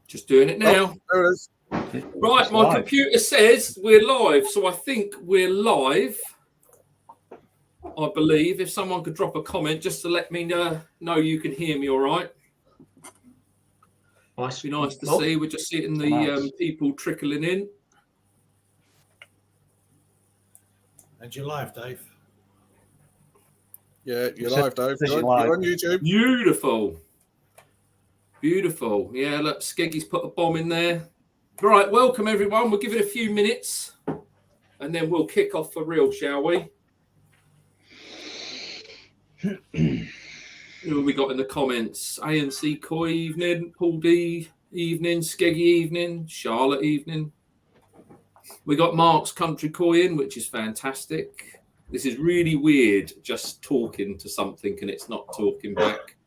Just doing it now. Oh, there it is. Right, my computer says we're live, so I think we're live. I believe if someone could drop a comment just to let me know you can hear me all right. Nice. Be nice to see. We're just seeing the people trickling in. And you're live, Dave. Yeah, you're live, Dave. You're on YouTube. Beautiful. Yeah, look, Skeggy's put a bomb in there. Right, welcome everyone. We'll give it a few minutes and then we'll kick off for real, shall we? Who have we got in the comments? ANC Koi evening, Paul D evening, Skeggy evening, Charlotte evening. We got Mark's Country Koi in, which is fantastic. This is really weird, just talking to something and it's not talking back.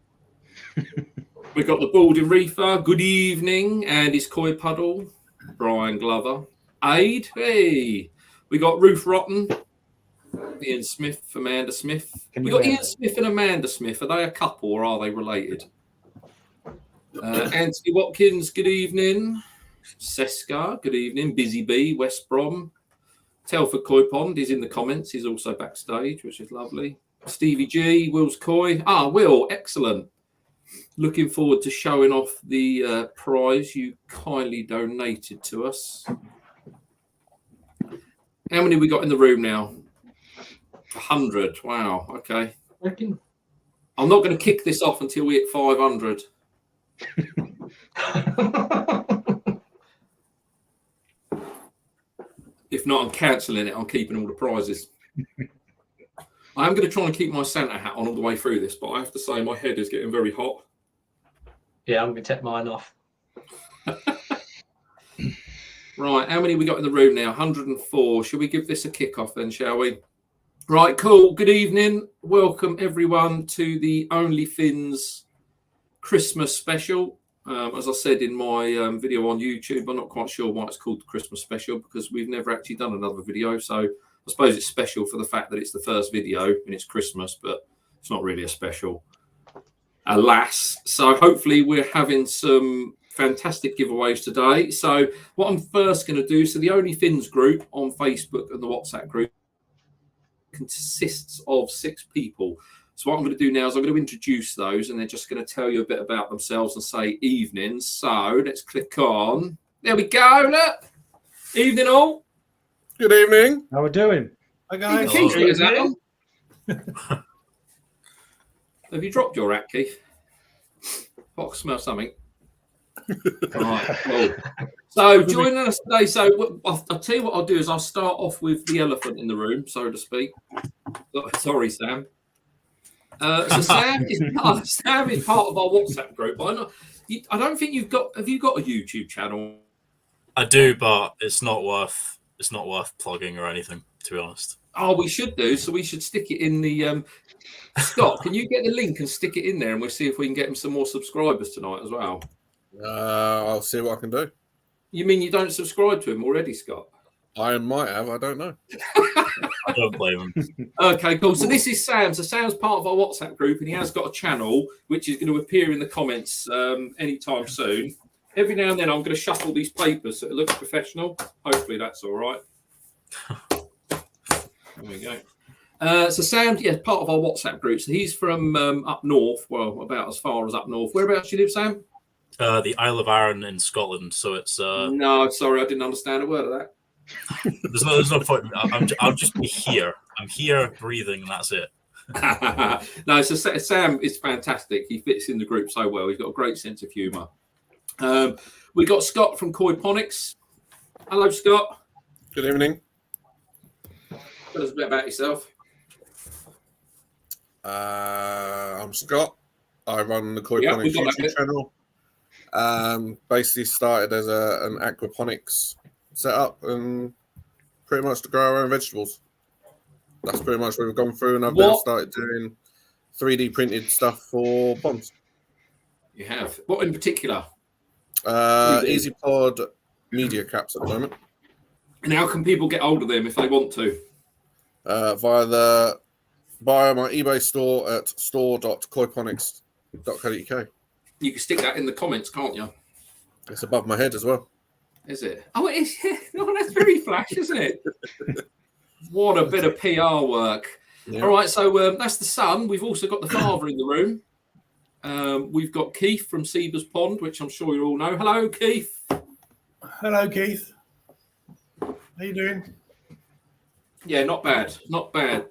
We got the Balding Reefer, good evening, and his Koi Puddle, Brian Glover. Aid, hey. We got Ruth Rotten, Ian Smith, Amanda Smith. We got Ian Smith and Amanda Smith. Are they a couple or are they related? Anthony Watkins, good evening. Seska, good evening. Busy Bee, West Brom. Telford Koi Pond is in the comments. He's also backstage, which is lovely. Stevie G, Will's Koi. Will, excellent. Looking forward to showing off the prize you kindly donated to us. How many we got in the room now? 100. Wow. Okay. I'm not going to kick this off until we hit 500. If not, I'm cancelling it. I'm keeping all the prizes. I am going to try and keep my Santa hat on all the way through this, but I have to say my head is getting very hot. Yeah, I'm going to take mine off. Right, how many we got in the room now? 104. Shall we give this a kick-off then, shall we? Right, cool. Good evening. Welcome, everyone, to the OnlyFins Christmas special. As I said in my video on YouTube, I'm not quite sure why it's called the Christmas special because we've never actually done another video. So I suppose it's special for the fact that it's the first video and it's Christmas, but it's not really a special. Alas. So hopefully we're having some fantastic giveaways today. So what I'm first going to do, so the OnlyFins group on Facebook and the WhatsApp group consists of 6 people. So what I'm going to do now is I'm going to introduce those and they're just going to tell you a bit about themselves and say evening. So let's click on. There we go. Look. Evening all. Good evening. How are we doing? Hi guys. Have you dropped your hat, Keith? I can smell something. Right, cool. So joining us today. So I'll tell you what I'll do is I'll start off with the elephant in the room, so to speak. Sorry, Sam. So Sam is part of our WhatsApp group. I don't think you've got. Have you got a YouTube channel? I do, but it's not worth plugging or anything, to be honest. Oh, we should do. So we should stick it in the. Scott, can you get the link and stick it in there, and we'll see if we can get him some more subscribers tonight as well. I'll see what I can do. You mean you don't subscribe to him already, Scott? I might have. I don't know. I don't blame him. Okay, cool. So this is Sam. So Sam's part of our WhatsApp group, and he has got a channel which is going to appear in the comments anytime soon. Every now and then, I'm going to shuffle these papers so it looks professional. Hopefully, that's all right. There we go. So Sam, part of our WhatsApp group. So he's from up north. Well, about as far as up north. Whereabouts do you live, Sam? The Isle of Arran in Scotland. So it's. No, sorry, I didn't understand a word of that. There's no point. I'll just be here. I'm here, breathing, and that's it. No, so Sam is fantastic. He fits in the group so well. He's got a great sense of humour. We got Scott from KoiPonics. Hello, Scott. Good evening. Tell us a bit about yourself. I'm Scott. I run the KoiPonics YouTube channel. Basically started as an aquaponics setup and pretty much to grow our own vegetables. That's pretty much what we've gone through, and I've now started doing 3D printed stuff for ponds. You have? What in particular? Easy Pod media caps at the moment. And how can people get hold of them if they want to? Via my eBay store at store.koiponics.co.uk. You can stick that in the comments, can't you? It's above my head as well. Is it? Oh, it is. Oh, that's very flash, isn't it? What a bit of PR work. Yeah. All right, so that's the son. We've also got the father in the room. We've got Keith from Cbers Pond, which I'm sure you all know. Hello, Keith. Hello, Keith. How you doing? Yeah, not bad. Not bad.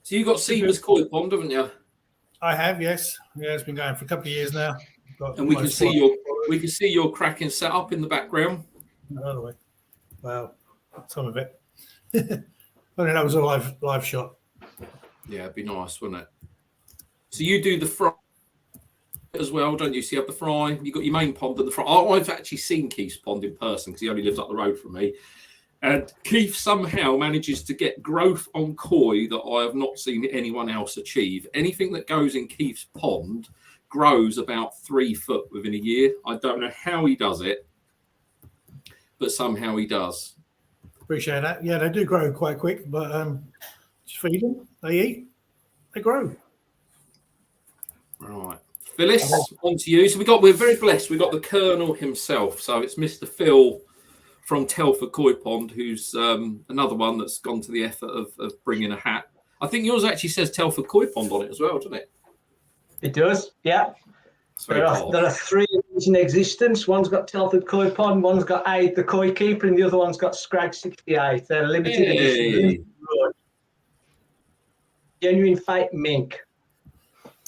So you got Cbers Koi Pond, haven't you? I have, yes. Yeah, it's been going for a couple of years now. And we can see your cracking setup in the background. Another way. Well, some of it. But that was a live shot. Yeah, it'd be nice, wouldn't it? So you do the fry as well, don't you? So you have the fry. You got your main pond at the fry. I've actually seen Keith's pond in person because he only lives up the road from me. And Keith somehow manages to get growth on koi that I have not seen anyone else achieve. Anything that goes in Keith's pond grows about 3 foot within a year. I don't know how he does it, but somehow he does. Appreciate that. Yeah, they do grow quite quick, but just feed them, they eat, they grow. Right. Phyllis, on to you. So we're very blessed. We've got the Colonel himself. So it's Mr. Phil from Telford Koi Pond, who's another one that's gone to the effort of bringing a hat. I think yours actually says Telford Koi Pond on it as well, doesn't it? It does, yeah. There are 3 in existence. One's got Telford Koi Pond, one's got Aid the Koi Keeper, and the other one's got Scrag 68. They're limited edition. Genuine fake mink.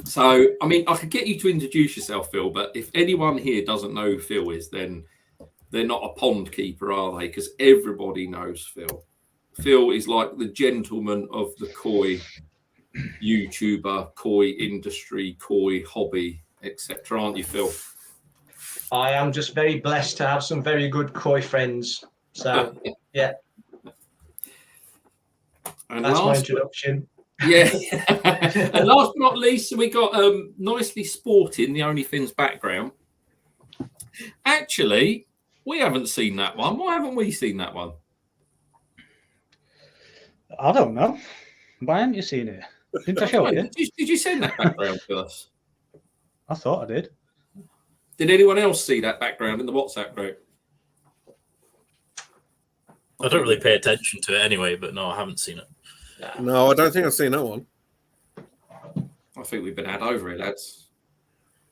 So, I mean, I could get you to introduce yourself, Phil, but if anyone here doesn't know who Phil is, then they're not a pond keeper, are they? Because everybody knows Phil. Phil is like the gentleman of the koi YouTuber, koi industry, koi hobby, etc. Aren't you, Phil? I am just very blessed to have some very good koi friends. So, yeah. And that's my introduction. Yeah. And last but not least, we got nicely sporting the OnlyFins background. Actually, we haven't seen that one. Why haven't we seen that one? I don't know. Why haven't you seen it? Didn't I show you? Did you send that background to us? I thought I did. Did anyone else see that background in the WhatsApp group? I don't really pay attention to it anyway, but no, I haven't seen it. No, I don't think I've seen that one. I think we've been had over it, lads.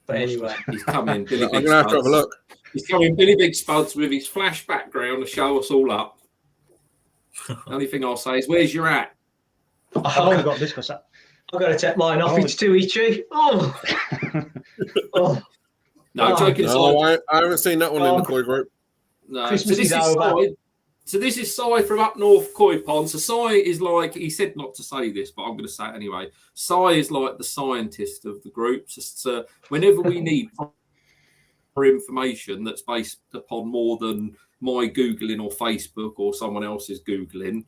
But anyway, he's coming. I'm going to have to have a look. He's coming, Billy Big Spuds, with his flash background to show us all up. The only thing I'll say is, where's your hat? I've only got this because I've got to take mine off. It's too itchy. Oh. Oh. No, joking aside. No, I haven't seen that one in the koi group. No. Christmas is over. So this is Si from up north Koi Pond. So Si is like, he said not to say this, but I'm going to say it anyway. Si is like the scientist of the group. So whenever we need information that's based upon more than my Googling or Facebook or someone else's Googling,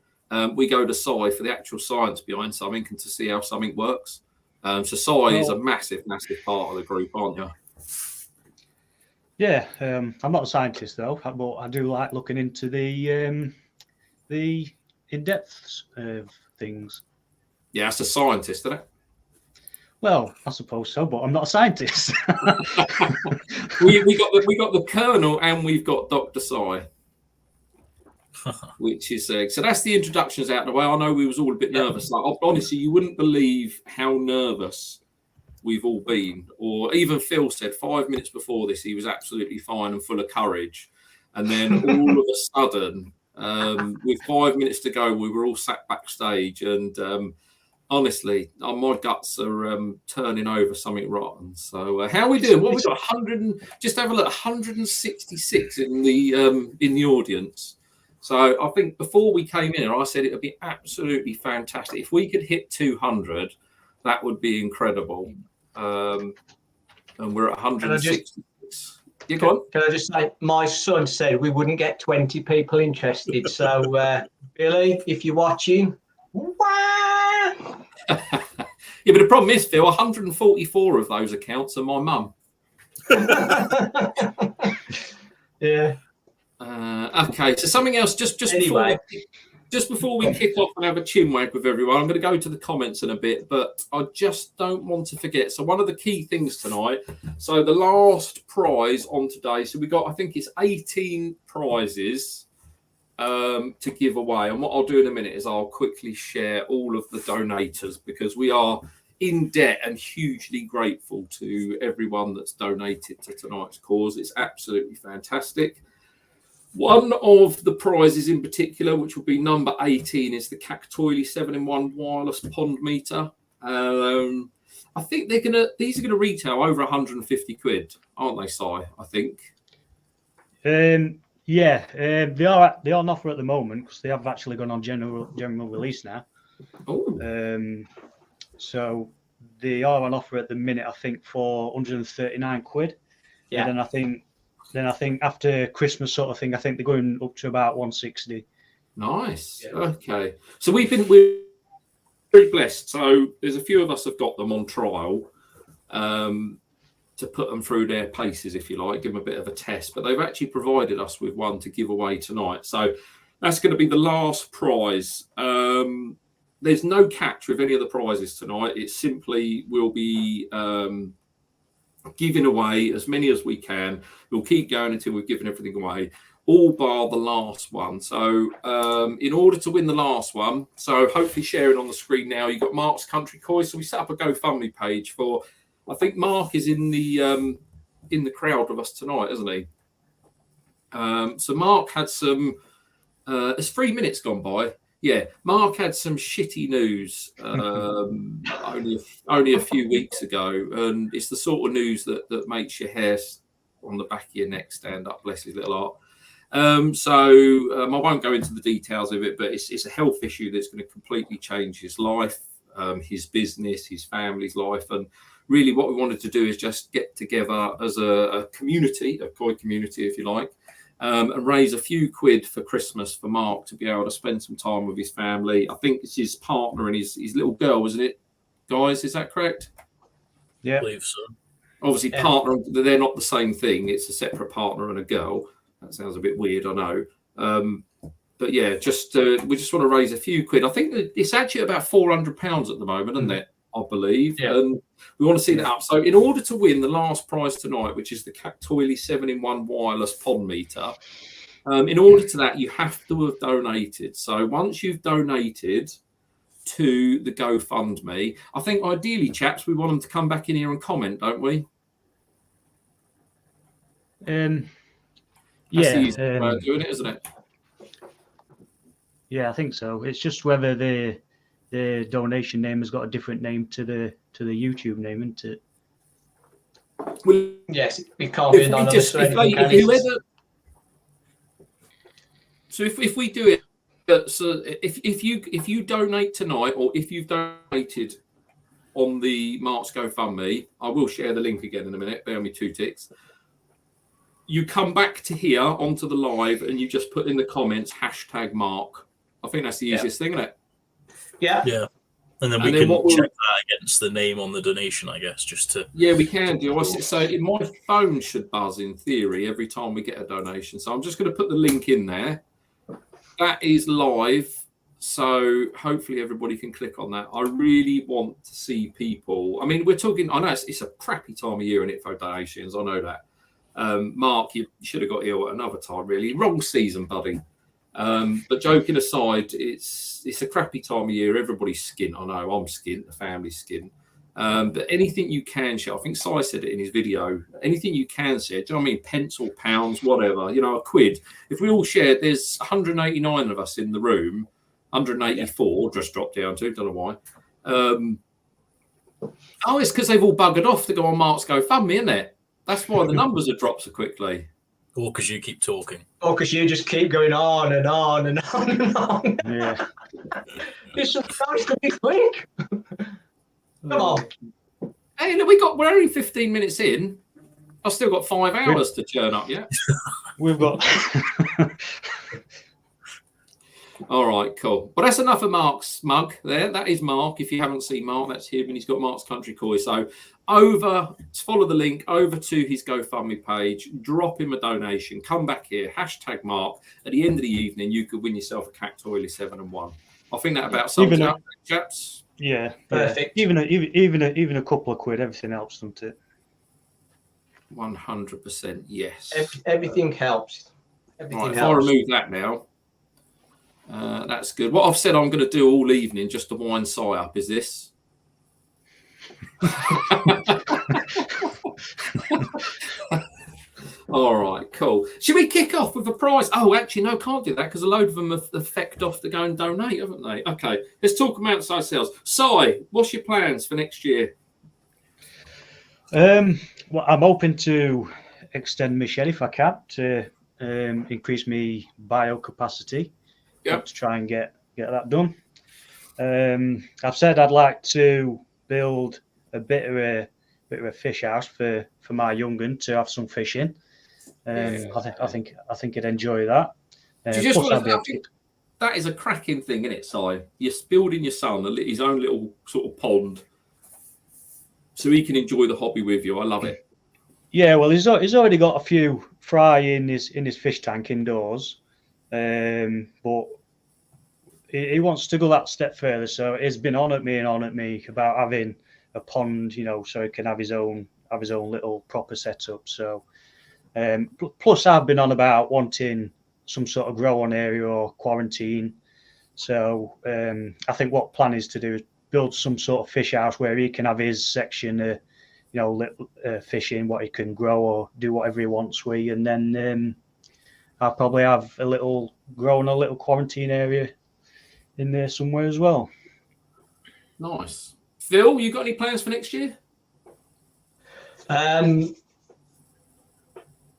we go to Si for the actual science behind something and to see how something works. So Si is a massive, massive part of the group, aren't you? Yeah, I'm not a scientist though, but I do like looking into the in-depths of things. Yeah, it's a scientist, isn't it? Well, I suppose so, but I'm not a scientist. we got the Colonel and we've got Dr. Si, which is so that's the introductions out of the way. I know we was all a bit nervous. Like, honestly, you wouldn't believe how nervous we've all been. Or even Phil said 5 minutes before this he was absolutely fine and full of courage, and then all of a sudden, with 5 minutes to go, we were all sat backstage, and honestly, my guts are turning over something rotten. So how are we doing? What we got? 100. Just have a look. 166 in the audience. So I think before we came in, I said it would be absolutely fantastic if we could hit 200. That would be incredible. And we're at 166. You go on. Can I just say, my son said we wouldn't get 20 people interested. So, Billy, if you're watching, yeah, but the problem is, Phil, 144 of those accounts are my mum. Yeah. Okay, so something else just anyway. Just before we kick off and have a chinwag with everyone, I'm going to go to the comments in a bit, but I just don't want to forget. So one of the key things tonight, so the last prize on today, so we got, I think it's 18 prizes to give away. And what I'll do in a minute is I'll quickly share all of the donators, because we are in debt and hugely grateful to everyone that's donated to tonight's cause. It's absolutely fantastic. One of the prizes in particular, which will be number 18, is the KoiPonics 7-in-1 wireless pond meter. I think these are gonna retail over 150 quid, aren't they, Si? I think. Yeah, they are on offer at the moment because they have actually gone on general release now. Oh. So they are on offer at the minute, I think, for 139 quid. Yeah. And then I think after Christmas sort of thing, I think they're going up to about 160. Nice. Yeah. Okay. So we're very blessed. So there's a few of us have got them on trial to put them through their paces, if you like, give them a bit of a test. But they've actually provided us with one to give away tonight. So that's going to be the last prize. There's no catch with any of the prizes tonight. It simply will be giving away as many as we can. We'll keep going until we've given everything away, all bar the last one. So in order to win the last one, so hopefully sharing on the screen now, you've got Mark's Country Koi. So we set up a GoFundMe page for, I think Mark is in the crowd with us tonight, isn't he? So Mark had some, it's 3 minutes gone by. Yeah, Mark had some shitty news only a few weeks ago, and it's the sort of news that makes your hair on the back of your neck stand up. Bless his little heart. I won't go into the details of it, but it's a health issue that's going to completely change his life, his business, his family's life, and really what we wanted to do is just get together as a community, a Koi community, if you like. And raise a few quid for Christmas for Mark to be able to spend some time with his family. I think it's his partner and his little girl, isn't it, guys? Is that correct? Yeah, I believe so. Obviously, partner, they're not the same thing. It's a separate partner and a girl. That sounds a bit weird, I know. But yeah, we just want to raise a few quid. I think it's actually about £400 at the moment, isn't it? I believe. Yeah. And we want to see that up. So in order to win the last prize tonight, which is the KoiPonics 7-in-1 wireless pond meter, in order to that, you have to have donated. So once you've donated to the GoFundMe, I think ideally, chaps, we want them to come back in here and comment, don't we? Yeah. That's the easy way of doing it, isn't it? Yeah, I think so. It's just whether the donation name has got a different name to the YouTube name, isn't it? Well, yes, it can't be anonymous or anything. So if we do it, so if you donate tonight, or if you've donated on the Mark's GoFundMe, I will share the link again in a minute. Bear me 2 ticks. You come back to here onto the live, and you just put in the comments #Mark. I think that's the easiest thing, isn't it? Yeah. Yeah. And then we can check that against the name on the donation, I guess, just to... Yeah, we can do. So my phone should buzz, in theory, every time we get a donation. So I'm just going to put the link in there. That is live. So hopefully everybody can click on that. I really want to see people. I mean, we're talking, I know it's a crappy time of year in it for donations. I know that. Mark, you should have got here at another time, really. Wrong season, buddy. But joking aside, it's a crappy time of year. Everybody's skint. I know I'm skint, the family's skint. But anything you can share, I think Si said it in his video, anything you can share, do you know what I mean? Pence or pounds, whatever, a quid. If we all shared, there's 189 of us in the room, 184 just dropped down to, don't know why. It's because they've all buggered off to go on Mark's GoFundMe, isn't it? That's why the numbers have dropped so quickly. Or because you keep talking. Or because you just keep going on and on and on and on. Yeah. It's supposed to be quick. Come on. Hey, look, we're only 15 minutes in. I've still got 5 hours to churn up, yeah? We've got... All right, cool. Well, that's enough of Mark's mug there. That is Mark. If you haven't seen Mark, that's him, and he's got Mark's Country Koi. So follow the link over to his GoFundMe page, drop him a donation, come back here, hashtag Mark. At the end of the evening, you could win yourself a Cactoily 7-1. I think that about sums it up, chaps. Yeah, Perfect. Even a couple of quid, everything helps, doesn't it? 100% yes. Everything helps. Everything Right, if helps. I remove that now, that's good. What I've said I'm going to do all evening just to wind Si up is this. All right, cool. Should we kick off with a prize? Oh, actually, no, can't do that because a load of them have fecked off to go and donate, haven't they? Okay, let's talk about outside sales. Si, what's your plans for next year? Well, I'm hoping to extend my shed if I can to increase my bio capacity. Yeah. To try and get that done. I've said I'd like to build a bit of a fish house for my young un to have some fishing. I think he'd enjoy that. Do you just that is a cracking thing, isn't it, Si? You're building your son his own little sort of pond, so he can enjoy the hobby with you. I love it. Yeah, well, he's already got a few fry in his fish tank indoors, but he wants to go that step further. So he's been on at me about having a pond, so he can have his own little proper setup. So. Plus, I've been on about wanting some sort of grow-on area or quarantine. So I think what plan is to do is build some sort of fish house where he can have his section, fishing, what he can grow or do whatever he wants with. And then I'll probably have a little quarantine area in there somewhere as well. Nice. Phil, you got any plans for next year?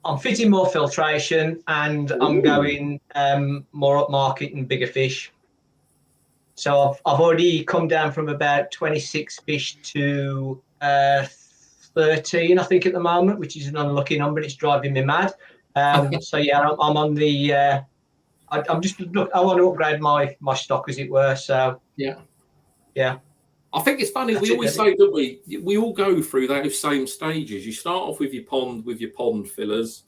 I'm fitting more filtration and I'm going more up market and bigger fish. So I've already come down from about 26 fish to 13, I think, at the moment, which is an unlucky number. It's driving me mad. So yeah, I'm on the. I'm just look. I want to upgrade my stock, as it were. So yeah. I think it's funny. We always say that we all go through those same stages. You start off with your pond fillers.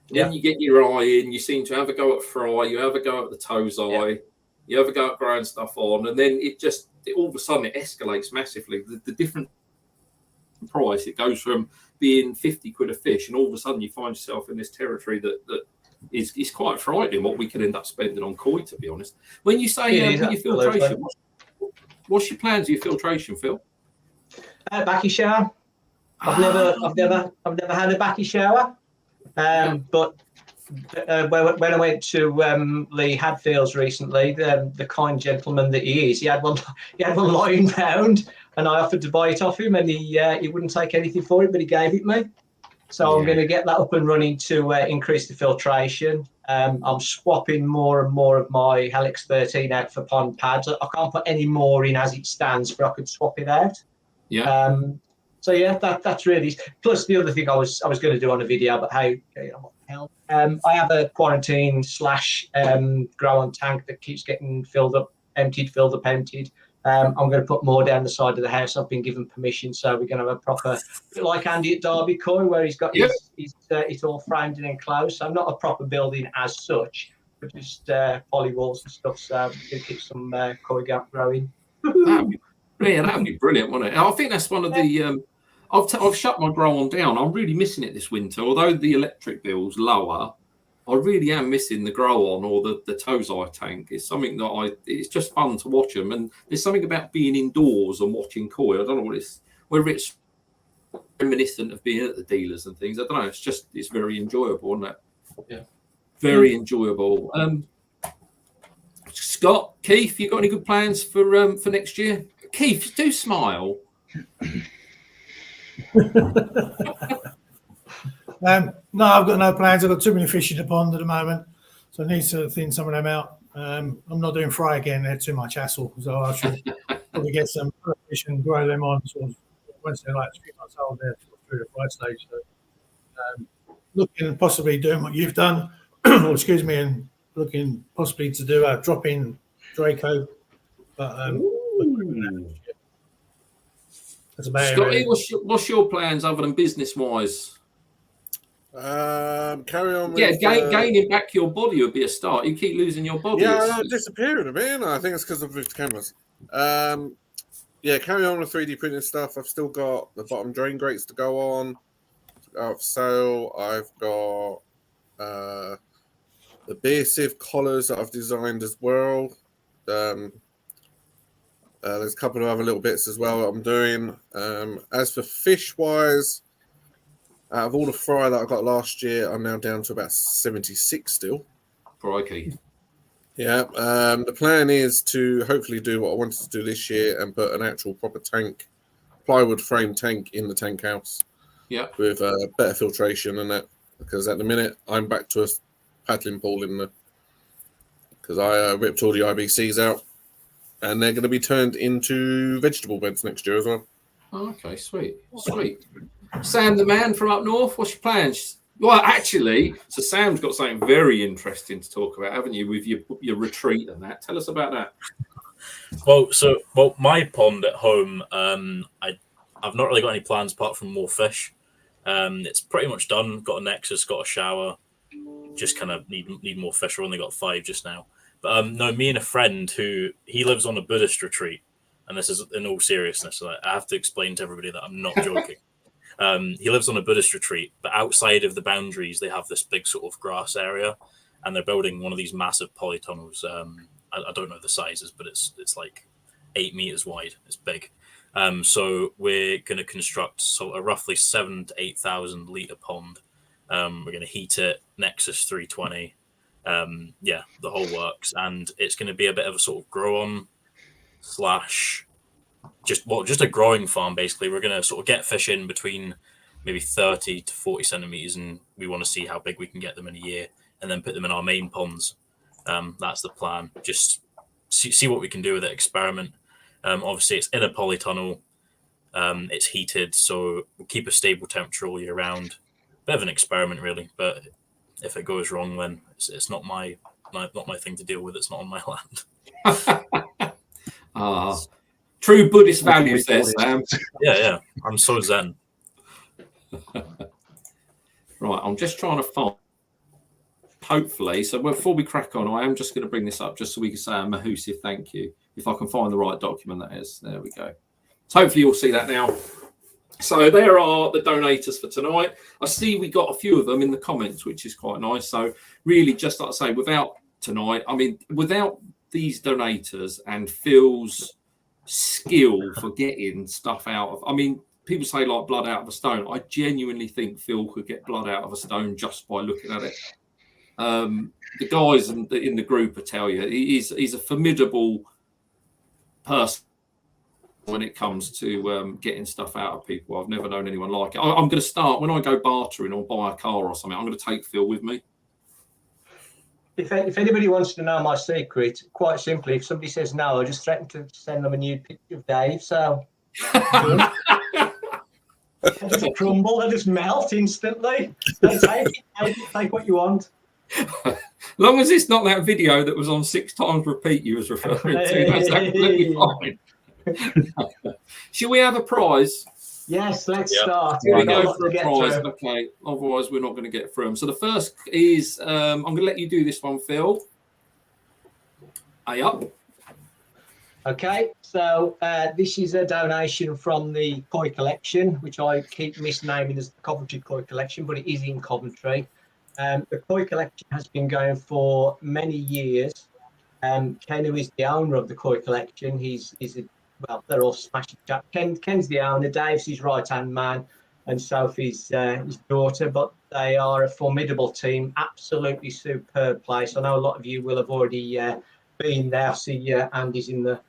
Then you get your eye in. You seem to have a go at fry. You have a go at the toes eye. You have a go at growing stuff on, and then all of a sudden it escalates massively. The different price, it goes from being 50 quid a fish, and all of a sudden you find yourself in this territory that is quite frightening. What we could end up spending on koi, to be honest. When you say your filtration. What's your plans for your filtration, Phil? Backy shower. I've never had a backy shower. But when I went to Lee Hadfield's recently, the kind gentleman that he is, he had one lying round, and I offered to buy it off him, and he wouldn't take anything for it, but he gave it me. So I'm going to get that up and running to increase the filtration. I'm swapping more and more of my Helix 13 out for pond pads. I can't put any more in as it stands, but I could swap it out. Yeah. So yeah, that's really. Plus the other thing I was going to do on a video, but what the hell? I have a quarantine / grow on tank that keeps getting filled up, emptied. I'm going to put more down the side of the house. I've been given permission, so we're going to have a proper, bit like Andy at Derby Koi, where he's got it's all framed and enclosed. So not a proper building as such, but just poly walls and stuff. So we can keep some koi gap growing. That'd be brilliant, wouldn't it? And I think that's one of the. I've shut my grow on down. I'm really missing it this winter. Although the electric bill's lower, I really am missing the grow on or the toes eye tank. It's something that it's just fun to watch them. And there's something about being indoors and watching koi. I don't know whether it's reminiscent of being at the dealers and things. I don't know. It's very enjoyable, isn't it? Yeah. Very enjoyable. Scott, Keith, you got any good plans for next year? Keith, do smile. No, I've got no plans. I've got too many fish in the pond at the moment, so I need to thin some of them out. I'm not doing fry again; they're too much hassle. So I should probably get some fish and grow them on sort of once they're like 3 months old. They're through the fry stage. So, looking at possibly doing what you've done, and looking possibly to do a drop-in Draco. But that's about it. Scotty, Really. what's your plans other than business wise? Carry on. Yeah, With, gaining back your body would be a start. You keep losing your body. Yeah, I'm disappearing a bit. I think it's because I've moved cameras. Yeah, carry on with 3D printing stuff. I've still got the bottom drain grates to go on. Out for sale. I've got the beer sieve collars that I've designed as well. There's a couple of other little bits as well that I'm doing. As for fish wise, out of all the fry that I got last year, I'm now down to about 76 still. Crikey. Yeah. The plan is to hopefully do what I wanted to do this year and put an actual proper tank, plywood frame tank in the tank house. Yeah. With better filtration and that, because at the minute I'm back to a paddling pool in the, because I ripped all the IBCs out, and they're going to be turned into vegetable beds next year as well. Oh, okay, sweet. Sam, the man from up north, what's your plans? Well, actually, so Sam's got something very interesting to talk about, haven't you, with your retreat and that? Tell us about that. Well, my pond at home, I've not really got any plans apart from more fish. It's pretty much done. Got a Nexus, got a shower. Just kind of need more fish. I've only got 5 just now. But no, me and a friend he lives on a Buddhist retreat, and this is in all seriousness. So I have to explain to everybody that I'm not joking. He lives on a Buddhist retreat, but outside of the boundaries, they have this big sort of grass area, and they're building one of these massive polytunnels. I don't know the sizes, but it's like 8 meters wide. It's big. So we're going to construct a roughly 7,000 to 8,000 litre pond. We're going to heat it, Nexus 320. The whole works. And it's going to be a bit of a sort of grow on / just a growing farm, basically. We're going to sort of get fish in between maybe 30 to 40 centimeters, and we want to see how big we can get them in a year and then put them in our main ponds. That's the plan. Just see what we can do with it, experiment. Obviously, it's in a polytunnel. It's heated, so we'll keep a stable temperature all year round. Bit of an experiment, really. But if it goes wrong, then it's not my thing to deal with. It's not on my land. True Buddhist values there, Sam. Yeah. I'm so zen. Right, I'm just trying to find. Hopefully, so before we crack on, I am just going to bring this up just so we can say a mahusive thank you. If I can find the right document, that is. There we go. So hopefully you'll see that now. So there are the donators for tonight. I see we got a few of them in the comments, which is quite nice. So really, just like I say, without these donators and Phil's skill for getting stuff out of, people say like blood out of a stone. I genuinely think Phil could get blood out of a stone just by looking at it. The guys in the group will tell you he's a formidable person when it comes to getting stuff out of people. I've never known anyone like it. I'm going to start when I go bartering or buy a car or something. I'm going to take Phil with me. If anybody wants to know my secret, quite simply, if somebody says no, I just threaten to send them a nude picture of Dave. So I just crumble, I just melt instantly. Take what you want. Long as it's not that video that was on 6 times repeat you was referring to, that's absolutely fine. Should we have a prize? Yes, let's start. Here we go for a prize. Okay, otherwise we're not going to get through them. So the first is, I'm going to let you do this one, Phil. Up. Okay, so this is a donation from the Koi Collection, which I keep misnaming as the Coventry Koi Collection, but it is in Coventry. The Koi Collection has been going for many years. Ken, who is the owner of the Koi Collection, they're all smashing chaps. Ken's the owner, Dave's his right-hand man, and Sophie's his daughter, but they are a formidable team, absolutely superb place. I know a lot of you will have already been there. I see Andy's in the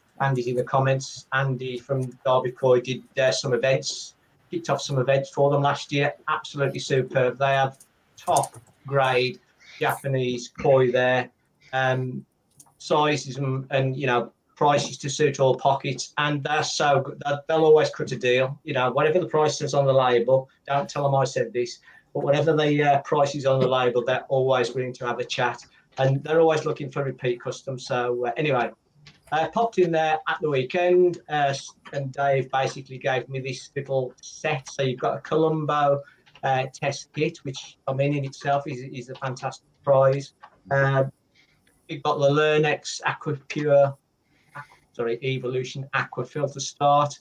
comments. Andy from Derby Koi did some events, kicked off some events for them last year. Absolutely superb. They have top grade Japanese koi there, sizes and prices to suit all pockets, and they're so good. They'll always cut a deal. Whatever the price is on the label, don't tell them I said this, but whatever the price is on the label, they're always willing to have a chat, and they're always looking for repeat customers. So anyway, Popped in there at the weekend, and Dave basically gave me this little set. So you've got a Colombo test kit, which I mean in itself is a fantastic prize. You've got the Learnex Evolution Aqua Filter Start,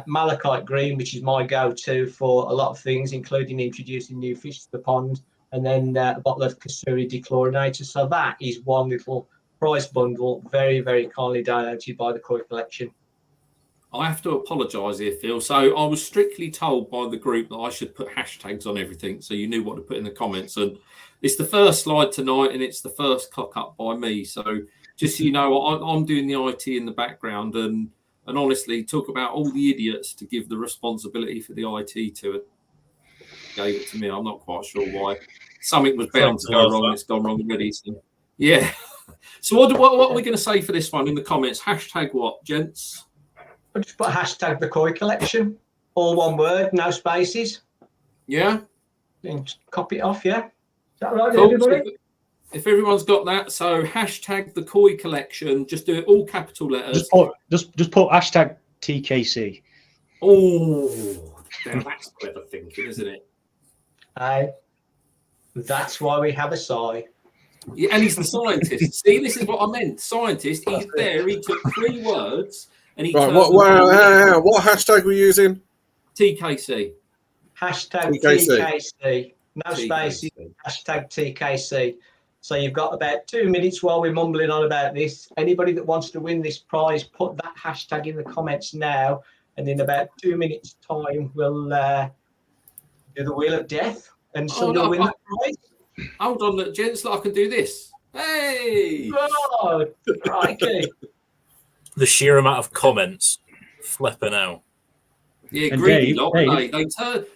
Malachite Green, which is my go-to for a lot of things, including introducing new fish to the pond, and then a bottle of Kasuri dechlorinator. So that is one little prize bundle, very, very kindly donated by the Koi Collection. I have to apologise here, Phil. So I was strictly told by the group that I should put hashtags on everything, so you knew what to put in the comments. And it's the first slide tonight, and it's the first cock up by me. So just so you know, I'm doing the IT in the background, and honestly, talk about all the idiots to give the responsibility for the IT to it. Gave it to me. I'm not quite sure why. Something was bound to go wrong. It's gone wrong already. So, yeah. So what are we going to say for this one in the comments? Hashtag what, gents? I'll just put hashtag the Koi Collection, all one word, no spaces. Yeah. And just copy it off, yeah? Is that right, Cool. everybody? If everyone's got that, so hashtag the Koi Collection, just do it all capital letters. Just put hashtag TKC. Oh, now that's clever thinking, isn't it? That's why we have a sigh. Yeah, and he's the scientist. See, this is what I meant. Scientist. He's there. He took 3 words and he. Right. What hashtag we're using? TKC. Hashtag TKC. No spaces. Hashtag TKC. So you've got about 2 minutes while we're mumbling on about this. Anybody that wants to win this prize, put that hashtag in the comments now, and in about 2 minutes' time, we'll do the Wheel of Death, and somebody will win that prize. Hold on, gents, I can do this. Hey! Oh, crikey. The sheer amount of comments, flipping out. Yeah, greedy lot, they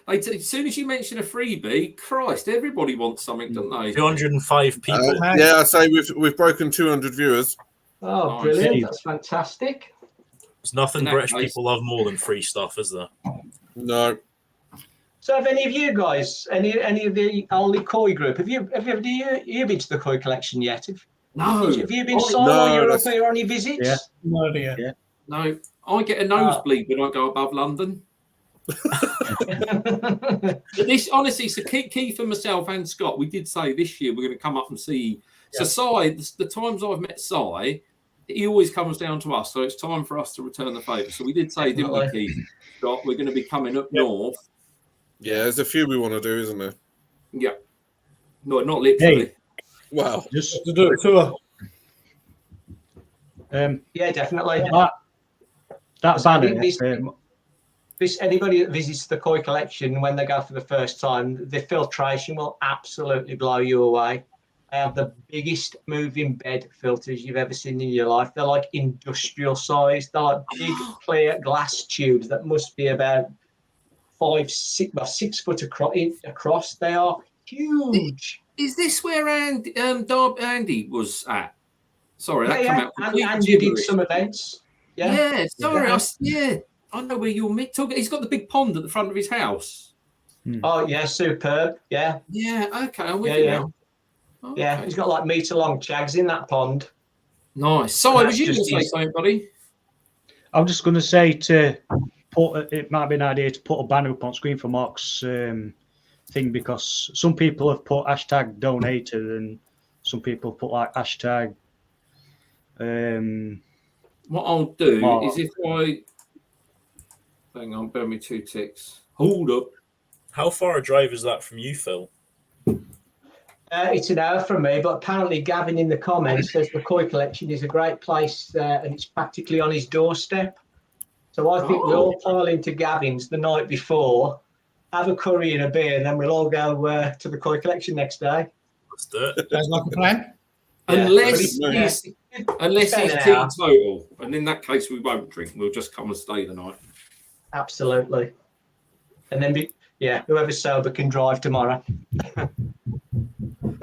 as soon as you mention a freebie, Christ, everybody wants something, don't they? 205 people. Yeah, I say we've broken 200 viewers. Oh, brilliant. That's fantastic. There's nothing British people love more than free stuff, is there? No. So have any of you guys, any of the Only Koi group, have you been to the Koi Collection yet? No. Have you been while you're up here on your visits? Yeah. No idea. Yeah. No, I get a nosebleed when I go above London. This honestly, so Keith and myself and Scott, we did say this year we're going to come up and see. So Si, the times I've met Si, he always comes down to us. So it's time for us to return the favour. So we did say, didn't we, Keith? Scott, we're going to be coming up north. Yeah, there's a few we want to do, isn't there? Yeah. No, not literally. Hey. Wow. Just To do a tour. Yeah, definitely. That banner. Anybody that visits the Koi Collection when they go for the first time, the filtration will absolutely blow you away. They have the biggest moving bed filters you've ever seen in your life. They're like industrial size. They're like big clear glass tubes that must be about 6 foot across. They are huge. Is this where Andy was at? Sorry, that came out completely Andy did some events. Yeah, sorry. I know where you're talking. He's got the big pond at the front of his house. Oh, yeah, superb. Yeah. Yeah, okay. I'm with you now. Oh, yeah, he's got like metre-long chags in that pond. Nice. Sorry, was you going to say something, buddy? I'm just going to say it might be an idea to put a banner up on screen for Mark's thing, because some people have put hashtag donated and some people put like hashtag. What I'll do is if I. Hang on, bear me 2 ticks. Hold up. How far a drive is that from you, Phil? It's an hour from me, but apparently Gavin in the comments says the Koi Collection is a great place and it's practically on his doorstep. So I think we'll all pile into Gavin's the night before, have a curry and a beer, and then we'll all go to the Koi Collection next day. Let's do it. Sounds like a plan. Unless he's teetotal, and in that case we won't drink. We'll just come and stay the night. Absolutely. And then whoever's sober can drive tomorrow. But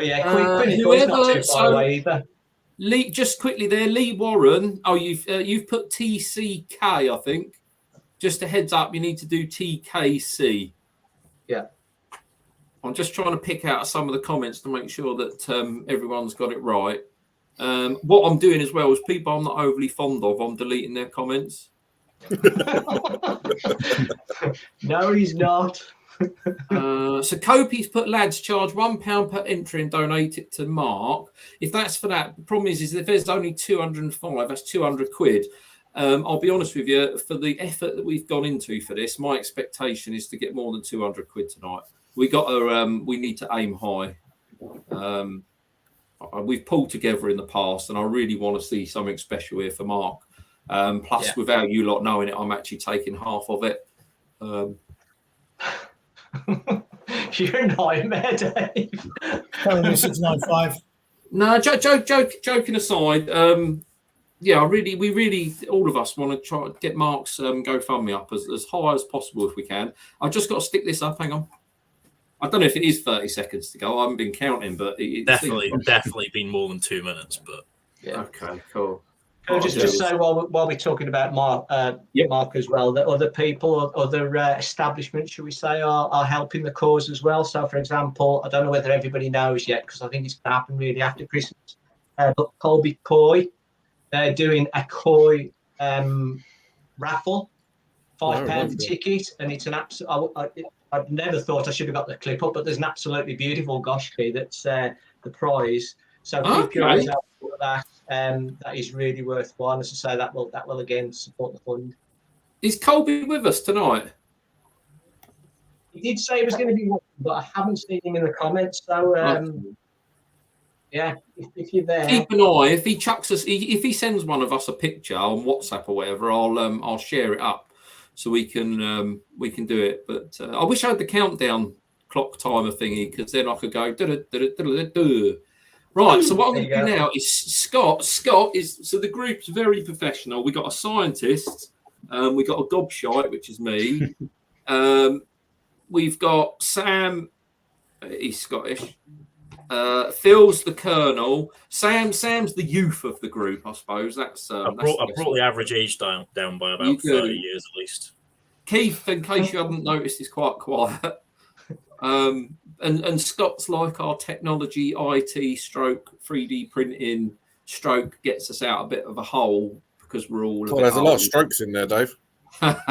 yeah, Queen's not too far away either. Lee, just quickly there, Lee Warren. Oh, you've put TCK, I think. Just a heads up, you need to do TKC. Yeah. I'm just trying to pick out some of the comments to make sure that everyone's got it right. What I'm doing as well is people I'm not overly fond of, I'm deleting their comments. No, he's not. So Kopi's put, lads, charge £1 per entry and donate it to Mark. If that's for that, the problem is if there's only 205, that's 200 quid. I'll be honest with you, for the effort that we've gone into for this, my expectation is to get more than 200 quid tonight. We need to aim high. We've pulled together in the past, and I really want to see something special here for Mark. Plus, without you lot knowing it, I'm actually taking half of it. You're a nightmare, Dave. Tell me 695. No, joking aside, we really, all of us want to try to get Mark's GoFundMe up as high as possible if we can. I've just got to stick this up. Hang on. I don't know if it is 30 seconds to go. I haven't been counting, but it definitely been more than 2 minutes. But yeah. Okay, cool. Can I just say while we're talking about Mark, Mark as well, that other people, other establishments, shall we say, are helping the cause as well. So, for example, I don't know whether everybody knows yet because I think it's going to happen really after Christmas. But Colby Koi, they're doing a Koi raffle, £5 a ticket, and it's an absolute. I've never thought I should have got the clip up, but there's an absolutely beautiful goshki that's the prize. So keep your eyes out for that. That is really worthwhile. As I say, that will again support the fund. Is Colby with us tonight? He did say he was going to be watching, but I haven't seen him in the comments. So if you're there, keep an eye. If he chucks us, if he sends one of us a picture on WhatsApp or whatever, I'll share it up so we can do it. But I wish I had the countdown clock timer thingy because then I could go. Right, so what I'm going to do now is Scott. Scott is, so the group's very professional. We got a scientist, we got a gobshite, which is me. We've got Sam, he's Scottish. Phil's the colonel. Sam's the youth of the group, I suppose. I brought the average age down by about 30 years at least. Keith, in case you haven't noticed, is quite quiet. And Scott's like our technology, IT, stroke, 3D printing, stroke gets us out a bit of a hole because we're all. There's a lot of strokes in there, Dave. Well,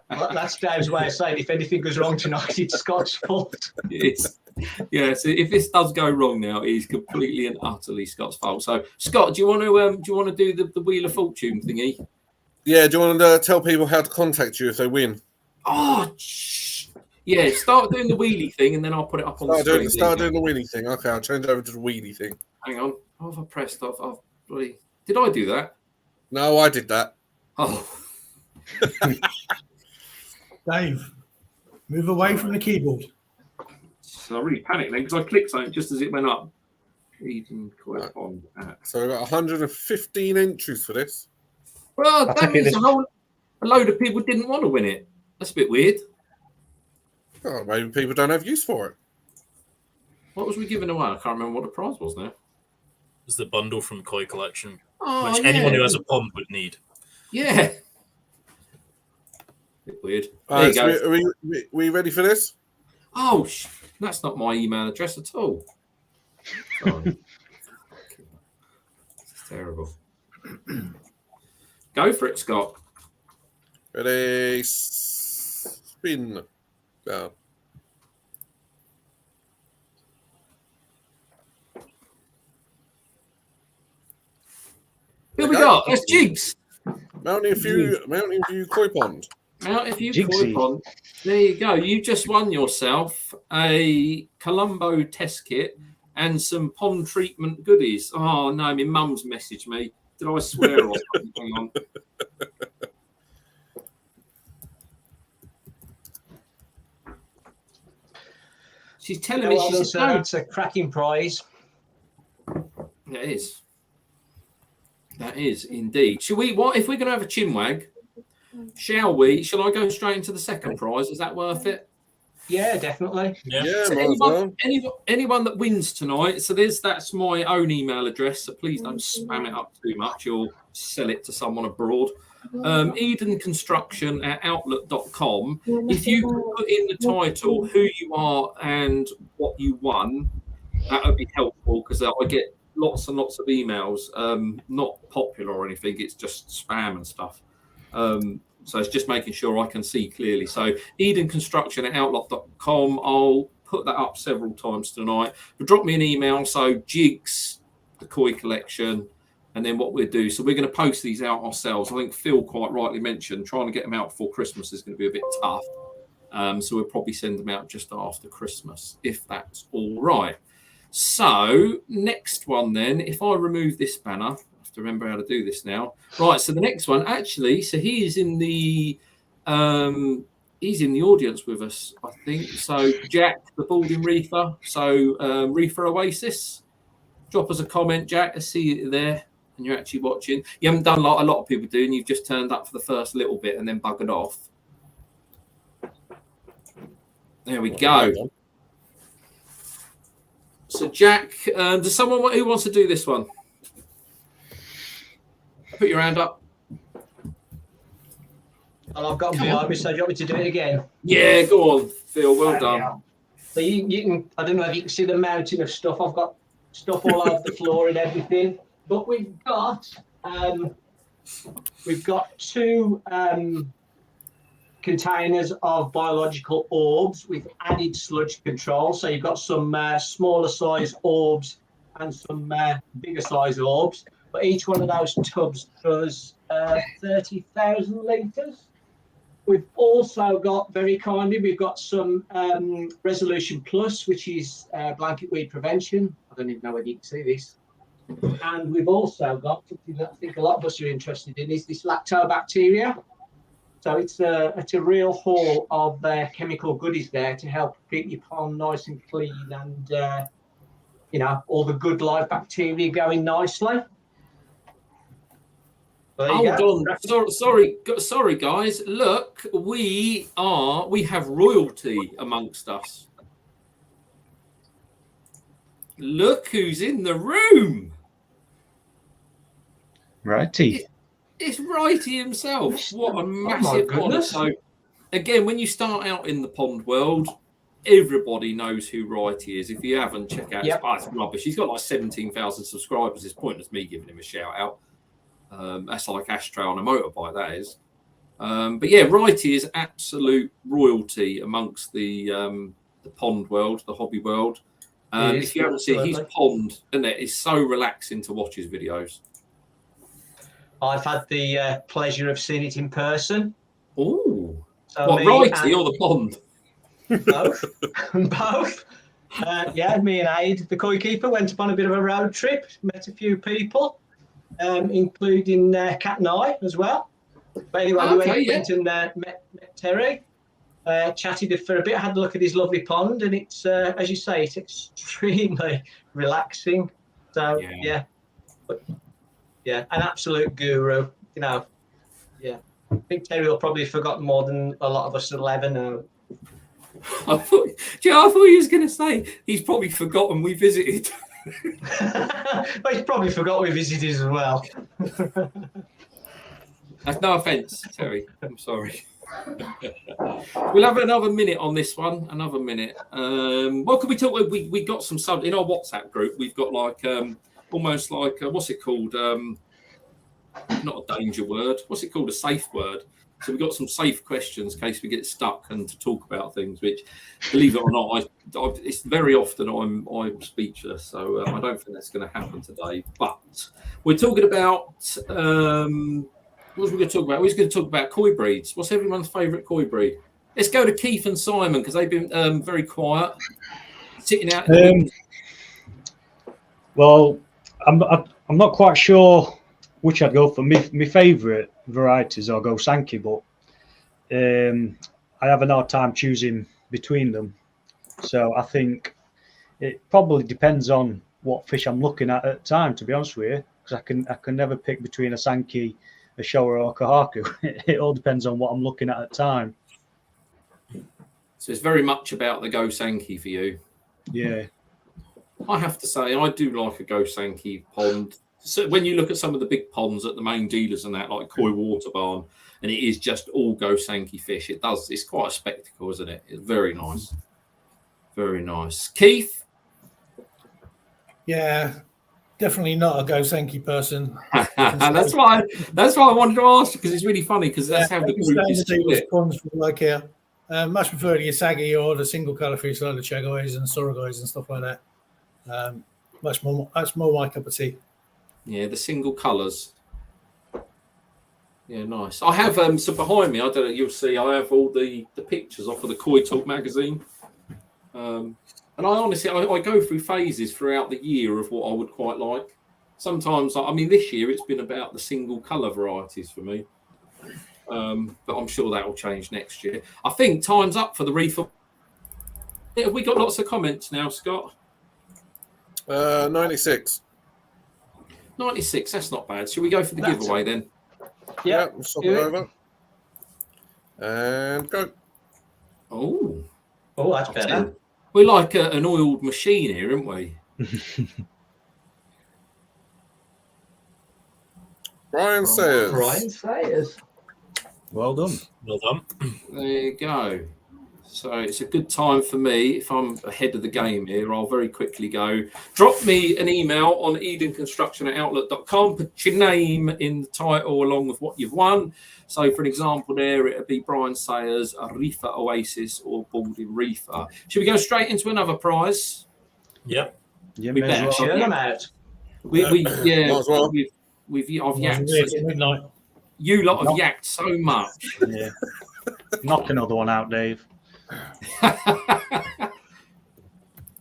that's Dave's way of saying if anything goes wrong tonight, it's Scott's fault. So if this does go wrong now, it's completely and utterly Scott's fault. So, Scott, do you want to do the Wheel of Fortune thingy? Yeah. Do you want to tell people how to contact you if they win? Oh. Yeah, start doing the wheelie thing, and then I'll put it up on the screen. Start doing the wheelie thing. Okay, I'll change over to the wheelie thing. Hang on. What have I pressed off? Did I do that? No, I did that. Oh. Dave, move away from the keyboard. So I really panicked then because I clicked something just as it went up. So we've got 115 entries for this. Well, that means a load of people didn't want to win it. That's a bit weird. Oh, maybe people don't have use for it. What was we giving away? I can't remember what the prize was now. It was the bundle from Koi Collection, which anyone who has a pond would need. Yeah. Bit weird. There you go. So are we ready for this? Oh, that's not my email address at all. Sorry. It's terrible. Go for it, Scott. Ready? Spin. Down. Who we got? That's Jigs. Mountain View Koi Pond. Mountain View Koi Pond. There you go. You just won yourself a Colombo test kit and some pond treatment goodies. Oh no, my mum's messaged me. Did I swear or something? Hang on. She's telling me it's a cracking prize. That is. That is indeed. Should we? What if we're going to have a chinwag? Shall we? Shall I go straight into the second prize? Is that worth it? Yeah, definitely. Yeah. So anyone that wins tonight. So that's my own email address. So please don't spam it up too much. You'll sell it to someone abroad. EdenConstruction@outlook.com. If you could put in the title who you are and what you won, that would be helpful because I get lots and lots of emails. Not popular or anything. It's just spam and stuff. So it's just making sure I can see clearly. So edenconstruction@outlook.com. I'll put that up several times tonight. But drop me an email. So jigs, the koi collection, and then what we'll do. So we're going to post these out ourselves. I think Phil quite rightly mentioned trying to get them out before Christmas is going to be a bit tough. So we'll probably send them out just after Christmas, if that's all right. So next one then, if I remove this banner, I have to remember how to do this now. Right, so the next one, actually, so he is in the audience with us, I think. So Jack, the Balding Reefer. So Reefer Oasis. Drop us a comment, Jack. I see you there and you're actually watching. You haven't done like a lot of people do, and you've just turned up for the first little bit and then buggered off. There we go. So, Jack, does someone who wants to do this one? Put your hand up. Well, I've got behind me, so do you want me to do it again? Yeah, go on, Phil. Well done. So you can, I don't know if you can see the mountain of stuff. I've got stuff all over the floor and everything. But we've got two containers of biological orbs with added sludge control. So you've got some smaller size orbs and some bigger size orbs. But each one of those tubs does 30,000 litres. We've also got, very kindly, we've got some Resolution Plus, which is blanket weed prevention. I don't even know whether you can see this. And we've also got something that I think a lot of us are interested in, is this lactobacteria. So it's a real haul of chemical goodies there to help keep your pond nice and clean and, all the good live bacteria going nicely. Hold on. Sorry, guys. Look, we have royalty amongst us. Look who's in the room. Righty. It's Righty himself. What a massive honour. So, again, when you start out in the pond world, everybody knows who Righty is. If you haven't, check out it's rubbish. He's got like 17,000 subscribers. It's pointless me giving him a shout out. That's like Ashtray on a motorbike, that is. But yeah, Righty is absolute royalty amongst the pond world, the hobby world. If you haven't seen his pond, isn't it? It's so relaxing to watch his videos. I've had the pleasure of seeing it in person. Oh, so what, Righty or the pond? Both. Both. Me and Aid, the koi keeper, went upon a bit of a road trip, met a few people, including Kat and I as well. But anyway, we went and met Terry, chatted for a bit, had a look at his lovely pond, and it's, as you say, it's extremely relaxing. So, an absolute guru, I think Terry will probably have forgotten more than a lot of us will ever know. I thought he was going to say he's probably forgotten we visited. Well, he's probably forgot we visited as well. That's no offence, Terry. I'm sorry. We'll have another minute on this one. Another minute. What could we talk? We got some sub in our WhatsApp group. We've got like almost like what's it called? Not a danger word. What's it called? A safe word. So we've got some safe questions in case we get stuck and to talk about things. Which, believe it or not, it's very often I'm speechless. So I don't think that's going to happen today. But we're talking about. What was we going to talk about? We're going to talk about koi breeds. What's everyone's favourite koi breed? Let's go to Keith and Simon because they've been very quiet, sitting out. Well, I'm not quite sure which I'd go for. My favourite varieties are Go Sankey, but I have an hard time choosing between them. So I think it probably depends on what fish I'm looking at the time, to be honest with you, because I can never pick between a Sankey, a shower, or a Kahaku. It all depends on what I'm looking at the time. So it's very much about the Go Sankey for you. Yeah. I have to say, I do like a Go Sankey pond. So when you look at some of the big ponds at the main dealers and that, like Koi Water Barn, and it is just all Go Sankey fish, it's quite a spectacle, isn't it? It's very nice. Very nice. Keith? Yeah. definitely not a Gosenki person. That's why I wanted to ask you, because it's really funny, because that's how the group is split. Like here. Much prefer the Yasagi or the single colour fish like the Chagois and Sorogois and stuff like that. That's more my cup of tea. Yeah, the single colours. Yeah, nice. I have so behind me, I don't know, you'll see, I have all the pictures off of the Koi Talk magazine. And I honestly, I go through phases throughout the year of what I would quite like. Sometimes, I mean, this year it's been about the single colour varieties for me. But I'm sure that will change next year. I think time's up for the reefer. Yeah, have we got lots of comments now, Scott? 96. 96, that's not bad. Shall we go for the giveaway then? Yeah, we'll swap it over. And go. Oh, that's better. We're like an oiled machine here, aren't we? Brian Sayers. Brian Sayers. Well done. Well done. There you go. So it's a good time for me. If I'm ahead of the game here, I'll very quickly go. Drop me an email on edenconstruction@outlook.com. Put your name in the title along with what you've won. So, for an example, there it'll be Brian Sayers, a Reefer Oasis or Balding Reefer. Should we go straight into another prize? Yep. Yeah, We may as better. well. Share them out. I've yacked. Midnight. You lot have yacked so much. Yeah. Knock another one out, Dave.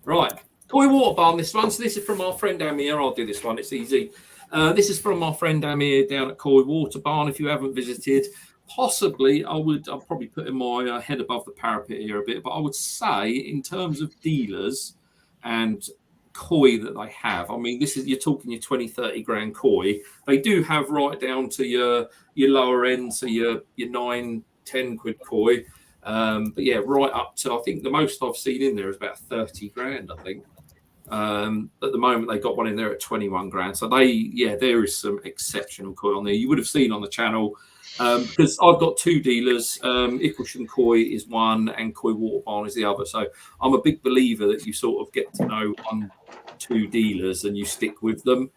Right, Koi Water Barn, this one. So this is from our friend Amir. I'll do this one, it's easy. This is from our friend Amir down at Koi Water Barn. If you haven't visited, possibly I'll probably put in my head above the parapet here a bit, but I would say in terms of dealers and koi that they have, I mean, you're talking your 20, 30 grand koi. They do have right down to your lower end, so your 9, 10 quid koi. But yeah, right up to, I think the most I've seen in there is about 30 grand, I think. At the moment, they got one in there at 21 grand. So there is some exceptional koi on there. You would have seen on the channel, because I've got two dealers. Icklesham Koi is one and Koi Water Barn is the other. So I'm a big believer that you sort of get to know 1, 2 dealers and you stick with them.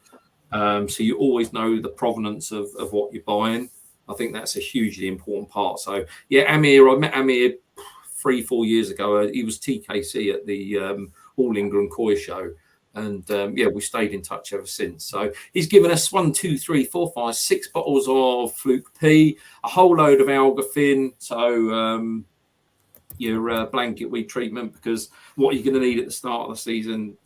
So you always know the provenance of what you're buying. I think that's a hugely important part. So yeah, Amir, I met Amir 3-4 years ago. He was TKC at the All England Koi Show, and we stayed in touch ever since. So he's given us 1, 2, 3, 4, 5, 6 bottles of Fluke P, a whole load of alga fin. So your blanket weed treatment, because what you're going to need at the start of the season,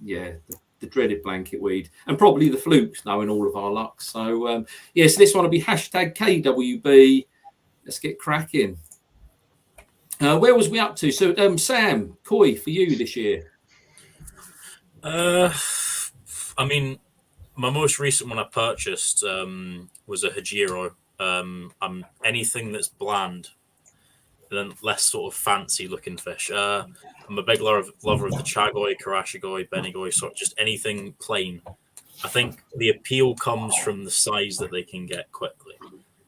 the dreaded blanket weed, and probably the flukes, knowing all of our luck. So so this one will be #KWB. Let's get cracking. Where was we up to? So Sam, koi for you this year? I mean, my most recent one I purchased was a Hajiro. Anything that's bland, then less sort of fancy looking fish. I'm a big lover of the Chagoi, Karashigoi, Benigoi, sort of just anything plain. I think the appeal comes from the size that they can get quickly.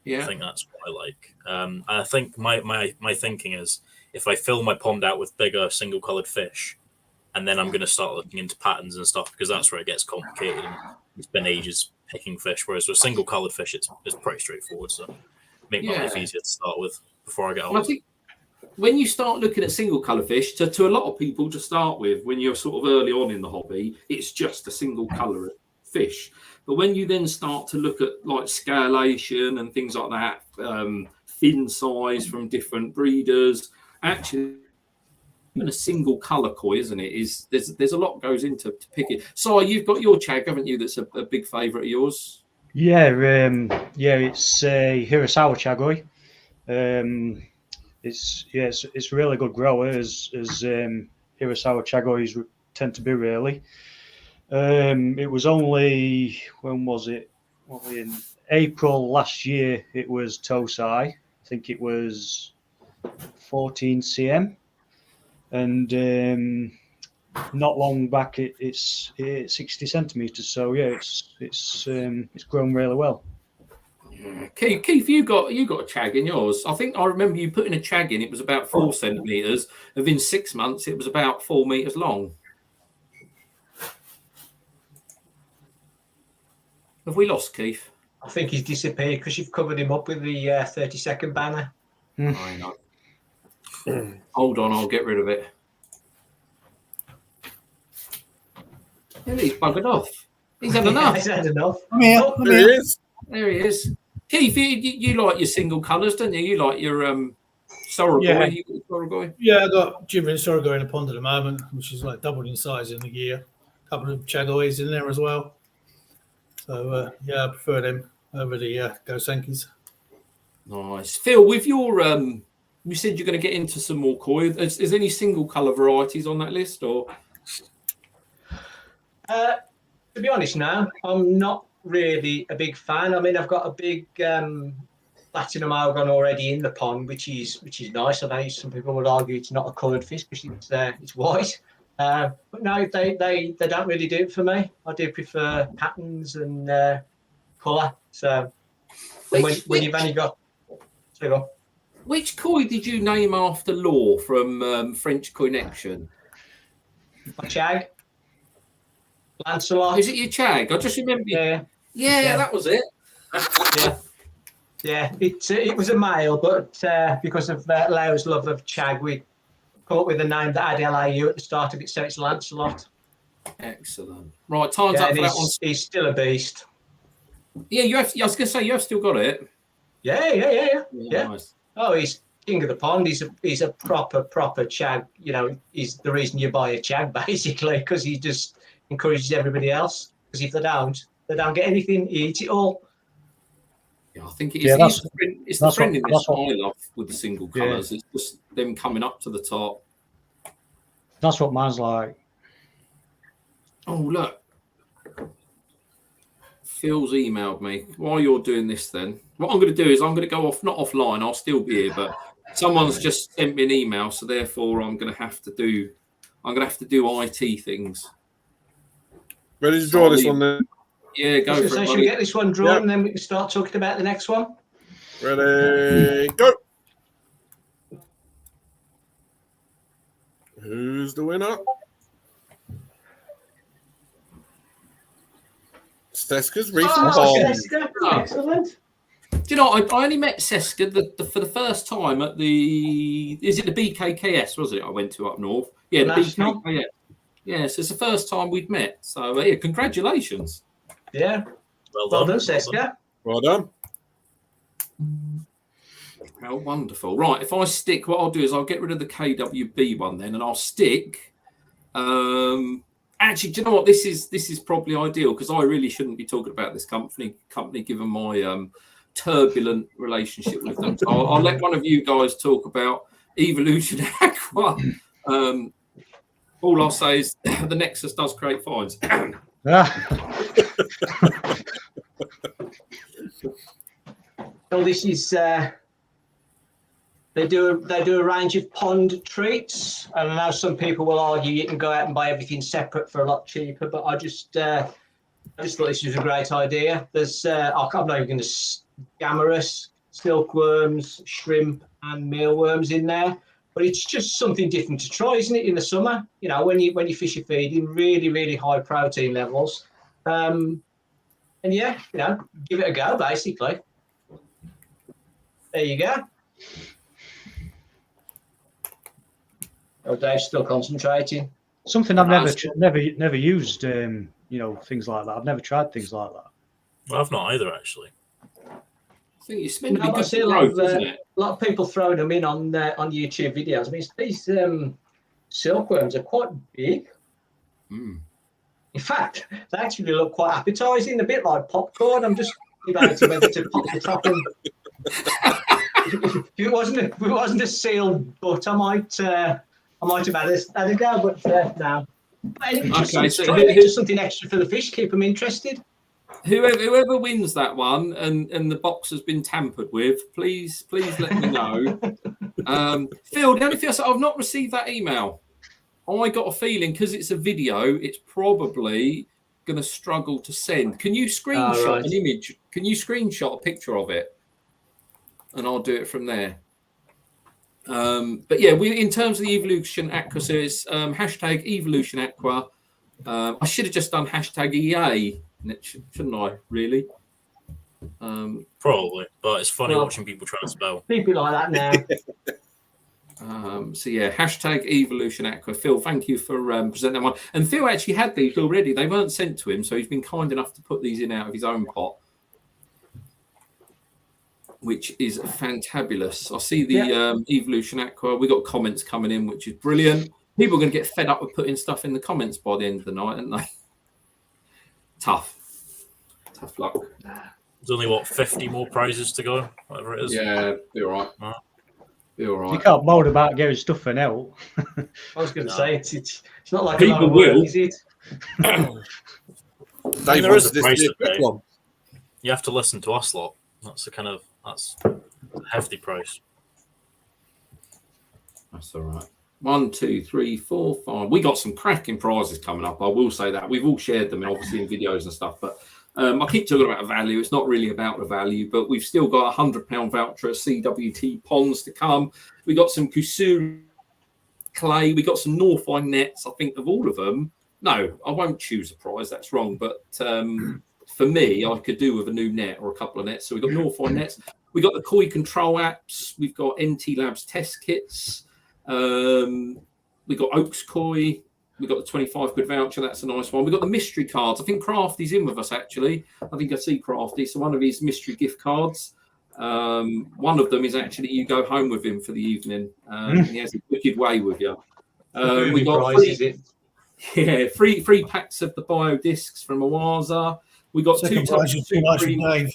Yeah, I think that's what I like. And I think my thinking is, if I fill my pond out with bigger single coloured fish, and then I'm going to start looking into patterns and stuff, because that's where it gets complicated. And it's been ages picking fish, whereas with single coloured fish, it's pretty straightforward. So make my life easier to start with before I get on. I think when you start looking at single colour fish, to a lot of people to start with, when you're sort of early on in the hobby, it's just a single colour fish. But when you then start to look at like scalation and things like that, fin size from different breeders, actually even a single colour koi, isn't it? There's a lot goes into picking. So you've got your chag, haven't you? That's a big favourite of yours. Yeah, it's Hirasawa Chagoi. It's really good grower, as Hirasawa Chagois tend to be, really. It was only, when was it? In April last year, it was Tosai. I think it was 14 cm. And not long back, it's 60 centimeters. So yeah, it's grown really well. Yeah. Keith, you got a chag in yours. I think I remember you putting a chag in. It was about 4 centimeters. Within 6 months, it was about 4 meters long. Have we lost Keith? I think he's disappeared because you've covered him up with the 30-second banner. I know. Hold on, I'll get rid of it. Yeah, he's buggered off. He's had enough. He's had enough. I'm here. Oh, I'm There here. he is. There he is. Keith, you like your single colours, don't you? You like your Sorrogoy. Yeah. You got Sorrogoy? Yeah, I got Jimmy and Sorrogoy in a pond at the moment, which is like doubled in size in the gear. A couple of Chagoys in there as well. So yeah, I prefer them over the Gosenkis. Nice. Phil, with your you said you're going to get into some more koi. Is there any single colour varieties on that list, or? To be honest, now I'm not really a big fan. I mean, I've got a big platinum argon already in the pond, which is nice. I know some people would argue it's not a coloured fish because it's white. But no, they don't really do it for me. I do prefer patterns and colour. So when you've only got, which koi did you name after Law from French Connection? my Chag, Lancelot. Is it your Chag? I just remember. Yeah. Yeah, that was it. Yeah. It was a male, but because of Leo's love of Chag, we come up with a name that had LAU at the start of it, so it's Lancelot. Excellent. Right, time's up for that one. He's still a beast. Yeah, you have. I was going to say you have still got it. Yeah. Nice. Oh, he's king of the pond. He's a proper Chag. You know, he's the reason you buy a Chag basically, because he just encourages everybody else. Because if they don't get anything, he eats it all. Yeah, I think it is. Yeah, It's the friendliness that's what- I love with the single colours. It's just them coming up to the top. That's what mine's like. Oh, look. Phil's emailed me. While you're doing this then, what I'm going to do is I'm going to go off, not offline, I'll still be here, but someone's just sent me an email, so therefore I'm going to have to do IT things. Ready to draw this one then? Yeah, go for it, So should we buddy. get this one drawn and then we can start talking about the next one? Ready, go. Who's the winner? Seska's Reef and Pond. Excellent. Do you know, I only met Seska for the first time at is it the BKKS, was it? I went to up north. Yeah, the National. BKKS. Yeah, so it's the first time we'd met. So, yeah, congratulations. Yeah. Well done, Seska. Well done. How wonderful. Right, if I stick, what I'll do is I'll get rid of the KWB one then, and I'll stick. Actually, do you know what? This is probably ideal because I really shouldn't be talking about this company given my turbulent relationship with them. So I'll let one of you guys talk about Evolution Aqua. All I'll say is the Nexus does create fines. So this is they do a range of pond treats, and I know some people will argue you can go out and buy everything separate for a lot cheaper, but I just thought this was a great idea. There's I'm not even going to scamarous, silkworms, shrimp, and mealworms in there, but it's just something different to try, isn't it? In the summer, you know, when you fish your feed in really high protein levels, and yeah, you know, give it a go basically. There you go. Oh, Dave's still concentrating. Something I've never used. You know, things like that. I've never tried things like that. Well, I've not either, actually. I think it's meant to No, be I good see for a lot growth, isn't it? of people throwing them in on YouTube videos. I mean, these silkworms are quite big. Mm. In fact, they actually look quite appetizing, a bit like popcorn. I'm just debating whether to pop the top and. If it wasn't a sealed butt, I might have had a go, but no. But anyway, just something extra for the fish, keep them interested. Whoever wins that one and the box has been tampered with, please let me know. Phil, the only thing I've not received that email. I got a feeling because it's a video, it's probably going to struggle to send. Can you screenshot an image? Can you screenshot a picture of it? And I'll do it from there. But yeah, in terms of the Evolution Aqua series, hashtag Evolution Aqua. I should have just done hashtag EA shouldn't I? Really? Probably, but it's funny watching people try to spell. People like that now. So yeah, hashtag Evolution Aqua. Phil, thank you for presenting that one. And Phil actually had these already. They weren't sent to him, so he's been kind enough to put these in out of his own pot, which is fantabulous. I see the Evolution Aqua. We got comments coming in, which is brilliant. People are going to get fed up with putting stuff in the comments by the end of the night, aren't they? Tough luck. There's only 50 more prizes to go, whatever it is. Yeah, be all right. Be all right. You can't moan about getting stuff for now. I was going to say it's not like People a lot of work, will. is it? Dave there is wants a this price to be to a quick pay. one. You have to listen to us lot. That's a hefty price. That's all right. 1, 2, 3, 4, 5. We got some cracking prizes coming up. I will say that. We've all shared them, obviously, in videos and stuff. But I keep talking about the value. It's not really about the value, but we've still got a £100 voucher at CWT Ponds to come. We got some Kusuru clay. We got some Northline nets. I think of all of them. No, I won't choose a prize. That's wrong. But for me, I could do with a new net or a couple of nets. So we've got Northline nets. We got the Koi control apps. We've got NT Labs test kits. We got Oaks Koi. We got the 25 quid voucher. That's a nice one. We got the mystery cards. I think Crafty's in with us actually. I think I see Crafty. So one of his mystery gift cards. One of them is actually you go home with him for the evening. He has a wicked way with you. We got free packs of the bio discs from Awaza. We got second prize is 2 nights with Dave.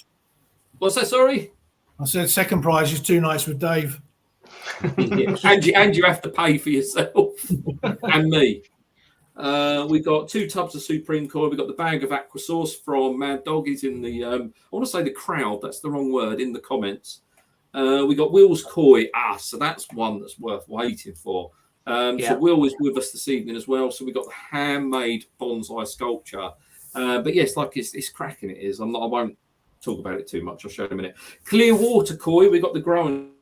What's that? Sorry. I said second prize is 2 nights with Dave. and you have to pay for yourself and me. We got 2 tubs of Supreme Koi. We got the bag of aqua sauce from Mad Dog. He's in the I want to say the crowd. That's the wrong word in the comments. We got Will's Koi. So that's one that's worth waiting for. So Will is with us this evening as well. So we got the handmade bonsai sculpture. But yes, it's cracking. It is. I won't talk about it too much. I'll show you in a minute. Clear water Koi. We got the growing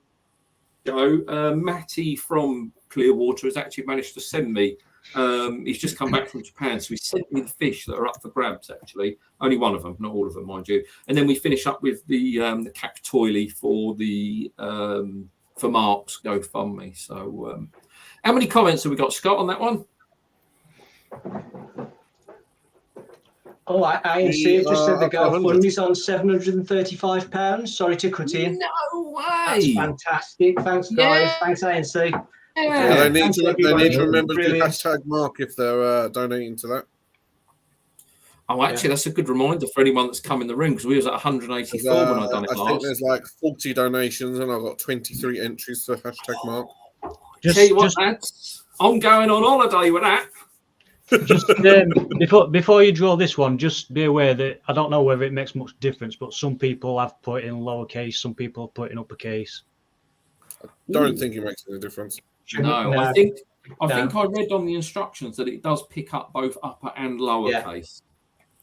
show. Matty from Clearwater has actually managed to send me. He's just come back from Japan, so he sent me the fish that are up for grabs. Actually, only one of them, not all of them, mind you. And then we finish up with the cactoily for the for Mark's GoFundMe. So, how many comments have we got, Scott, on that one? Oh, I see. Just said the GoFundMe's on £735. Sorry to cut in. No way! That's fantastic. Thanks, guys. Thanks, ANC. Yeah, they need to remember to hashtag Mark if they're donating to that. Oh, actually, that's a good reminder for anyone that's come in the room because we was at 184 when I done it last. I think there's like 40 donations and I've got 23 entries for hashtag Mark. Tell you what, lads, I'm going on holiday with that. Just before you draw this one, just be aware that I don't know whether it makes much difference, but some people have put in lowercase, some people have put in uppercase. I don't think it makes any difference. No, I think I read on the instructions that it does pick up both upper and lowercase.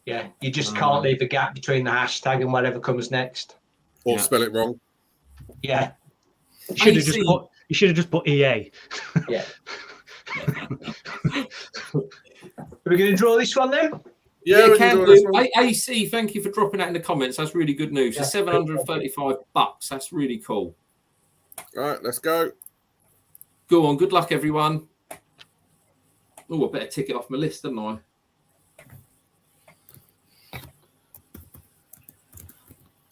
Yeah, you just can't leave a gap between the hashtag and whatever comes next. Or spell it wrong. Yeah. You should have just put EA. Yeah. Are we going to draw this one then? Yeah, we can do. do. AC, thank you for dropping that in the comments. That's really good news. Yeah. So $735. That's really cool. All right, let's go. Go on. Good luck, everyone. Oh, I better tick it off my list, don't I?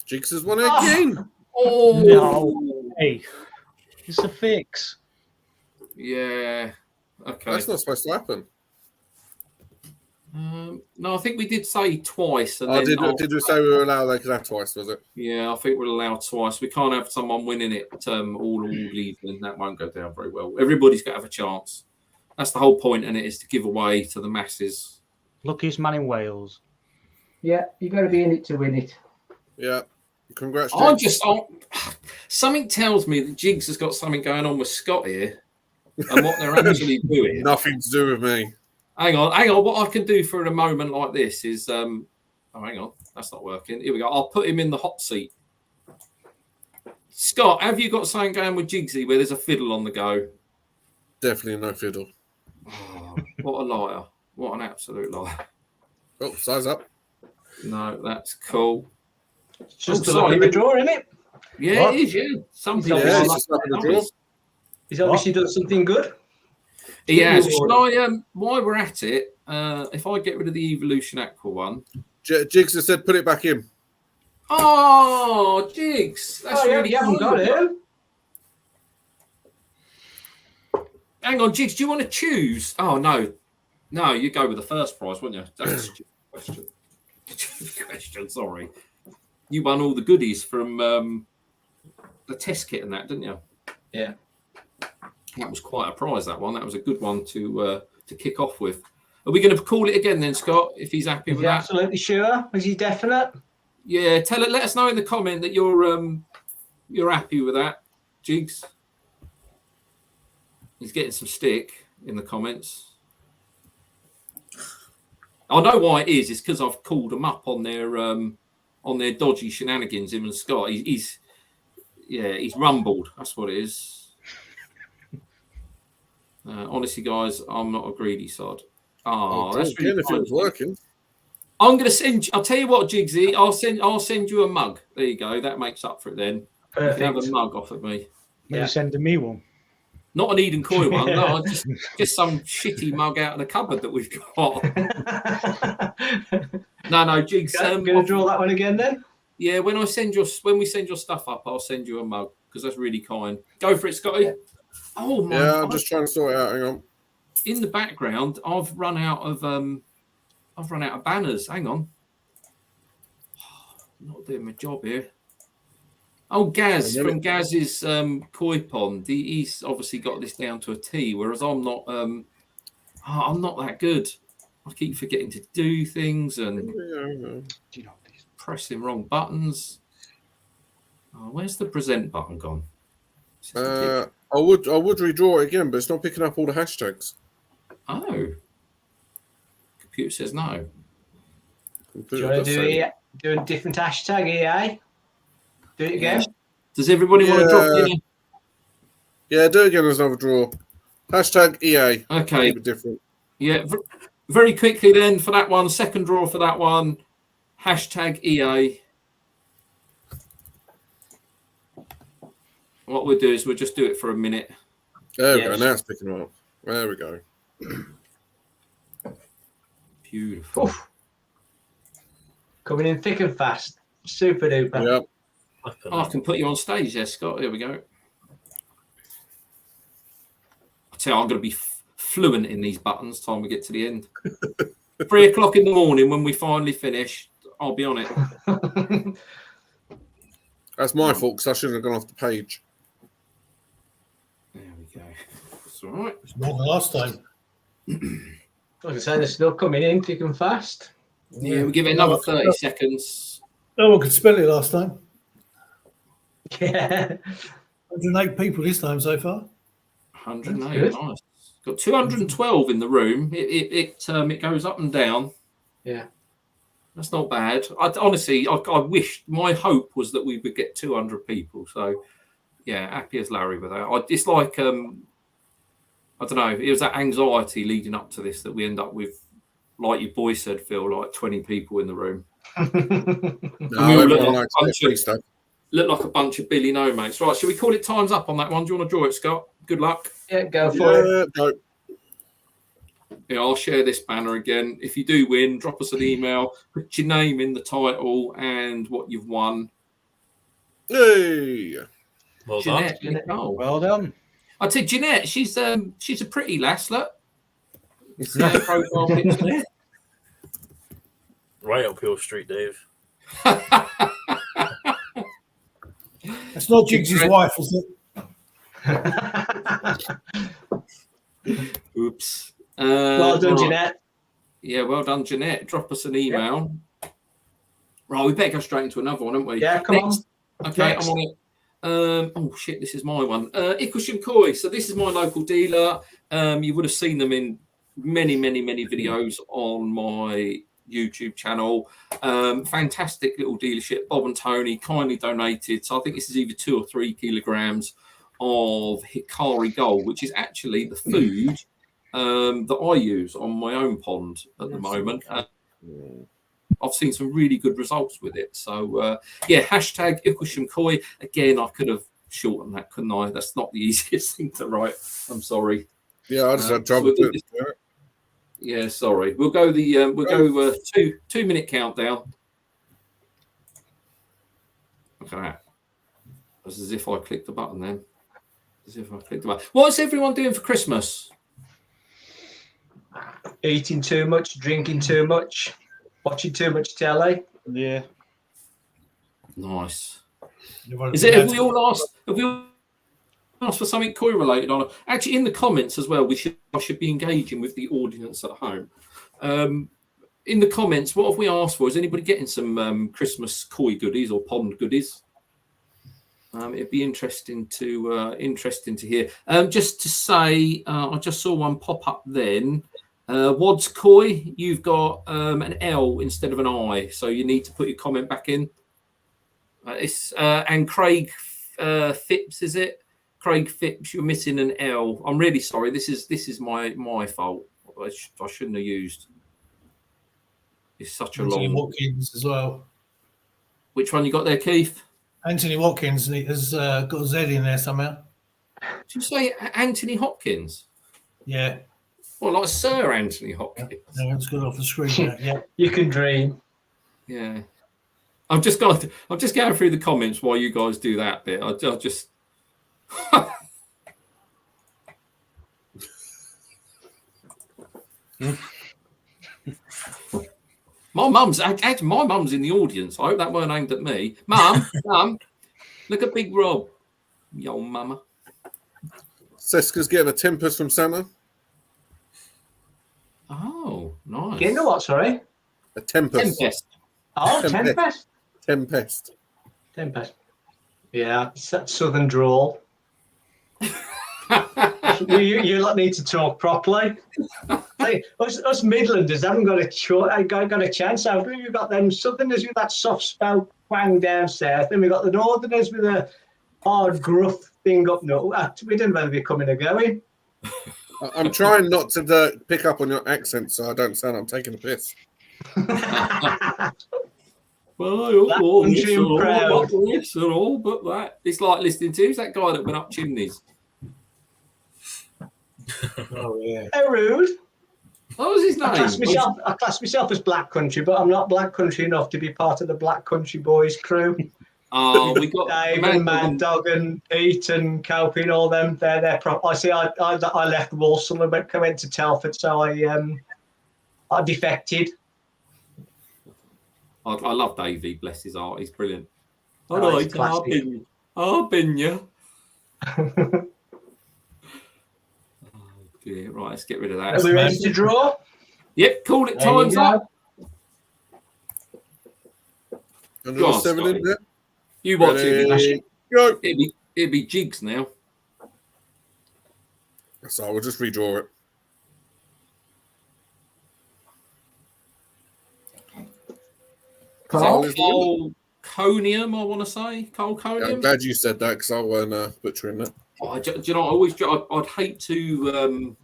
Jigs has won again. Oh no! Hey, it's a fix. Yeah. Okay. That's not supposed to happen. No, I think we did say twice. And did we say we were allowed they could have twice, was it? Yeah, I think we're allowed twice. We can't have someone winning it all evening. That won't go down very well. Everybody's got to have a chance. That's the whole point, and it is to give away to the masses. Luckiest man in Wales. Yeah, you've got to be in it to win it. Yeah. Congrats. Something tells me that Jigs has got something going on with Scott here and what they're actually doing. Nothing to do with me. Hang on. What I can do for a moment like this is, hang on, that's not working. Here we go. I'll put him in the hot seat. Scott, have you got something going with Jigsy where there's a fiddle on the go? Definitely no fiddle. Oh, what a liar. What an absolute liar. Oh, size up. No, that's cool. It's just Oh, the luck of the sorry. draw, isn't it? Yeah, What? it is. Yeah, some He's people obviously- are it's like just luck of the that, draw. others. He's obviously done something good. He has. Keep Should rewarding. I, while we're at it, if I get rid of the Evolution Aqua one. Jigs has said put it back in. Oh, Jigs. That's Oh, yeah, really you haven't kind got of you. him. Hang on, Jigs, do you want to choose? Oh, no. No, you go with the first prize, wouldn't you? That's a stupid question. Stupid question, sorry. You won all the goodies from the test kit and that, didn't you? Yeah. That was quite a prize, that one. That was a good one to kick off with. Are we going to call it again then, Scott, if he's happy Is with he that? absolutely sure? Is he definite? Yeah, let us know in the comment that you're happy with that, Jigs. He's getting some stick in the comments. I know why it is. It's because I've called them up on their dodgy shenanigans. Him and Scott. He's rumbled. That's what it is. Honestly, guys, I'm not a greedy sod. Oh, that's really if it was working. I'm going to send. I'll tell you what, Jigsy. I'll send you a mug. There you go. That makes up for it. Then Perfect. you can have a mug off of me. Maybe sending me one. Not an Eden Koi one. No, just some shitty mug out of the cupboard that we've got. No, Jigs. Going to draw that one again then? Yeah, when we send your stuff up, I'll send you a mug because that's really kind. Go for it, Scotty. Yeah. Oh my! Yeah, I'm just trying to sort it out. Hang on. In the background, I've run out of banners. Hang on. I'm not doing my job here. Oh, Gaz from Gaz's Koi Pond. He's obviously got this down to a T, whereas I'm not. I'm not that good. I keep forgetting to do things and pressing wrong buttons. Oh, where's the present button gone? I would redraw it again, but it's not picking up all the hashtags. Oh. Computer says no. Do you want to do a different hashtag, EA? Do it again? Does everybody want to drop in? Yeah, do it again as another draw. Hashtag EA. Okay. Keep it different. Yeah, very quickly then for that one. Second draw for that one. Hashtag EA. What we'll do is we'll just do it for a minute. There we go. Now it's picking up. There we go. Beautiful. Oof. Coming in thick and fast. Super duper. Yep. I can put you on stage there, Scott. There we go. I tell you, I'm going to be fluent in these buttons time we get to the end. 3 o'clock in the morning when we finally finish, I'll be on it. That's my fault because I shouldn't have gone off the page. There we go. It's all right. It's more than last time. Like I say, they're still coming in thick and fast. Yeah, we'll give it another 30 seconds. No one could spell it last time. Yeah. 108 people this time so far. 108, nice. Got 212 in the room. It goes up and down. Yeah. That's not bad. Honestly, I wish, my hope was that we would get 200 people. So, yeah, happy as Larry with that. It's like, I don't know, it was that anxiety leading up to this that we end up with, like your boy said, Phil, like 20 people in the room. No, Look like a bunch of Billy No mates. Right, should we call it time's up on that one? Do you want to draw it, Scott? Good luck. Yeah, go for it. Go. Yeah, I'll share this banner again. If you do win, drop us an email, put your name in the title and what you've won. Hey. Well Jeanette. done. Oh, Well done. I'd say Jeanette. She's a pretty lass. Look, it's her profile picture there. Right up your street, Dave. That's not Jigs' wife, is it? Oops. Well done, right. Jeanette. Yeah, well done, Jeanette. Drop us an email. Right, we better go straight into another one, haven't we? Yeah, come on. Okay, Next. I'm on it. Oh shit, this is my one. Ikushim Koi. So this is my local dealer. You would have seen them in many videos on my YouTube channel. Fantastic little dealership. Bob and Tony kindly donated. So I think this is either 2 or 3 kilograms of Hikari Gold, which is actually the food that I use on my own pond at the moment. I've seen some really good results with it. So yeah, hashtag Ilkesham Koi. Again, I could have shortened that, couldn't I? That's not the easiest thing to write. I'm sorry. Yeah, I just had trouble doing it. Yeah, sorry. We'll go the 2 minute countdown. Look at that. It's as if I clicked the button then. As if I clicked the button. What's everyone doing for Christmas? Eating too much, drinking too much, watching too much telly. Yeah. Nice. Is it? Have we all asked for something koi related on it? Actually, in the comments as well. I should be engaging with the audience at home. In the comments, what have we asked for? Is anybody getting some Christmas koi goodies or pond goodies? It'd be interesting to hear. Just to say, I just saw one pop up then. Wads Koi, you've got an L instead of an I, so you need to put your comment back in. And Craig Phipps, is it? Craig Phipps, you're missing an L. I'm really sorry. This is my fault. I shouldn't have used. It's such a Anthony long. Watkins as well. Which one you got there, Keith? Anthony Watkins has got a Z in there somehow. Did you say Anthony Hopkins? Yeah. Well, like Sir Anthony Hopkins. No, it's got off the screen. Yeah. You can dream. Yeah. I'm just going through the comments while you guys do that bit. I'll just. My mum's in the audience. I hope that weren't aimed at me. Mum, look at Big Rob. Yo, mama. Seska's getting a Tempest from Santa. Oh, nice. Getting a what, sorry? A Tempest. Oh, Tempest. Tempest. Yeah, it's that southern drawl. you lot need to talk properly. Hey, us Midlanders haven't got a chance. We've got them Southerners with that soft spout twang down south, and we've got the Northerners with a hard gruff thing up north. We don't know whether we're coming or going. I'm trying not to pick up on your accent so I don't sound I'm taking a piss. Well, but that it's like listening to who's that guy that went up chimneys. Oh yeah. How rude. What was his name? I class myself as Black Country, but I'm not Black Country enough to be part of the Black Country Boys crew. Oh, we got Dave and Mad Dog and Pete and Copy and all them. They're I see. I left Walsall and went to Telford, so I defected. I love Davey. Bless his heart. He's brilliant. All right, I've been you. Dear. Right, let's get rid of that. Are we ready to draw? Yep, call it. Time's up. Go on, 7 in there. You watch it. Go. It'd be jigs now. So we'll just redraw it. Cole Conium, I want to say. Cole Conium. Yeah, I'm glad you said that because I weren't butchering that. Do you know, I'd hate to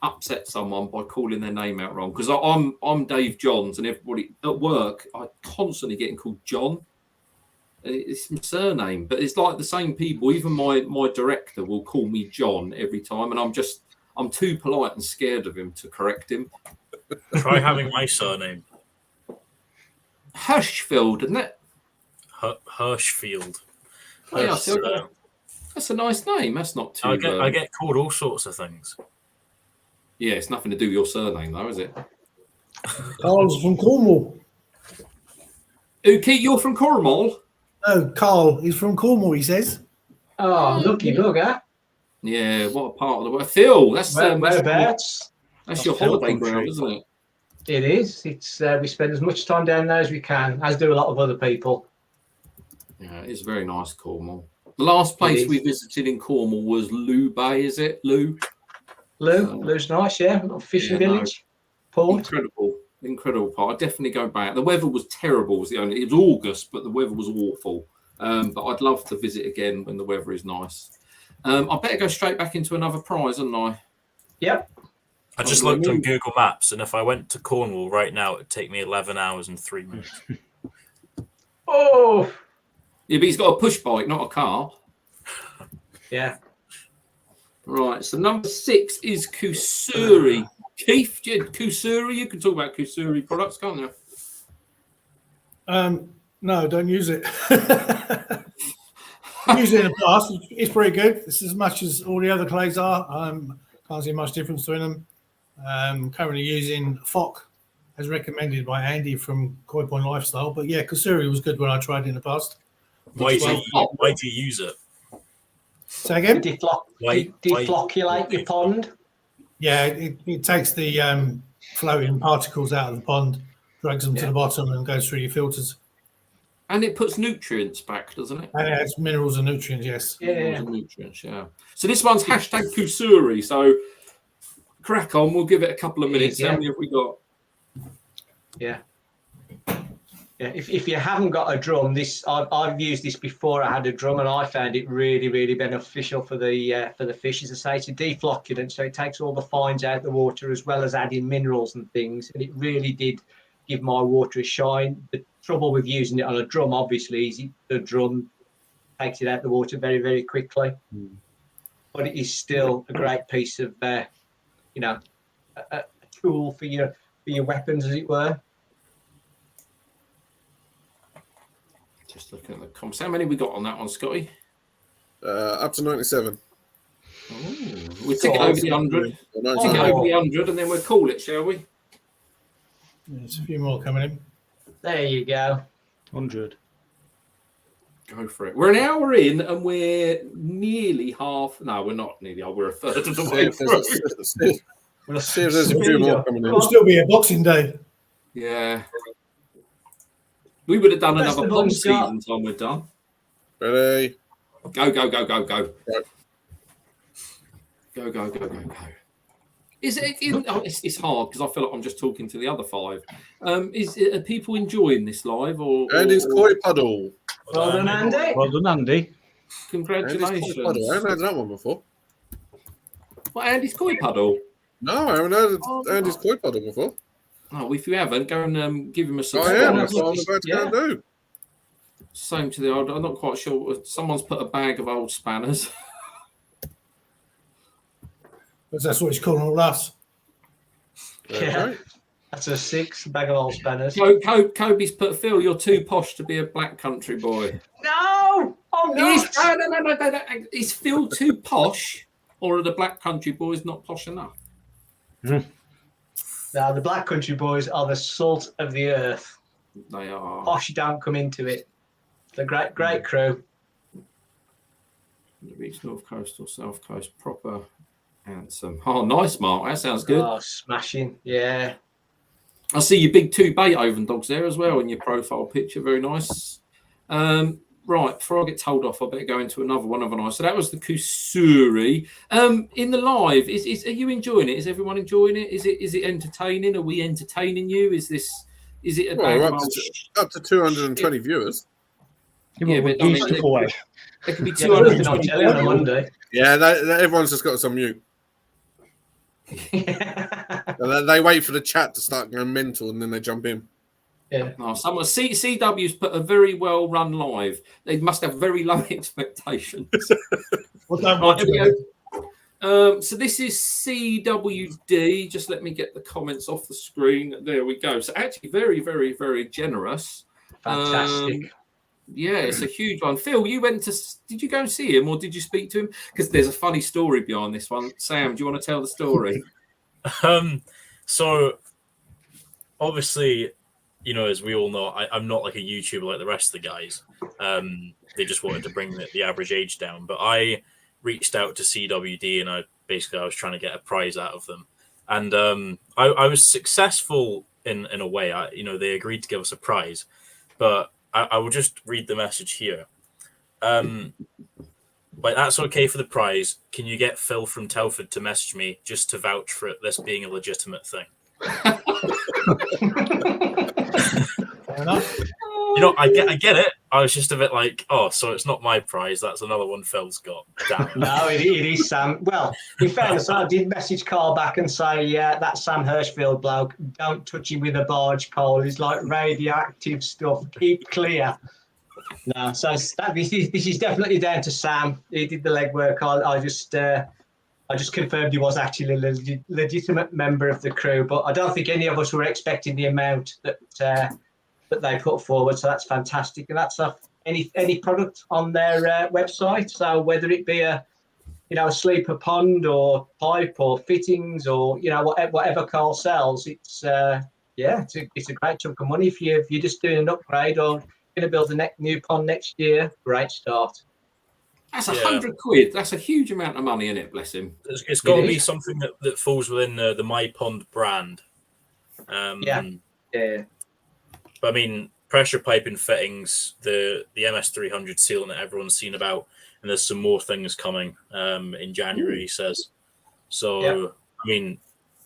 upset someone by calling their name out wrong because I'm Dave Johns and everybody at work, I constantly getting called John. It's my surname, but it's like the same people. Even my director will call me John every time, and I'm too polite and scared of him to correct him. Try having my surname. Hirschfeld, isn't it? Hirschfield. Oh, yeah, that's a nice name. That's not too. I get called all sorts of things. Yeah, it's nothing to do with your surname, though, is it? Carl's from Cornwall. Keith, you're from Cornwall? No, Carl is from Cornwall, he says. Oh, lucky bugger. Yeah, what a part of the world. Phil, that's whereabouts? That's your holiday ground, isn't it? It is. It's we spend as much time down there as we can, as do a lot of other people. Yeah, it's very nice, Cornwall. The last place we visited in Cornwall was Lou Bay, is it? Lou's nice, yeah. Little fishing village. Port. Incredible part. I'd definitely go back. The weather was terrible. It was August, but the weather was awful. But I'd love to visit again when the weather is nice. I better go straight back into another prize, hadn't I? Yep. I just looked on Google Maps, and if I went to Cornwall right now, it'd take me 11 hours and 3 minutes. Oh, Yeah, but he's got a push bike, not a car. yeah. Right, so number 6 is Kusuri. Keith, Kusuri, you can talk about Kusuri products, can't you? No, don't use it. I've used it in the past. It's pretty good. It's as much as all the other clays are. Can't see much difference between them. Currently using FOC as recommended by Andy from KoiPonics Lifestyle. But yeah, Kusuri was good when I tried it in the past. Why do you use it? Say again? Deflocculate your pond. Yeah, it takes the floating particles out of the pond, drags them to the bottom and goes through your filters. And it puts nutrients back, doesn't it? And it adds minerals and nutrients, yes. Minerals and nutrients, yeah. So this one's hashtag Kusuri. So crack on. We'll give it a couple of minutes. How many have we got? Yeah. Yeah. If you haven't got a drum, I've used this before. I had a drum and I found it really, really beneficial for the fish. As I say, it's a deflocculant, so it takes all the fines out of the water as well as adding minerals and things. And it really did give my water a shine. The trouble with using it on a drum, obviously, is the drum takes it out of the water very, very quickly. But it is still a great piece of, a tool for your weapons, as it were. Just looking at the comments. How many we got on that one, Scotty? Up to 97. We'll take it over the 100. Take it over the 100 and then we'll call it, shall we? There's a few more coming in. There you go. 100. Go for it. We're an hour in and we're nearly half. No, we're not nearly. We're a third of the way through. We'll see if there's a few more coming in. It'll still be a Boxing Day. Yeah. We would have done another pond season time we're done. Ready? Go. Right. Go. Is it? It's hard because I feel like I'm just talking to the other 5. Are people enjoying this live or? Andy's koi puddle. Well done, Andy. Well done, Andy. Congratulations. I haven't heard that one before. What, Andy's koi puddle? No, I haven't heard Andy's koi puddle before. Oh, if you haven't, go and give him a subscribe. I am. That's what I'm about to go and do. Same to the old. I'm not quite sure. Someone's put a bag of old spanners. Because that's what he's calling all us. Yeah. Right. That's a 6 bag of old spanners. Kobe's put, Phil, you're too posh to be a black country boy. No, I'm not. No. Is Phil too posh, or are the black country boys not posh enough? Now, the black country boys are the salt of the earth. They are. Posh don't come into it. The great crew. The Beach, North Coast or South Coast, proper handsome. Oh, nice, Mark. That sounds good. Oh, smashing. Yeah. I see your big 2 Beethoven dogs there as well in your profile picture. Very nice. Right, before I get told off, I better go into another one of an. So that was the Kusuri. In the live, are you enjoying it? Is everyone enjoying it? Is it entertaining? Are we entertaining you? Is it up to 220 viewers? Yeah, but it could be 220 on a Monday. Yeah, everyone's just got us on mute. And they wait for the chat to start going mental and then they jump in. Yeah. No, someone CW's put a very well run live. They must have very low expectations. So this is CWD. Just let me get the comments off the screen. There we go. So actually very, very, very generous. Fantastic. Yeah, it's a huge one. Phil, did you go and see him or did you speak to him? Because there's a funny story behind this one. Sam, do you want to tell the story? So obviously, as we all know, I'm not like a YouTuber like the rest of the guys. They just wanted to bring the average age down. But I reached out to CWD and I was trying to get a prize out of them. And I was successful in a way. They agreed to give us a prize. But I will just read the message here. But that's okay for the prize. Can you get Phil from Telford to message me just to vouch for this being a legitimate thing? Fair enough. I get it. I was just a bit like, oh, so it's not my prize. That's another one Phil's got. Damn it. No, it is Sam. Well, in fairness, I did message Carl back and say, yeah, that Sam Hirschfield bloke, don't touch him with a barge pole. He's like radioactive stuff. Keep clear. No, so this is definitely down to Sam. He did the legwork. I just confirmed he was actually a legitimate member of the crew, but I don't think any of us were expecting the amount that they put forward. So that's fantastic, and that's any product on their website. So whether it be a sleeper pond or pipe or fittings or whatever Carl sells, it's a great chunk of money if you're just doing an upgrade or going to build a new pond next year. Great start. That's £100. That's a huge amount of money, isn't it? Bless him. It's got to be something that falls within the My Pond brand. Yeah. But I mean, pressure piping fittings, the MS300 sealant that everyone's seen about, and there's some more things coming in January. He says. So I mean,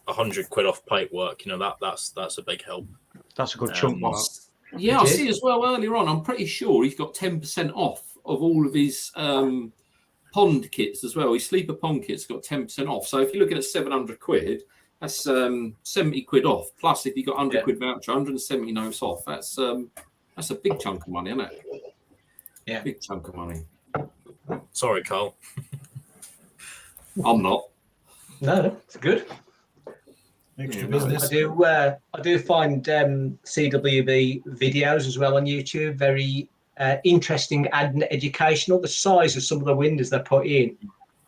£100 off pipe work. That's a big help. That's a good chunk. Yeah, I see as well earlier on. I'm pretty sure he's got 10% off of all of his pond kits as well. His sleeper pond kits got 10% off. So if you're looking at £700, that's £70 off. Plus, if you got £100 voucher, 170 notes off. That's a big chunk of money, isn't it? Yeah, big chunk of money. Sorry, Carl. I'm not. No, it's good. Extra business. I do find CWB videos as well on YouTube very interesting and educational. The size of some of the windows they put in.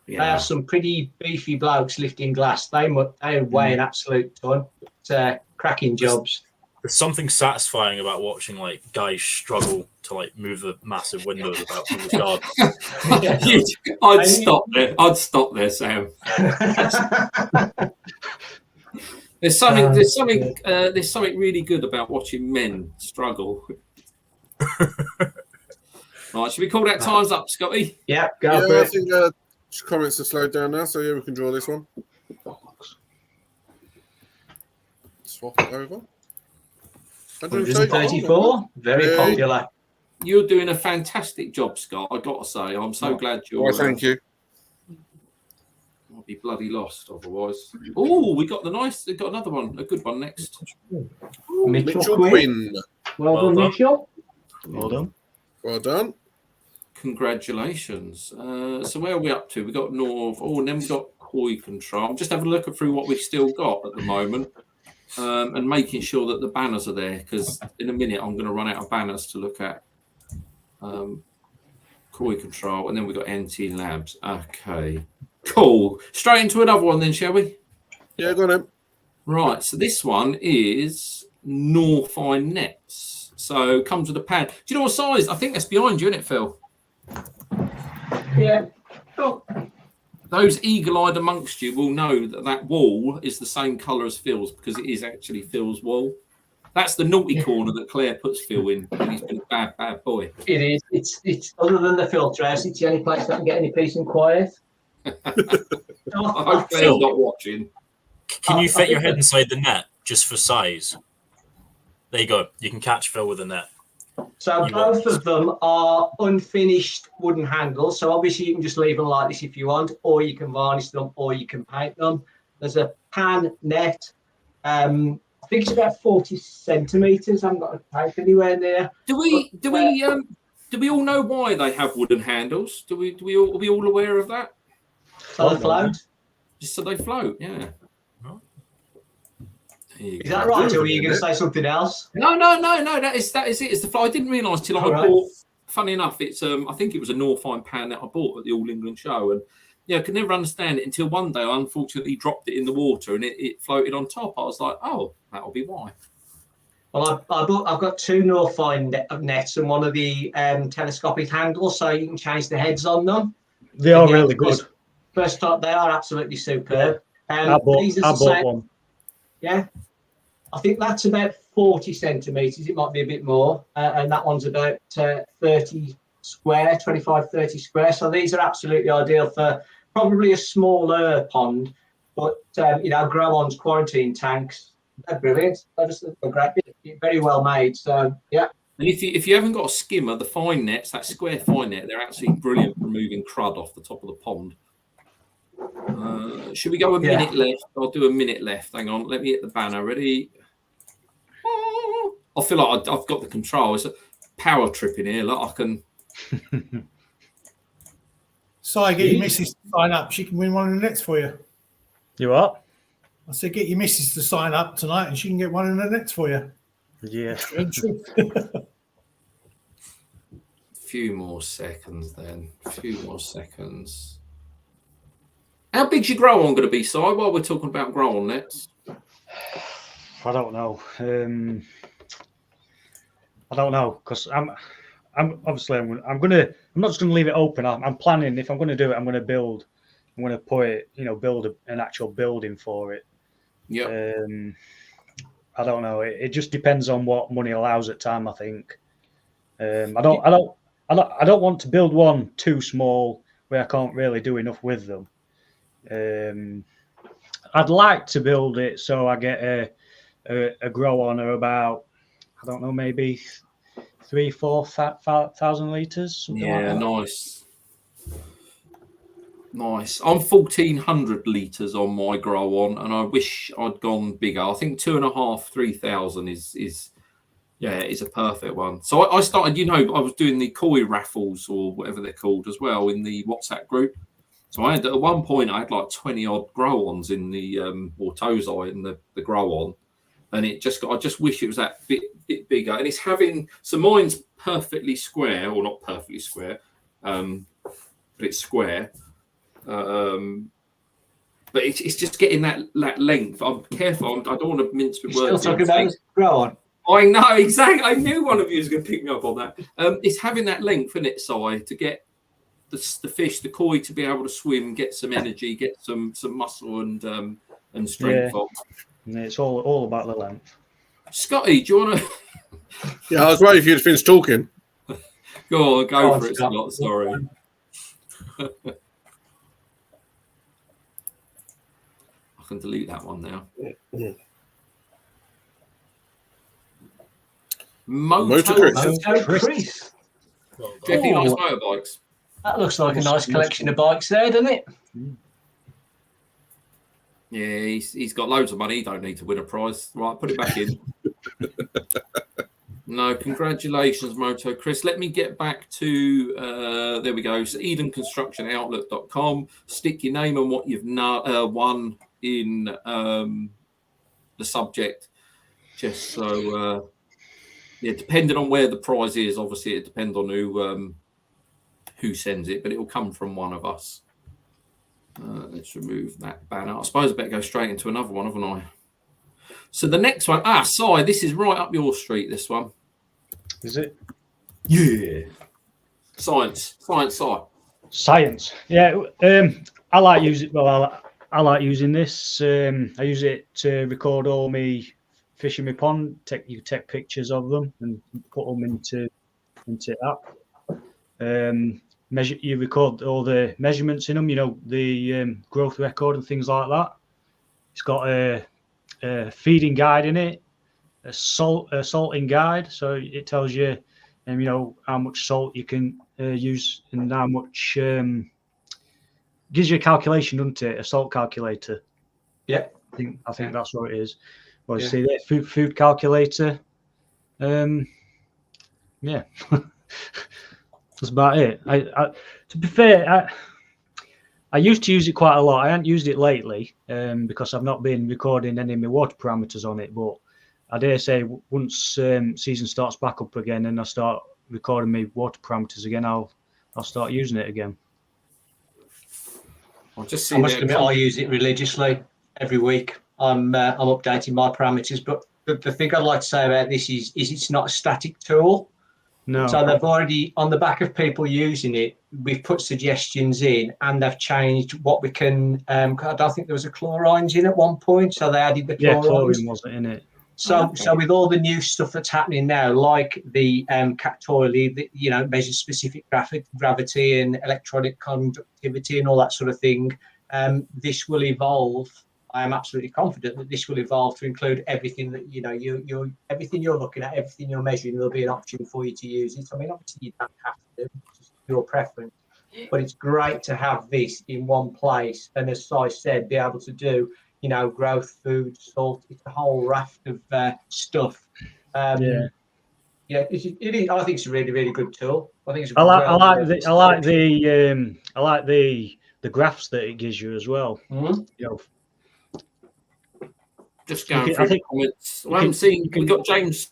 Yeah. They have some pretty beefy blokes lifting glass. They weigh an absolute ton. It's cracking jobs. There's something satisfying about watching like guys struggle to like move the massive windows about people's yards. I'd stop there, Sam. There's something really good about watching men struggle. Right, should we call that time's up, Scotty? Yeah, go for it. I think comments are slowed down now, so we can draw this one. Swap it over. 134, very popular. You're doing a fantastic job, Scott. I got to say, I'm so glad you're. Thank you. I'll be bloody lost otherwise. Oh, we got another one, a good one next. Mitchell Quinn. Well done, Mitchell. Well done. Well done. Congratulations. So where are we up to? We got North. Oh, and then we got Koi Control. I'm just having a look through what we've still got at the moment, and making sure that the banners are there, because in a minute I'm going to run out of banners to look at. Koi Control, and then we've got NT Labs. Okay, cool. Straight into another one then, shall we? Yeah, go on then. Right, so this one is Norfine Nets. So comes with a pad. Do you know what size? I think that's behind you, isn't it, Phil? Yeah. Oh. Those eagle-eyed amongst you will know that wall is the same colour as Phil's, because it is actually Phil's wall. That's the naughty corner that Claire puts Phil in when he's been a bad boy. It is. It's other than the filter house, it's the only place that can get any peace and quiet. I hope Claire's not watching. Can you fit your head inside the net just for size? There you go. You can catch Phil with a net. So both of them are unfinished wooden handles. So obviously you can just leave them like this if you want, or you can varnish them, or you can paint them. There's a pan net. I think it's about 40 centimetres. I haven't got a tape anywhere near. Do we all know why they have wooden handles? Are we all aware of that? So they float. Just so they float, yeah. Is that right, or were you going to say something else? No. That is it. It's the float. I didn't realise till I bought. Funny enough, it's I think it was a Norfine pan that I bought at the All England show, and I could never understand it until one day I unfortunately dropped it in the water and it floated on top. I was like, oh, that'll be why. Well, I've got two Norfine nets and one of the telescopic handles, so you can change the heads on them. They are really good. First time, they are absolutely superb. I bought one. Yeah, I think that's about 40 centimetres. It might be a bit more, and that one's about 30 square, 25, 30 square. So these are absolutely ideal for probably a smaller pond, but grow-ons, quarantine tanks, they're brilliant. They're great, very well made. So yeah, And if you haven't got a skimmer, the fine nets, that square fine net, they're absolutely brilliant for removing crud off the top of the pond. Should we go a minute left? I'll do a minute left. Hang on, let me hit the banner. Ready? I feel like I've got the control. It's a power trip in here. Like I can. So get your missus to sign up. She can win one of the nets for you. You what? I said get your missus to sign up tonight, and she can get one of the nets for you. Yeah. Few more seconds then. A few more seconds. How big's your grow on going to be, Si? While we're talking about grow on nets. I don't know. I don't know because I'm not just gonna leave it open. I'm planning if I'm going to do it. I'm going to build. I'm going to put it. Build an actual building for it. Yeah. I don't know. It just depends on what money allows at time. I think. I don't want to build one too small where I can't really do enough with them. I'd like to build it so I get a grow on or about, I don't know, maybe 3,000-4,000 litres. Yeah, like nice. Nice. I'm 1,400 litres on my grow on, and I wish I'd gone bigger. I think 2,500-3,000 is a perfect one. So I started, I was doing the koi raffles or whatever they're called as well in the WhatsApp group. So at one point I had like 20 odd grow-ons in the or tozai in the grow-on, and I just wish it was that bit bigger. And it's so mine's perfectly square, or not perfectly square, but it's square. But it's just getting that length. I'm careful. I don't want to mince with words. Still talking about grow-on. I know exactly. I knew one of you was going to pick me up on that. It's having that length in it, Si, to get the fish, the koi, to be able to swim, get some energy, get some muscle and strength. Yeah, it's all about the length. Scotty, do you want to? Yeah, I was waiting for you to finish talking. Go for it, Scott. Sorry. I can delete that one now. Motor Chris. Do you think he likes motorbikes? That looks like a nice collection of bikes there, doesn't it? Yeah, he's got loads of money. He don't need to win a prize. Right, put it back in. No, congratulations, Moto Chris. Let me get back to, there we go. So EdenConstructionOutlook.com. Stick your name and what you've won in the subject. Just so, depending on where the prize is, obviously it depends on who sends it, but it will come from one of us. Let's remove that banner. I suppose I better go straight into another one, haven't I? So the next one, Si, this is right up your street, this one. Is it? Yeah. Science, Si. Science. Yeah. I like using. Well, I like using this. I use it to record all me fish in my pond. You take pictures of them and put them into app. You record all the measurements in them. The growth record and things like that. It's got a feeding guide in it, a salting guide, so it tells you, how much salt you can use and how much. Gives you a calculation, doesn't it? A salt calculator. Yeah, I think that's what it is. Well, you see there, food calculator. Yeah. That's about it. To be fair, I used to use it quite a lot. I haven't used it lately because I've not been recording any of my water parameters on it. But I dare say once season starts back up again and I start recording my water parameters again, I'll start using it again. I must admit, I use it religiously every week. I'm updating my parameters. But the thing I'd like to say about this is it's not a static tool. No. So they've already, on the back of people using it, we've put suggestions in and they've changed what we can. I don't think there was a chlorines in at one point, so they added the chlorines. Yeah, chlorine wasn't in it. So with all the new stuff that's happening now, like the Cactoily, that measures specific gravity and electronic conductivity and all that sort of thing, this will evolve I am absolutely confident that this will evolve to include everything that you everything you're looking at, everything you're measuring. There'll be an option for you to use it. I mean, obviously you don't have to, it's just your preference, but it's great to have this in one place. And as Si said, be able to do growth, food, salt. It's a whole raft of stuff. It is. I think it's a really, really good tool. I think it's. I like the graphs that it gives you as well. Mm-hmm. Just going through the comments. I haven't seen. We got James.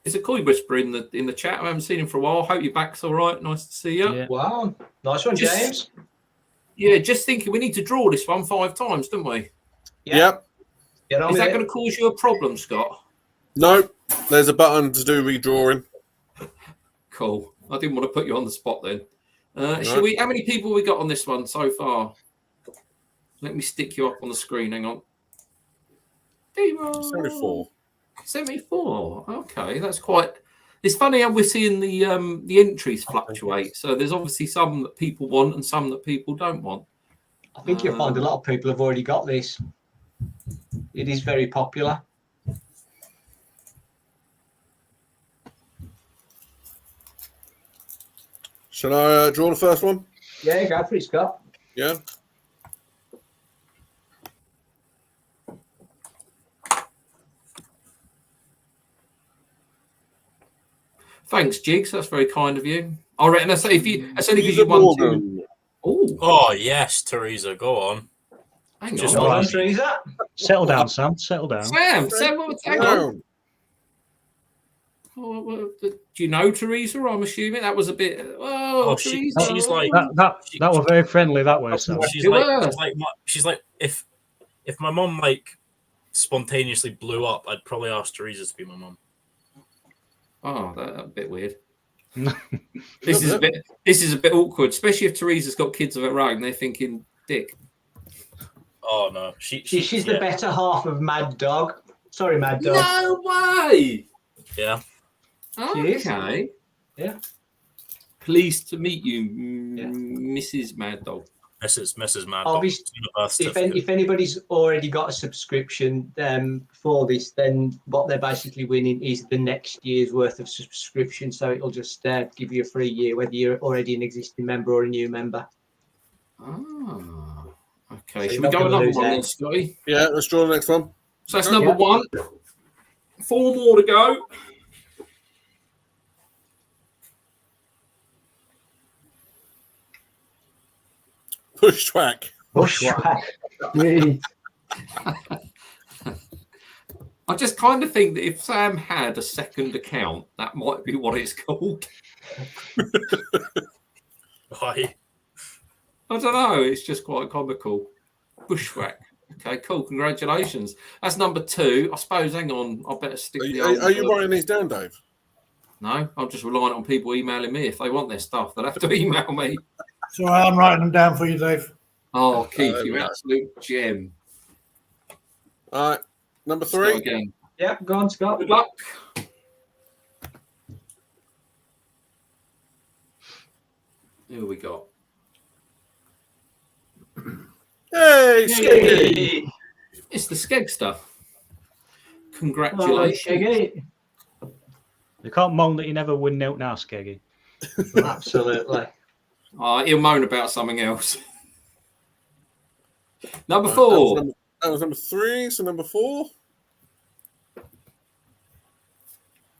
Is a Koi Whisperer in the chat? I haven't seen him for a while. Hope your back's all right. Nice to see you. Yeah. Wow, nice one, James. Yeah, just thinking we need to draw this one 5 times, don't we? Yep. Is that going to cause you a problem, Scott? No, there's a button to do redrawing. Cool. I didn't want to put you on the spot then. Shall we? How many people we got on this one so far? Let me stick you up on the screen. Hang on. 74. 74. Okay, that's quite. It's funny how we're seeing the entries fluctuate. So there's obviously some that people want and some that people don't want. I think you'll find a lot of people have already got this. It is very popular. Shall I draw the first one? Yeah, go for it, Scott. Yeah. Thanks, Jigs. That's very kind of you. I reckon that's only because you won 2. Oh yes, Teresa, go on. Hang Just on. one. Teresa. Settle down, Sam. Settle down. Sam, hang on. Oh, do you know Teresa? I'm assuming that was a bit. Oh, Teresa. She's like that was very friendly. That way, Sam. She's like if my mum like spontaneously blew up, I'd probably ask Teresa to be my mum. Oh, that's a bit weird. This is a bit awkward, especially if Teresa's got kids of her own. They're thinking, dick. Oh no, she's the better half of Mad Dog. Sorry, Mad Dog. No way. Yeah. Okay. Yeah. Pleased to meet you, Mrs. Mad Dog. Mrs. Mad Dog. Obviously, if anybody's already got a subscription for this, then what they're basically winning is the next year's worth of subscription. So it'll just give you a free year, whether you're already an existing member or a new member. Ah, okay. So should we go another one then, Scotty? Yeah, let's draw the next one. So that's number 1. 4 more to go. Bushwhack. Bushwhack. I just kind of think that if Sam had a second account, that might be what it's called. Why? I don't know. It's just quite comical. Bushwhack. Okay, cool. Congratulations. That's number 2. I suppose. Hang on. I better stick. Are you writing these down, Dave? No, I'm just relying on people emailing me. If they want their stuff, they'll have to email me. So I'm writing them down for you, Dave. Oh, Keith, you absolute gem. All right, number 3. Scott again. Yeah, go on, Scott. Good luck. Who we got? Hey, Skeggy. It's the Skegster. Congratulations. You can't moan that you never win out now, Skeggy. Absolutely. He'll moan about something else. Number 4. That was number 3. So number 4.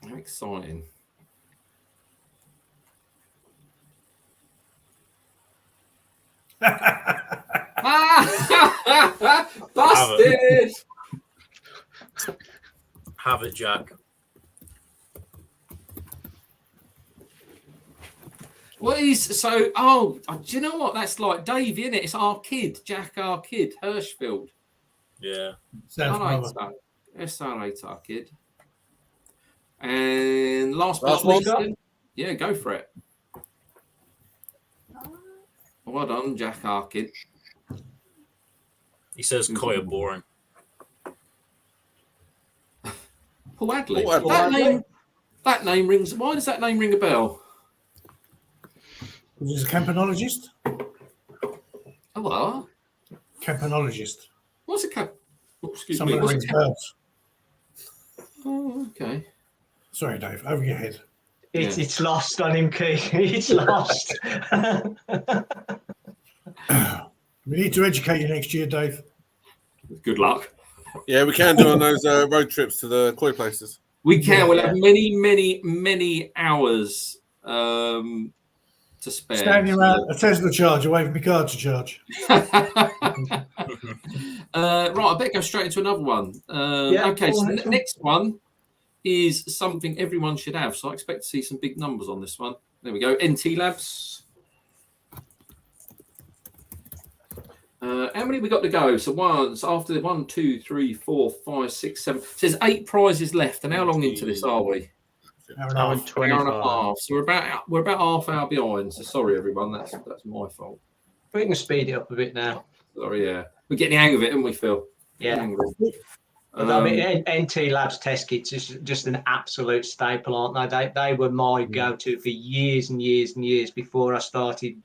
How exciting. Busted. Have it, Jack. What is so? Oh, do you know what? That's like Dave, isn't it? It's our kid, Jack, our kid, Hirschfield. Yeah. SR8, our kid. And last one. Yeah, go for it. Well done, Jack, our kid. He says Koi are boring. Paul Adley. Paul Adley. That name rings. Why does that name ring a bell? He's a campanologist. Oh, what? Campanologist. What's a cap? Oh, excuse Something me. What's rings a cap? bells. Oh, okay. Sorry, Dave. Over your head. It's lost on him, Keith. It's lost. We need to educate you next year, Dave. Good luck. Yeah, we can do on those road trips to the koi places. We can. We'll have many hours to spare. Standing around a Tesla charge away from my car to charge. Right, I better go straight into another one. Okay, so the next one is something everyone should have. So I expect to see some big numbers on this one. There we go. NT Labs. How many we got to go? So after the 1, 2, 3, 4, 5, 6, 7. So there's 8 prizes left. And how long into this are we? Hour and 25. Hour and a half. So we're about half hour behind. So sorry everyone, that's my fault. We can speed it up a bit now. Sorry, yeah. We're getting the hang of it, aren't we, Phil? Yeah. I mean, NT Labs test kits is just an absolute staple, aren't they? They were my go-to for years and years and years before I started,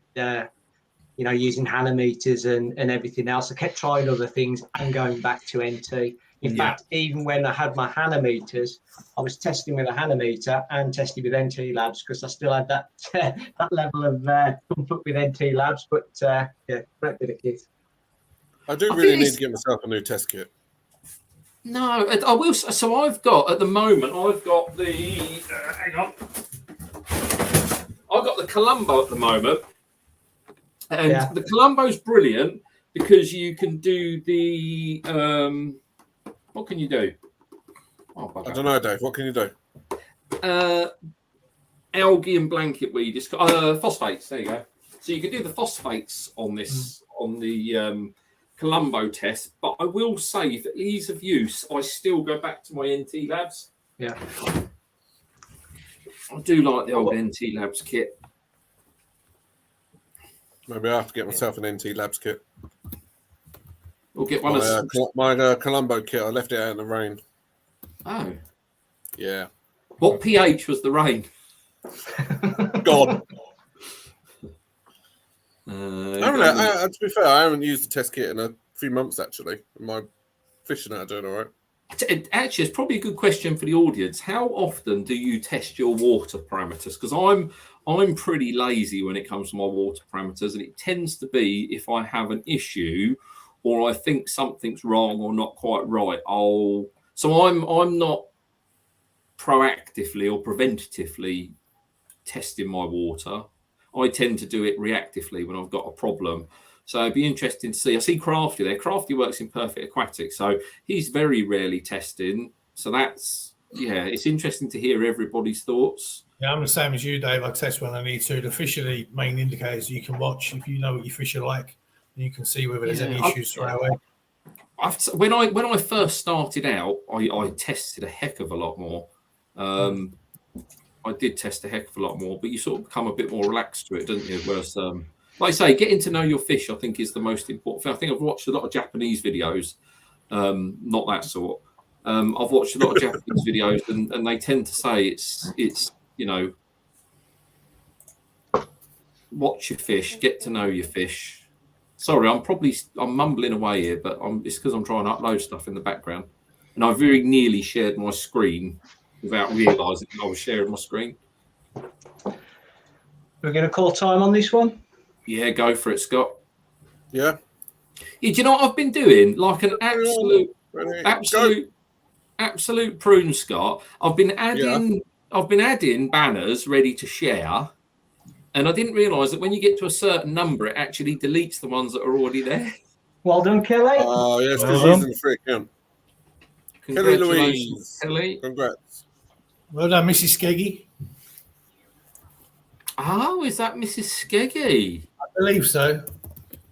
using hanometers and everything else. I kept trying other things and going back to NT. In fact, even when I had my hanometers, I was testing with a hanometer and testing with NT Labs because I still had that that level of comfort with NT Labs. But great bit of kit. I do really need to get myself a new test kit. No, I will. So I've got the hang on. I've got the Colombo at the moment, and the Colombo's brilliant because you can do the what can you do? Oh, I don't know, Dave. What can you do? Algae and blanket weed. Phosphates. There you go. So you can do the phosphates on this on the Colombo test, but I will say for ease of use, I still go back to my NT Labs. Yeah, I do like the old NT Labs kit. Maybe I have to get myself an NT Labs kit. We'll get one my Colombo kit. I left it out in the rain. Oh, yeah. What pH was the rain? God. To be fair, I haven't used the test kit in a few months actually. My fishing are doing all right. Actually, it's probably a good question for the audience. How often do you test your water parameters? Because I'm pretty lazy when it comes to my water parameters, and it tends to be if I have an issue or I think something's wrong or not quite right. I'm not proactively or preventatively testing my water. I tend to do it reactively when I've got a problem. So it'd be interesting to see. I see Crafty there. Crafty works in Perfect Aquatics, so he's very rarely testing. So it's interesting to hear everybody's thoughts. Yeah, I'm the same as you, Dave. I test when I need to. The fish are the main indicators you can watch. If you know what your fish are like, you can see whether there's any issues straight away. When I first started out, I tested a heck of a lot more. I did test a heck of a lot more, but you sort of become a bit more relaxed to it, don't you? Whereas, like I say, getting to know your fish, I think, is the most important thing. I think I've watched a lot of Japanese videos, not that sort. I've watched a lot of Japanese videos, and they tend to say it's watch your fish, get to know your fish. Sorry, I'm mumbling away here, but it's because I'm trying to upload stuff in the background, and I very nearly shared my screen without realising I was sharing my screen. We're going to call time on this one. Yeah, go for it, Scott. Yeah. Do you know what I've been doing? Like an absolute prune, Scott. I've been adding banners ready to share, and I didn't realise that when you get to a certain number, it actually deletes the ones that are already there. Well done, Kelly. Oh yes, because using the free account. Kelly Louise. Kelly. Congrats. Well done, Mrs. Skeggy. Oh, is that Mrs. Skeggy? I believe so.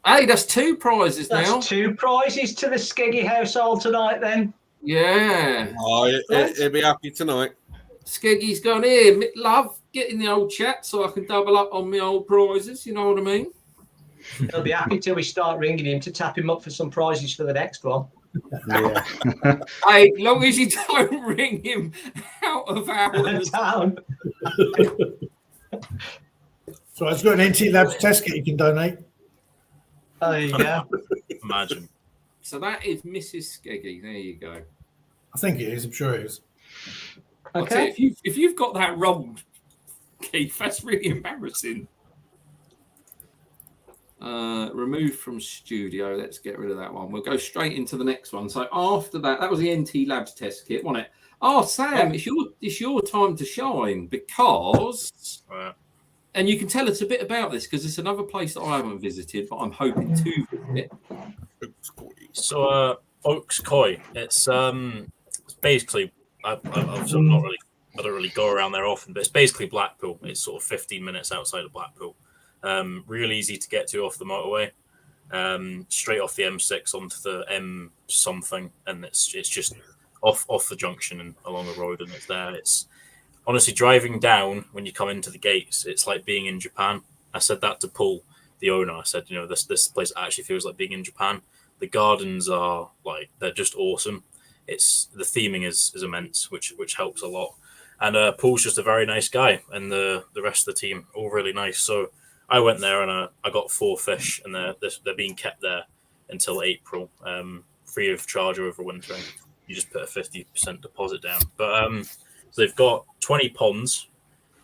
Hey, that's 2 prizes now. That's 2 prizes to the Skeggy household tonight, then. Yeah. Oh, he'll be happy tonight. Skeggy's gone here, love. Get in the old chat so I can double up on my old prizes. You know what I mean? He'll be happy till we start ringing him to tap him up for some prizes for the next one. Yeah. Hey, long as you don't ring him out of hours. Town. So I've got an NT Labs test kit you can donate. There you go. Imagine. So that is Mrs. Skeggy. There you go. I think it is. I'm sure it is. Okay. If you've got that wrong, Keith, that's really embarrassing. Removed from studio. Let's get rid of that one. We'll go straight into the next one. So after that was the NT Labs test kit, wasn't it? Oh, Sam, it's your time to shine because, and you can tell us a bit about this because it's another place that I haven't visited, but I'm hoping to visit. So Oaks Koi, it's basically I don't really go around there often, but it's basically Blackpool. It's sort of 15 minutes outside of Blackpool. Real easy to get to off the motorway, straight off the M6 onto the M something, and it's just off the junction and along the road, and it's there. It's honestly driving down when you come into the gates. It's like being in Japan. I said that to Paul, the owner. I said, this place actually feels like being in Japan. The gardens are they're just awesome. It's the theming is immense, which helps a lot. And Paul's just a very nice guy, and the rest of the team all really nice. So I went there and I got 4 fish, and they're being kept there until April, free of charge over wintering. You just put a 50% deposit down. But so they've got 20 ponds.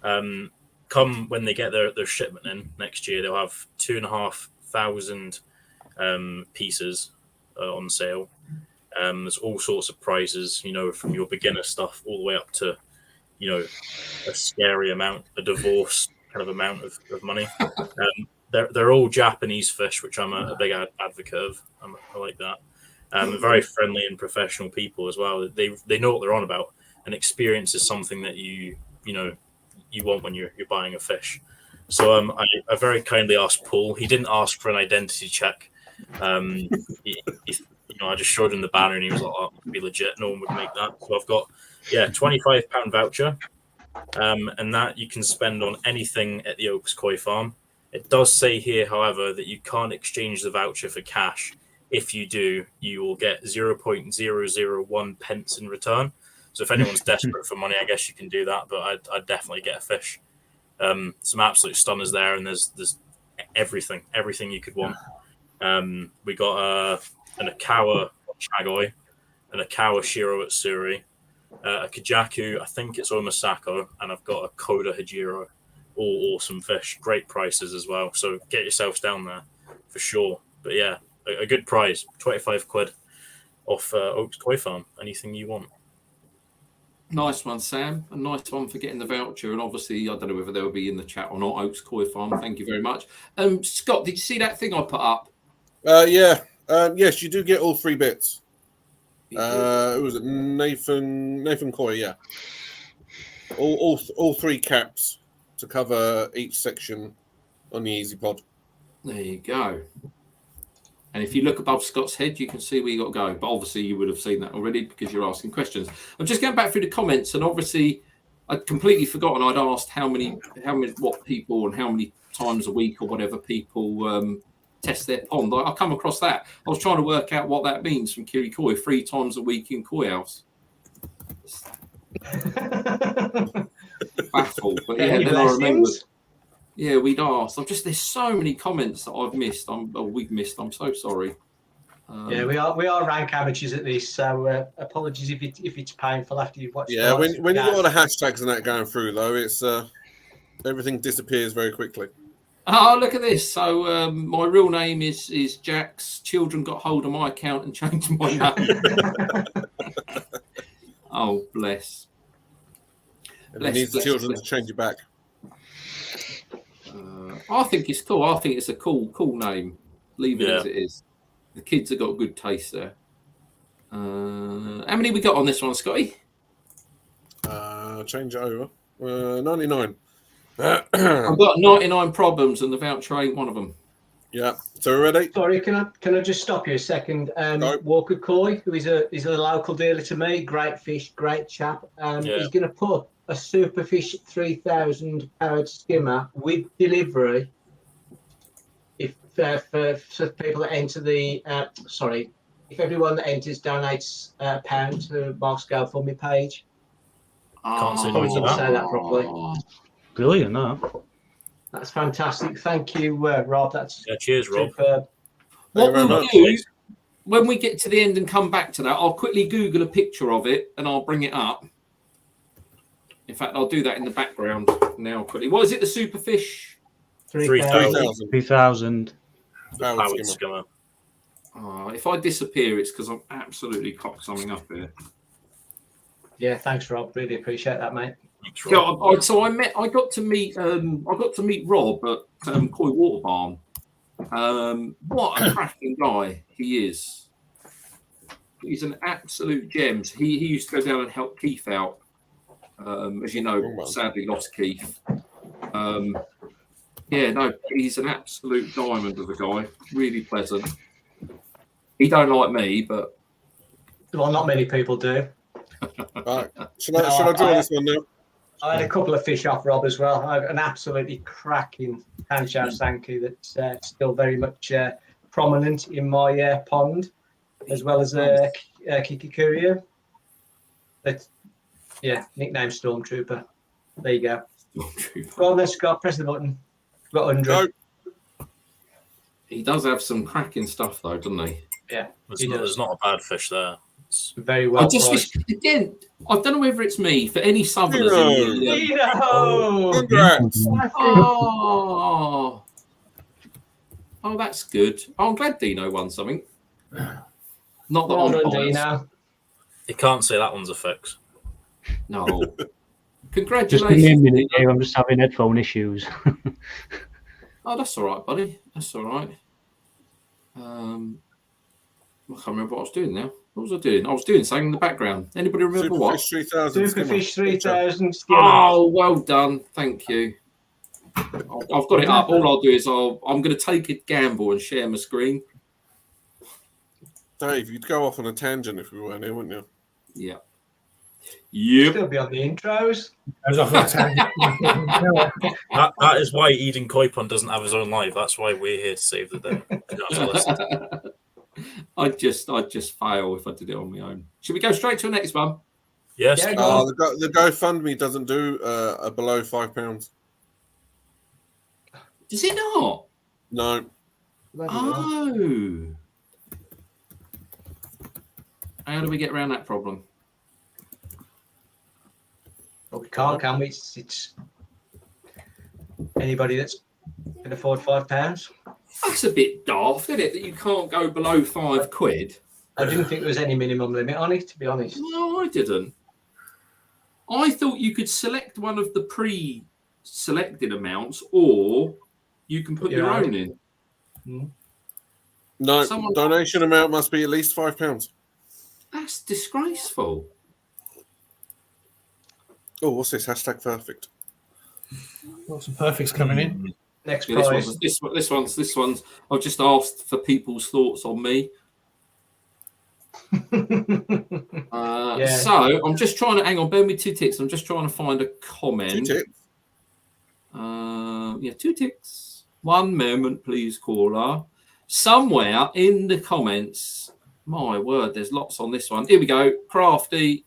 Come when they get their shipment in next year, they'll have 2,500 pieces on sale. There's all sorts of prizes, from your beginner stuff all the way up to, a scary amount, a divorce kind of amount of money. They're all Japanese fish, which I'm a big advocate of. I like that. Very friendly and professional people as well. They know what they're on about, and experience is something that you want when you're buying a fish. So I very kindly asked Paul. He didn't ask for an identity check. I just showed him the banner, and he was like, "Oh, it would be legit. No one would make that." So I've got £25 voucher, and that you can spend on anything at the Oaks Koi Farm. It does say here, however, that you can't exchange the voucher for cash. If you do, you will get 0.001 pence in return. So if anyone's desperate for money, I guess you can do that. But I'd definitely get a fish. Some absolute stunners there, and there's everything you could want. We got an Akawa Chagoi, an Akawa Shiro at Suri, a Kajaku, I think it's Omasako, and I've got a Koda Hajiro. All awesome fish, great prices as well. So get yourselves down there for sure. But yeah, a good prize, 25 quid off Oaks Koi Farm. Anything you want. Nice one, Sam. A nice one for getting the voucher. And obviously, I don't know whether they'll be in the chat or not. Oaks Koi Farm. Thank you very much. Scott, did you see that thing I put up? Yeah. Yes, you do get all 3 bits. It was Nathan Koi, yeah. All 3 caps to cover each section on the Easy Pod. There you go. And if you look above Scott's head, you can see where you got to go. But obviously, you would have seen that already because you're asking questions. I'm just going back through the comments, and obviously, I'd completely forgotten. I'd asked what people and how many times a week or whatever people test their pond. I come across that. I was trying to work out what that means from Kiri Koi, 3 times a week in Koi House. Baffled, but yeah, then I remembered. Yeah, we'd asked. There's so many comments that I've missed. We've missed. I'm so sorry. Yeah, we are rank amateurs at this, so apologies if it's painful after you've watched. Yeah, when you've got all the hashtags and that going through, though, it's everything disappears very quickly. Oh, look at this. So my real name is Jax. Children got hold of my account and changed my name. Oh, bless. And it needs the children to change it back. I think it's cool. I think it's a cool name. Leave it as it is. The kids have got good taste there. How many we got on this one, Scotty? Change it over. 99. I've got 99 problems, and the voucher ain't one of them. Yeah. So we're ready. Sorry, can I just stop you a second? Walker Koi, who is a local dealer to me, great fish, great chap. He's going to put a Superfish 3,000 powered skimmer with delivery. If for people that enter the if everyone that enters donates a £1 to Mark Scalefund page. Can't say Probably didn't say that properly. Brilliant, no? That's fantastic. Thank you, Rob. That's cheers, Rob. superb. when we get to the end and come back to that, I'll quickly Google a picture of it and I'll bring it up. In fact, I'll do that in the background now quickly. What is it, the Superfish? 3,000. 3,000. Powered skimmer. If I disappear, it's because I'm absolutely cocked something up here. Yeah, thanks, Rob. Really appreciate that, mate. Yeah, I got to meet Rob at Koi Water Barn. What a cracking guy he is. He's an absolute gem. He used to go down and help Keith out. As you know, sadly lost Keith. He's an absolute diamond of a guy. Really pleasant. He don't like me, but well, not many people do. Right. Should I draw this one now? I had a couple of fish off Rob as well. An absolutely cracking handshell Sankey that's still very much prominent in my pond, as well as Kikikurio. But yeah, nickname Stormtrooper. There you go. Go on then, Scott. Press the button. Got 100. Go. He does have some cracking stuff, though, doesn't he? Yeah, There's not a bad fish there. It's very well. Again, I don't know whether it's me for any Southerners. Congrats. Oh, that's good. I'm glad Dino won something. Not that Well done, I'm Dino. You can't say that one's a fix. No. Just Congratulations. give me a minute, Dave. I'm just having headphone issues. Oh, that's all right, buddy. That's all right. I can't remember what I was doing now. What was I doing? I was doing something in the background. Anybody remember what? Superfish 3000. Superfish 3000. Oh, well done. Thank you. I've got it up. All I'll do is I'm going to take a gamble and share my screen. Dave, you'd go off on a tangent if we weren't here, wouldn't you? Yeah. Yep. Still be on the intros. That is why Eden Koipon doesn't have his own live. That's why we're here to save the day. I'd just fail if I did it on my own. Should we go straight to the next one? Yes. Yeah, go on. The GoFundMe doesn't do a below £5. Does it not? No. Oh. How do we get around that problem? Well, we can't, can we? It's anybody that's can afford £5. That's a bit daft, isn't it? That you can't go below £5. I didn't think there was any minimum limit on it, to be honest. No, I didn't. I thought you could select one of the pre-selected amounts, or you can put your own in. No, donation amount must be at least £5. That's disgraceful. Oh, what's this? Hashtag perfect. Lots of perfects coming in. Next Yeah, prize. this one's. I've just asked for people's thoughts on me. So I'm just trying to hang on. Bear me 2 ticks. I'm just trying to find a comment. 2 ticks. 2 ticks. 1 moment, please, caller. Somewhere in the comments. My word, there's lots on this one. Here we go. Crafty.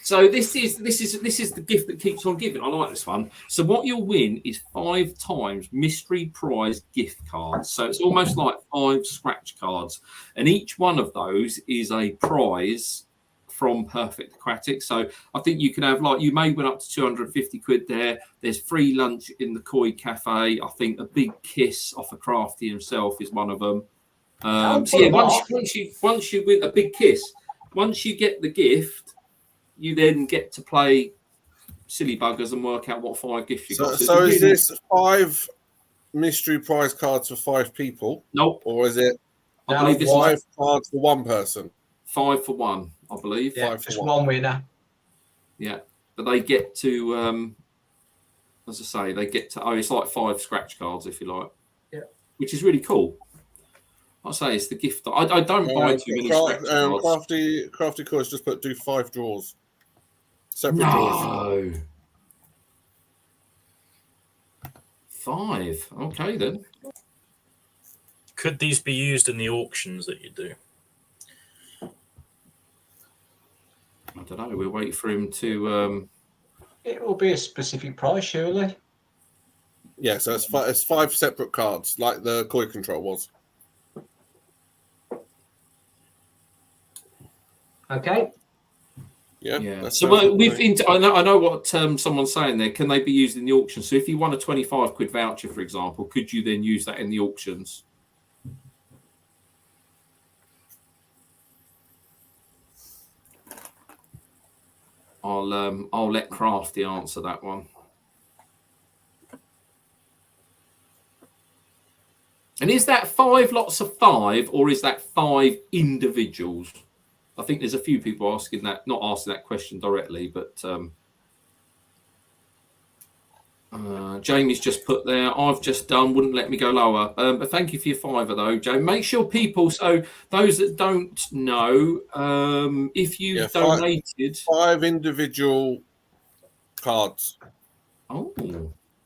So this is the gift that keeps on giving. I like this one. So what you'll win is 5 times mystery prize gift cards. So it's almost like 5 scratch cards, and each one of those is a prize from Perfect Aquatics. So I think you can have, like, you may win up to £250 there. There's free lunch in the Koi Cafe. I think a big kiss off a Crafty himself is one of them. So yeah, once you win a big kiss, once you get the gift, you then get to play silly buggers and work out what 5 gifts you got. So is this 5 mystery prize cards for 5 people? Nope. Or is it I believe this 5 is cards for 1 person? 5 for 1, I believe. Yeah, 5 for just 1. one winner. Yeah, but they get to, as I say, they get to. It's like 5 scratch cards, if you like. Yeah, which is really cool. I say it's the gift. I don't buy too many scratch cards. Crafty Course just do 5 draws. Separate draws. 5. Okay then. Could these be used in the auctions that you do? I don't know. We'll wait for him to. It will be a specific price, surely. Yeah, so it's 5 separate cards, like the Koi Control was. Okay. Yeah. So I know what someone's saying there. Can they be used in the auction? So if you won a 25 quid voucher, for example, could you then use that in the auctions? I'll let Crafty answer that one. And is that 5 lots of 5, or is that 5 individuals? I think there's a few people asking that, not asking that question directly, but Jamie's just put there, I've just done, wouldn't let me go lower. But thank you for your £5 though, Jamie. Make sure people, so those that don't know, if you donated 5 individual cards. Oh.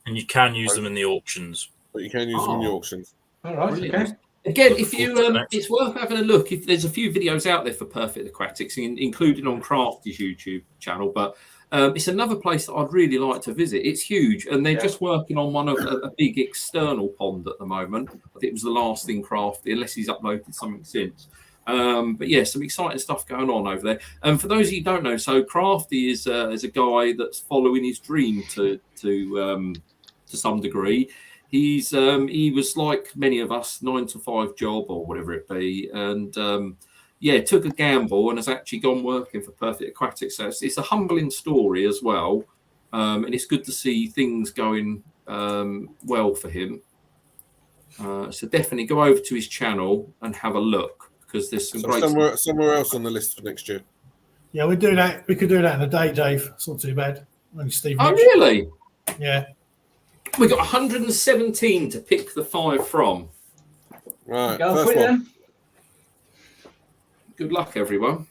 And you can use them in the auctions. But you can use them in the auctions. All right. Brilliant. Okay. Again, if you, it's worth having a look. If there's a few videos out there for Perfect Aquatics, including on Crafty's YouTube channel, but it's another place that I'd really like to visit. It's huge, and they're just working on one of a big external pond at the moment. I think it was the last thing Crafty, unless he's uploaded something since. But yeah, some exciting stuff going on over there. And for those of you who don't know, so Crafty is a guy that's following his dream to some degree. He was like many of us, 9 to 5 job or whatever it be, and took a gamble and has actually gone working for Perfect Aquatics. So it's a humbling story as well, and it's good to see things going well for him. So definitely go over to his channel and have a look, because there's some great somewhere else on the list for next year. Yeah, we do that. We could do that in a day, Dave. It's not too bad. Only Steve. Oh, really? Yeah. We got 117 to pick the 5 from. Right, Go first for it one. then. Good luck, everyone.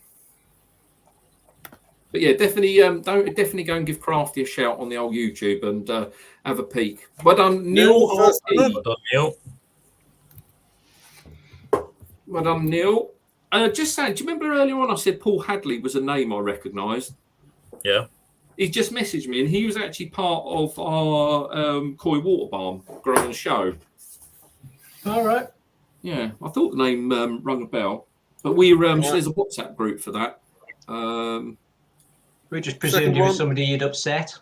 But yeah, definitely go and give Crafty a shout on the old YouTube and have a peek. Well done, Neil. Well done, Neil. Well done, Neil. Just saying, do you remember earlier on I said Paul Hadley was a name I recognised? Yeah. He just messaged me, and he was actually part of our Koi Water Balm growing show. All right. Yeah, I thought the name rung a bell. But we so there's a WhatsApp group for that. We just presumed you were somebody you'd upset.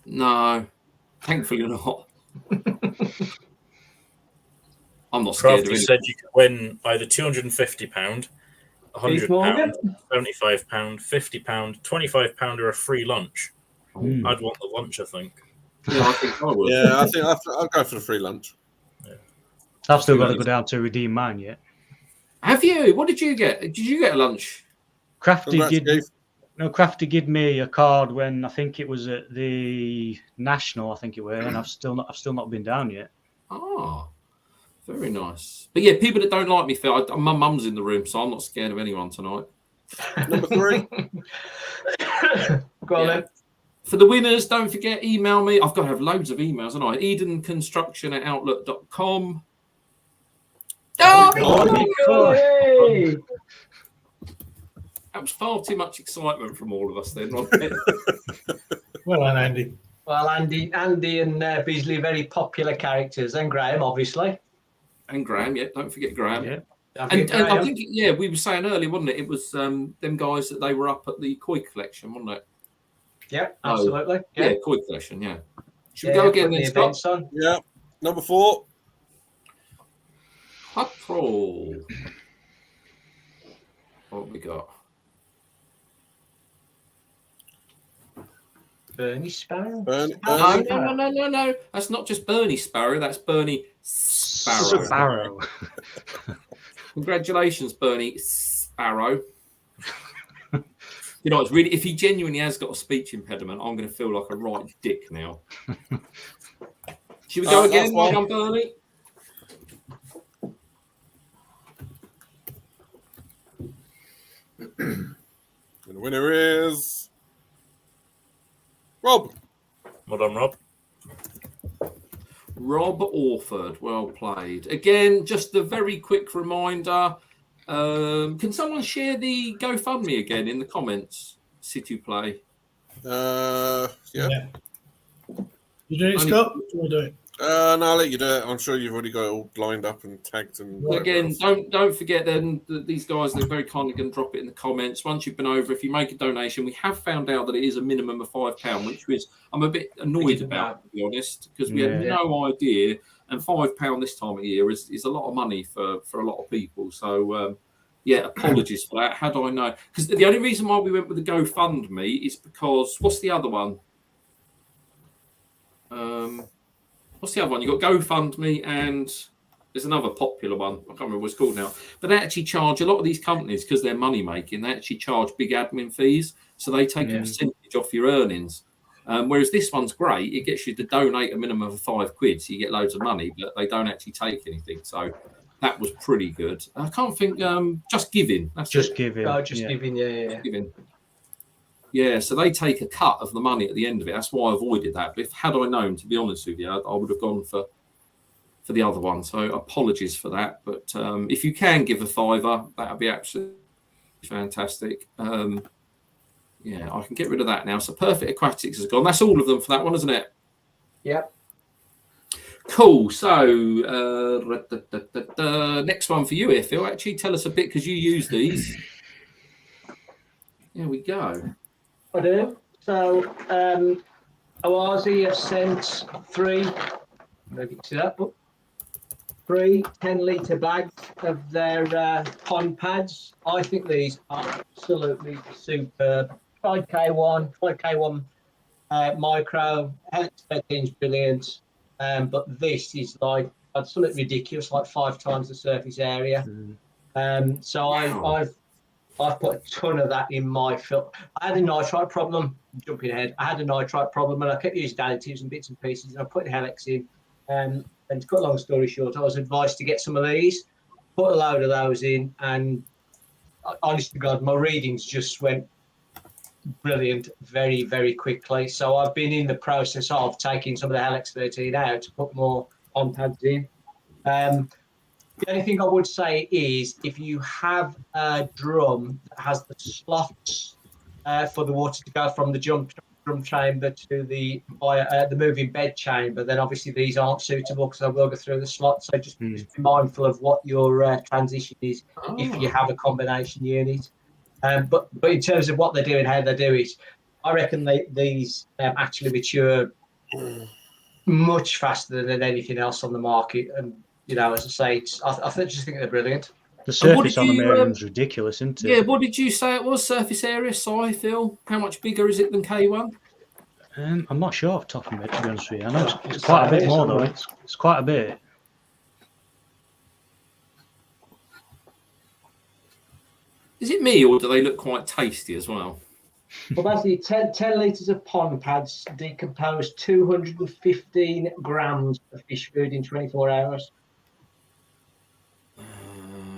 No, thankfully not. I'm not scared of it. You said you could win either £250, £100, £75, £50, £25, or a free lunch. I'd want the lunch, I think. Yeah, I think I would. Yeah, I think I'll go for the free lunch. Yeah. I've still got to go down to redeem mine yet. Have you? What did you get? Did you get a lunch? Crafty gave me a card when I think it was at the National, I think it was, and I've still not been down yet. Ah, very nice. But yeah, people that don't like me, Phil, my mum's in the room, so I'm not scared of anyone tonight. Number 3. Go on then. For the winners, don't forget, email me. I've got to have loads of emails, haven't I? EdenConstruction@outlook.com. Hey! That was far too much excitement from all of us then, wasn't it? Well done, Andy. Well, Andy and Beasley are very popular characters, and Graham, obviously. And Graham, yeah, don't forget Graham. Yeah. And I think, yeah, we were saying earlier, wasn't it? It was them guys that they were up at the Koi collection, wasn't it? Yeah, absolutely. Yeah, Koi collection, yeah. Should we go again then, Scott? Yeah. Number 4. Patrol. What have we got? Bernie Sparrow? No. That's not just Bernie Sparrow. That's Bernie Sparrow. Congratulations, Bernie Sparrow. You know, it's really, if he genuinely has got a speech impediment, I'm going to feel like a right dick now. Should we go again? Well done, Bernie. And the winner is Rob. Well done, Rob. Rob Orford, well played. Again, just a very quick reminder. Can someone share the GoFundMe again in the comments? City Play. Yeah. You doing it, Scott? Or do it? No, I'll let you do it. I'm sure you've already got it all lined up and tagged. And again, don't forget then that these guys, they're very kindly going to drop it in the comments. Once you've been over, if you make a donation, we have found out that it is a minimum of £5, which I'm a bit annoyed about, to be honest, because we had no idea. And £5 this time of year is a lot of money for a lot of people. So, apologies for that. Had I known, because the only reason why we went with the GoFundMe is because what's the other one? What's the other one? You got GoFundMe and there's another popular one. I can't remember what it's called now. But they actually charge a lot of these companies because they're money making. They actually charge big admin fees, so they take a percentage off your earnings. Whereas this one's great. It gets you to donate a minimum of £5, so you get loads of money, but they don't actually take anything. So that was pretty good. I can't think. Just Giving. That's Just Giving. Oh, Just Giving. Yeah. Just Giving. Yeah, so they take a cut of the money at the end of it. That's why I avoided that. But had I known, to be honest with you, I would have gone for the other one. So apologies for that. But if you can give a £5, that would be absolutely fantastic. I can get rid of that now. So Perfect Aquatics has gone. That's all of them for that one, isn't it? Yep. Cool. So next one for you here, Phil. Actually, tell us a bit because you use these. Here we go. I do. So Oazi have sent three. Maybe see that, but 3 10-litre bags of their pond pads. I think these are absolutely superb. 5K1 micro. Helix 13 is brilliant. But this is like something ridiculous, like 5 times the surface area. So I've put a ton of that in my film. I had a nitrite problem, jumping ahead. I had a nitrite problem and I kept using additives and bits and pieces and I put Helix in. And to cut a long story short, I was advised to get some of these, put a load of those in, and honest to God, my readings just went brilliant very, very quickly. So I've been in the process of taking some of the Helix 13 out to put more on pads in. The only thing I would say is if you have a drum that has the slots for the water to go from the drum chamber to the moving bed chamber, then obviously these aren't suitable because I will go through the slots. So just be mindful of what your transition is if you have a combination unit. But in terms of what they're doing, how they do it, I reckon these actually mature much faster than anything else on the market. And as I say, I just think they're brilliant. The surface on them is ridiculous, isn't it? Yeah, what did you say it was? Surface area, Phil? How much bigger is it than K1? I'm not sure off the top of my head, to be honest with you. I know it's quite a bit more, though. It's quite a bit. Is it me, or do they look quite tasty as well? Well, basically, 10 litres of pond pads decompose 215 grams of fish food in 24 hours.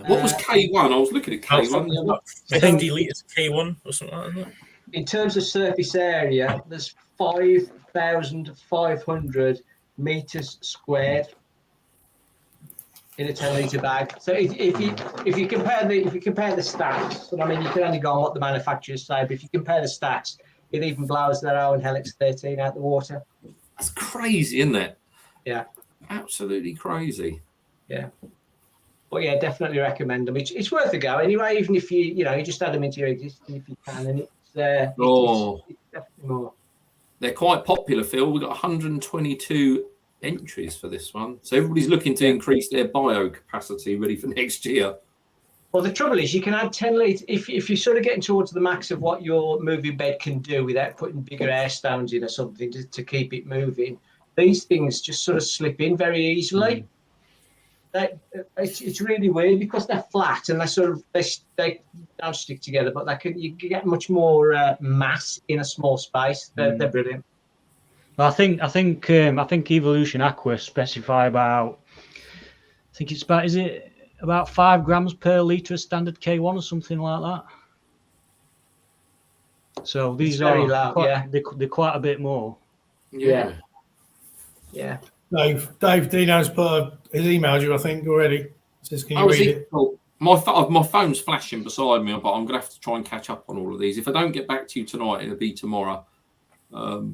What was K1? I was looking at K1. 50 litres of K1 or something like that. In terms of surface area, there's 5,500 metres squared in a 10-litre bag. So if you compare the stats, and I mean you can only go on what the manufacturers say, but if you compare the stats, it even blows their own Helix 13 out the water. That's crazy, isn't it? Yeah, absolutely crazy. Yeah. But yeah, definitely recommend them. It's worth a go anyway, even if you just add them into your existing if you can, and it's definitely more. They're quite popular, Phil. We've got 122 entries for this one, so everybody's looking to increase their bio capacity ready for next year. Well, the trouble is you can add 10 litres if you're sort of getting towards the max of what your moving bed can do without putting bigger air stones in or something to keep it moving. These things just sort of slip in very easily. It's really weird because they're flat and they don't stick together, but you can get much more mass in a small space. They're brilliant. I think Evolution Aqua specify about. I think it's about. Is it about 5 grams per litre of standard K1 or something like that? So these are they're quite a bit more. Yeah. Dave Dino's has emailed you, I think, already. Says, can you read it? Well, my phone's flashing beside me, but I'm going to have to try and catch up on all of these. If I don't get back to you tonight, it'll be tomorrow. Shall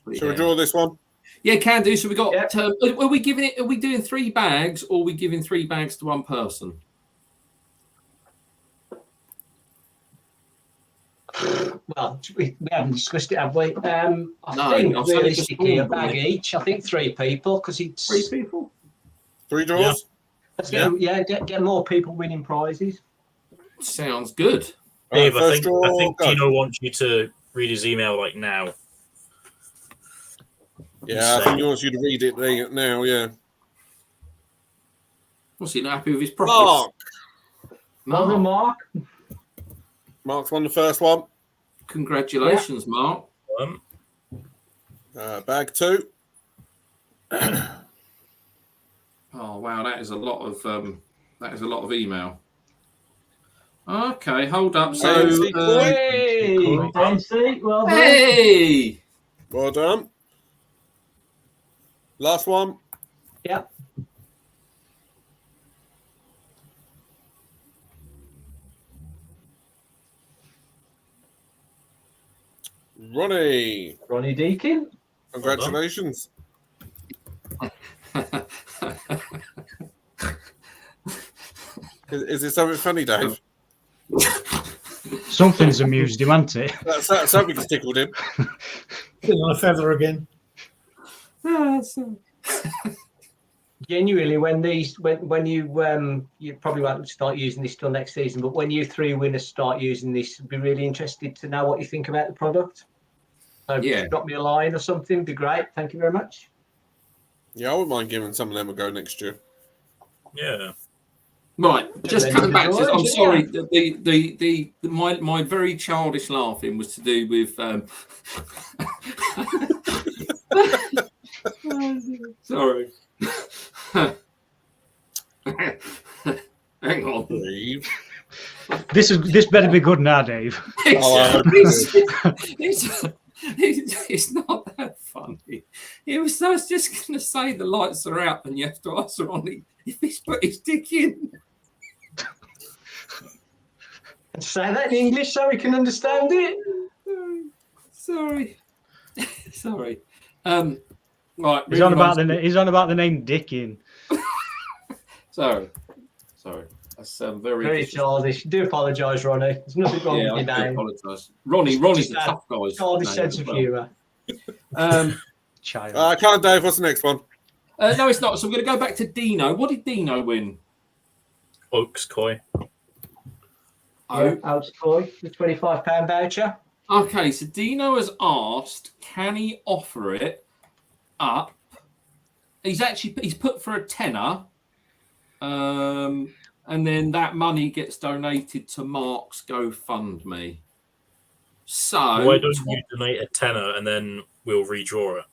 we draw this one? Yeah, can do. So we got. Yeah. Are we giving it? Are we doing 3 bags, or are we giving 3 bags to one person? Well, we haven't discussed it, have we? I No, think I've suddenly just realistically a dawned on bag me. each. I think 3 people because it's 3 people. 3 draws. Let's get more people winning prizes. Sounds good. Dave, Right, I first draw, think go. Dino wants you to read his email like now. Yeah, I think he wants you to read it now. Yeah. Was he not happy with his profits? Mark. Well done, Mark. Mark's won the first one. Congratulations, Mark. Bag 2. Oh wow, that is a lot of email. Okay, hold up. So, Hey, Dempsey, well done. hey, Well done. Last one. Yep. Ronnie Deakin. Congratulations. Is it something funny, Dave? Something's amused him, hasn't it? Something's tickled him. Sitting on a feather again. Genuinely, when you probably won't start using this till next season, but when you 3 winners start using this, I'd be really interested to know what you think about the product. So Yeah. drop me a line or something. Be great. Thank you very much. Yeah, I wouldn't mind giving some of them a go next year. Yeah. right. Just then coming the back to this, I'm drawings, sorry. My very childish laughing was to do with. Sorry. Hang on. Dave. This better be good now, Dave. It's not that funny. I was just going to say the lights are out and you have to ask Ronnie if he's put his dick in. Say that in English so we can understand it. Sorry. Right. He's on about the name Dickin. Sorry. That's Very childish. Do apologise, Ronnie. There's nothing wrong with your I name. apologise. Ronnie's a tough guy. Childish sense of humour. Child. Come on, Dave. What's the next one? No, it's not. So we're going to go back to Dino. What did Dino win? Oaks Koi. Oaks Koi, the £25 voucher. Okay, so Dino has asked, can he offer it up? He's put for a tenner, and then that money gets donated to Mark's GoFundMe. So Why don't you donate a tenner and then we'll redraw it?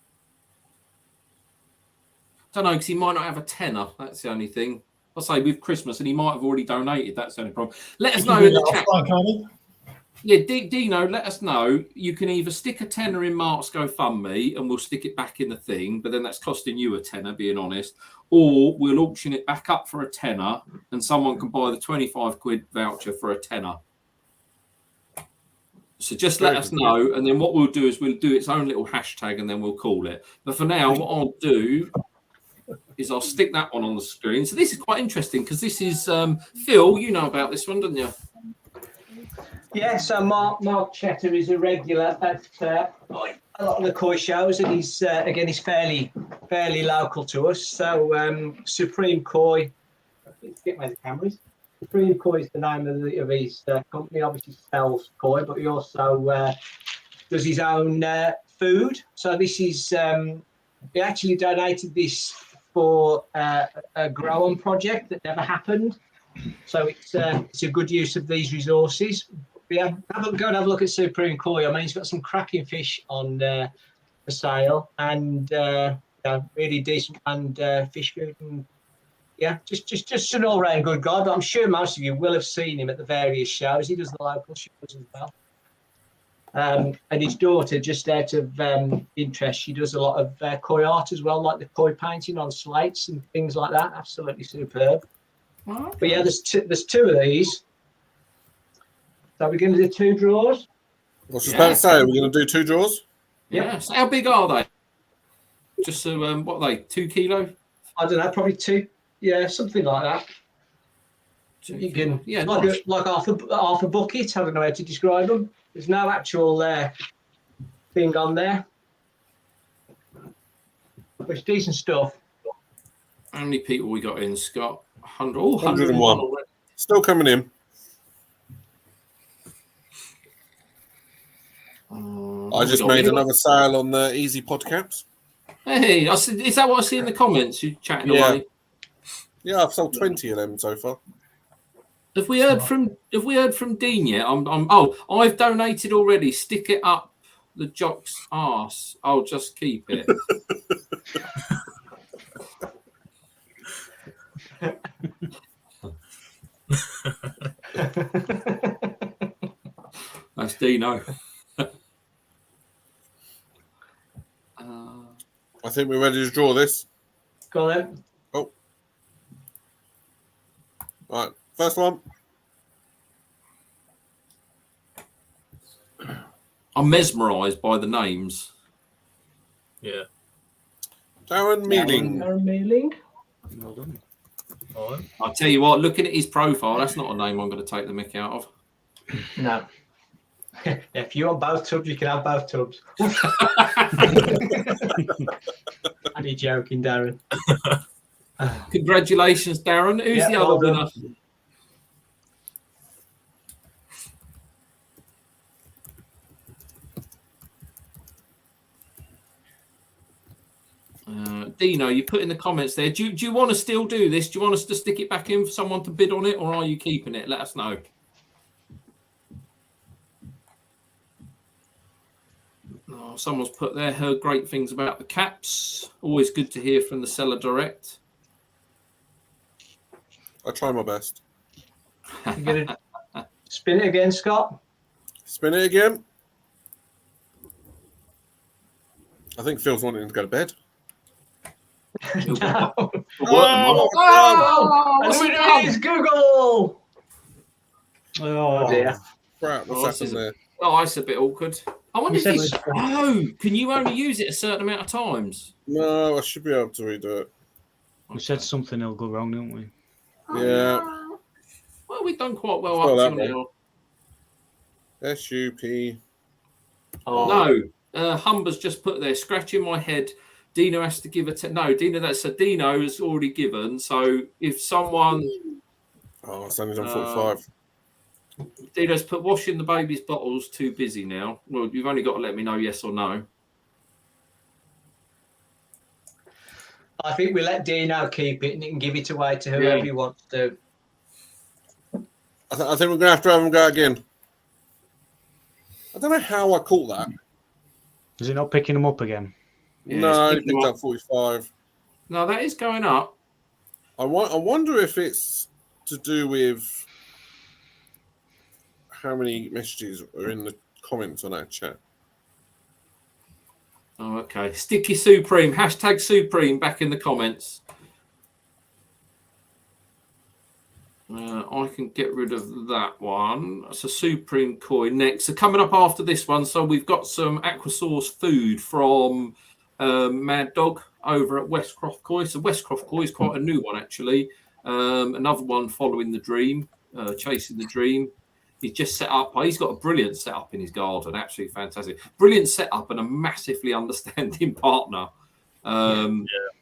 Don't know, because he might not have a tenner. That's the only thing. I'll say with Christmas, and he might have already donated. That's the only problem. Let us know in the chat. Yeah, Dino, let us know. You can either stick a tenner in Mark's GoFundMe and we'll stick it back in the thing, but then that's costing you a tenner, being honest. Or we'll auction it back up for a tenner and someone can buy the 25 quid voucher for a tenner. So just let us know, and then what we'll do is we'll do its own little hashtag and then we'll call it. But for now, what I'll do is I'll stick that one on the screen. So this is quite interesting because this is Phil. You know about this one, don't you? Yeah, so Mark Chetter is a regular at a lot of the koi shows, and he's he's fairly local to us. So Supreme Koi, get my cameras. Supreme Koi is the name of his company. Obviously sells koi, but he also does his own food. So this is he actually donated this for a grow-on project that never happened. So it's a good use of these resources. Yeah, go and have a look at Supreme Koi. I mean, he's got some cracking fish on for sale, and really decent and fish food, and yeah, just an all-round good guy. But I'm sure most of you will have seen him at the various shows. He does the local shows as well. And his daughter, just out of interest, she does a lot of koi art as well, like the koi painting on slates and things like that. Absolutely superb. Okay. But yeah, there's two of these. So we're going to do 2 draws. I was just about to say, we're going to do 2 draws. Yeah. So how big are they? Just so what are they? 2 kilo? I don't know, probably 2. Yeah, something like that. You can, like half a bucket. I don't know how to describe them. There's no actual thing on there. But it's decent stuff. How many people we got in, Scott? 100. Oh, 101 already. Still coming in. I just made another sale on the Easy Podcasts. Hey, is that what I see in the comments? You chatting away? Yeah, I've sold 20 of them so far. Have we heard from Dean yet? I've donated already. Stick it up the jock's arse. I'll just keep it. That's Dino. I think we're ready to draw this. Go on then. Oh. Right, first one. I'm mesmerised by the names. Yeah. Darren Mealing. Darren Mealing. Well done. I'll tell you what, looking at his profile, that's not a name I'm going to take the mick out of. No. If you want both tubs, you can have both tubs. Only joking, Darren. Congratulations, Darren. Who's the other winner? Dino, you put in the comments there. Do you want to still do this? Do you want us to stick it back in for someone to bid on it, or are you keeping it? Let us know. Oh, someone's put there, heard great things about the caps. Always good to hear from the seller direct. I try my best. You gonna spin it again, Scott? Spin it again. I think Phil's wanting to go to bed. No. What's It's Google. Oh, dear. Crap, what's happened there? Oh, it's a bit awkward. I wonder if it's... Oh, can you only use it a certain amount of times? No, I should be able to redo it. we said something will go wrong, didn't we? Yeah. Well, we've done quite well Spell up that till now. SUP. No, Humber's just put there, scratching my head. Dino has to give it. No, Dino, Dino has already given. So if someone... Oh, it's only done 45. Dino's put washing the baby's bottles too busy now. Well, you've only got to let me know yes or no. I think we let Dino keep it and he can give it away to whoever he wants to. I think we're going to have him go again. I don't know how I caught that. Is it not picking them up again? Yeah, No, he picked up 45. No, that is going up. I wonder if it's to do with how many messages are in the comments on our chat. Oh, okay. Sticky Supreme. Hashtag Supreme back in the comments. I can get rid of that one. That's a Supreme Koi next. So coming up after this one, so we've got some Aquasource food from Mad Dog over at Westcroft Koi. So Westcroft Koi is quite a new one, actually. Another one following the dream, chasing the dream. He's just set up. He's got a brilliant setup in his garden. Absolutely fantastic. Brilliant setup and a massively understanding partner.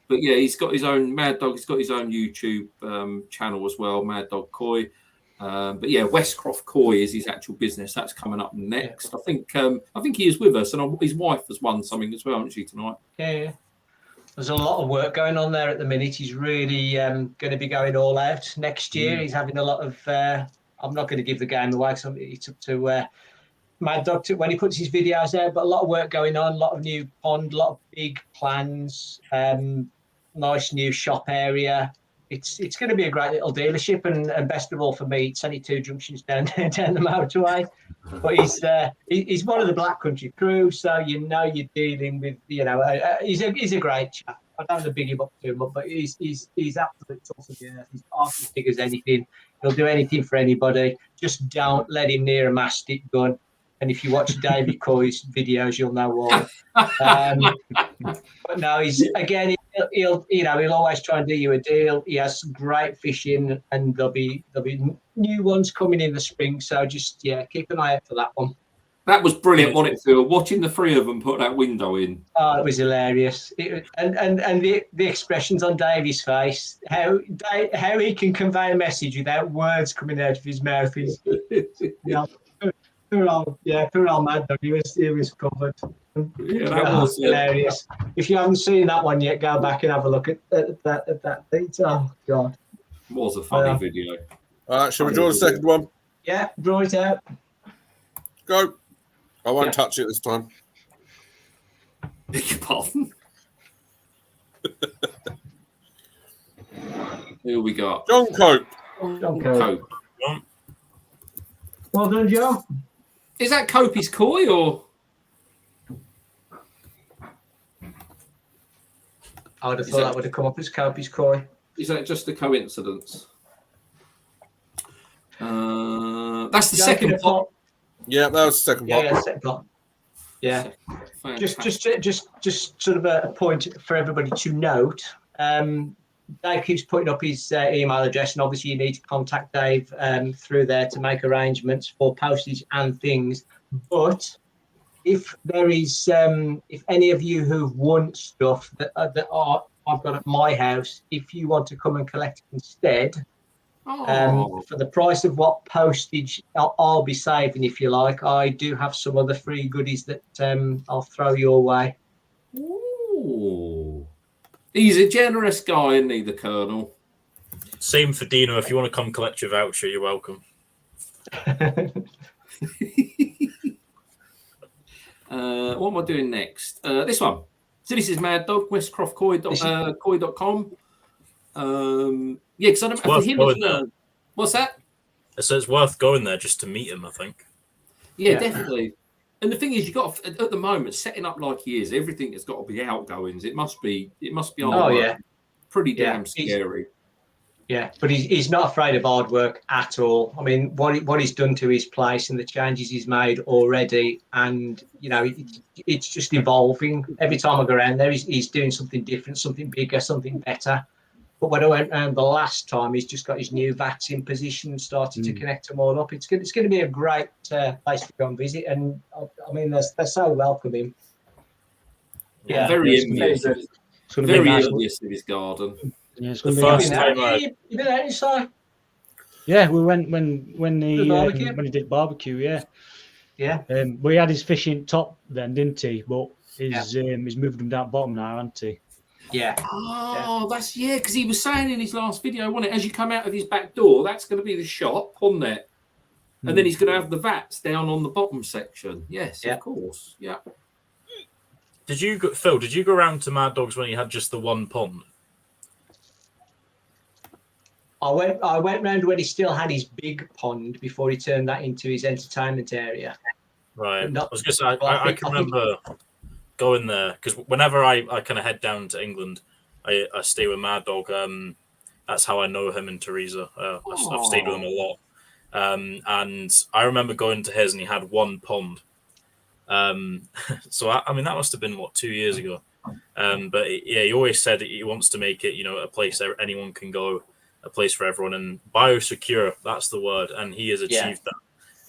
But yeah, he's got his own Mad Dog. He's got his own YouTube channel as well, Mad Dog Koi. But yeah, Westcroft Koi is his actual business. That's coming up next. I think he is with us, and his wife has won something as well, hasn't she, tonight? Yeah. There's a lot of work going on there at the minute. He's really going to be going all out next year. He's having a lot of. I'm not going to give the game away because it's up to Mad Dog when he puts his videos out. But a lot of work going on, a lot of new pond, a lot of big plans, nice new shop area. It's going to be a great little dealership, and best of all for me, it's only 2 junctions down the motorway. But he's one of the Black Country crew, so you're dealing with he's a great chap. I don't want to big him up too much, but he's absolutely tough of the earth. He's as big as anything. He'll do anything for anybody. Just don't let him near a mastic gun. And if you watch Davey Coy's videos, you'll know why. But no, he'll always try and do you a deal. He has some great fishing, and there'll be new ones coming in the spring. So just keep an eye out for that one. That was brilliant, wasn't it, Phil? Watching the three of them put that window in. Oh, it was hilarious. And the expressions on Davey's face, how he can convey a message without words coming out of his mouth is, poor old Mad Dog. He was covered. Yeah, that was hilarious. If you haven't seen that one yet, go back and have a look at that thing. Oh God, it was a funny video. All right, shall we draw the second one? Yeah, draw it out. Go. I won't touch it this time. Beg your pardon. Here we got John Cope. John Cope. Well done, Joe. Is that Kopi's koi or? I would have thought that would have come up as Kopi's koi. Is that just a coincidence? That's the second pot. Yeah, that was the second pot. Yeah, second pot. Yeah. Just sort of a point for everybody to note. Dave keeps putting up his email address, and obviously you need to contact Dave through there to make arrangements for postage and things. But if there is, if any of you who've won stuff that I've got at my house, if you want to come and collect it instead, for the price of what postage I'll be saving, if you like, I do have some other free goodies that I'll throw your way. Ooh. He's a generous guy, isn't he, the Colonel? Same for Dino. If you want to come collect your voucher, you're welcome. What am I doing next? This one. So this is Mad Dog, westcroftkoi.com. Yeah, because I don't know for him as well. What's that? So it's worth going there just to meet him, I think. Yeah, definitely. And the thing is, you got at the moment setting up like he is. Everything has got to be outgoings. It must be. Pretty damn scary. Yeah, but he's not afraid of hard work at all. I mean, what he's done to his place and the changes he's made already, and it's just evolving. Every time I go around there, he's doing something different, something bigger, something better. But when I went around the last time, he's just got his new vats in position and started to connect them all up. It's going to be a great place to go and visit, and I mean, they're so welcoming. Yeah, very envious. Very envious of his garden. Yeah, it's the going first to time you been out inside? Yeah, we went when he did barbecue. Yeah. We had his fishing top then, didn't he? But he's moved them down bottom now, hasn't he? Yeah. Oh, that's because he was saying in his last video, wasn't it? As you come out of his back door, that's going to be the shop, wasn't it? And then he's going to have the vats down on the bottom section. Yes, of course. Yeah. Phil? Did you go around to Mad Dogs when he had just the one pond? I went round when he still had his big pond before he turned that into his entertainment area. Right. I was going to say, I can remember going there because whenever I kind of head down to England, I stay with Mad Dog. That's how I know him and Teresa. I've stayed with him a lot. And I remember going to his and he had one pond. So, I mean, that must have been, 2 years ago. But he always said he wants to make it, a place that anyone can go, a place for everyone, and biosecure, that's the word. And he has achieved that.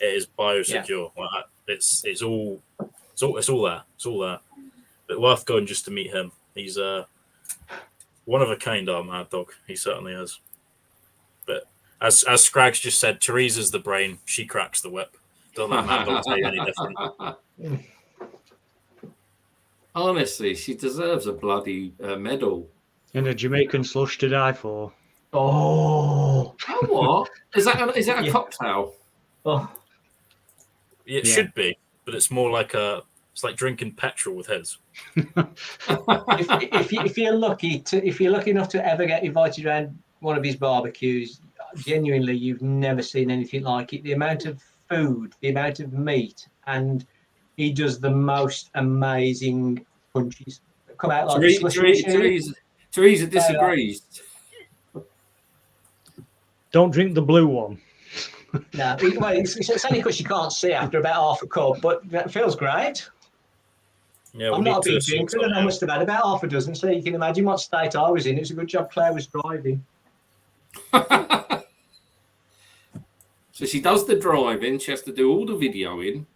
It is biosecure. Yeah. It's all there. It's all there. But worth going just to meet him. He's one of a kind, our Mad Dog. He certainly is. But as Scraggs just said, Teresa's the brain. She cracks the whip. Don't let Mad Dog tell you any different. Honestly, she deserves a bloody medal. And a Jamaican slush to die for. Oh, what? Is that a cocktail? Oh, it should be, but it's more like it's like drinking petrol with his. if you're lucky enough to ever get invited around one of his barbecues, genuinely, you've never seen anything like it. The amount of food, the amount of meat, and he does the most amazing punches that come out like Teresa disagrees. Don't drink the blue one. No, well, it's only because you can't see after about half a cup, but that feels great. Yeah, I'm not a big drinker, and I must have had about half a dozen, so you can imagine what state I was in. It was a good job Claire was driving. So she does the driving. She has to do all the videoing.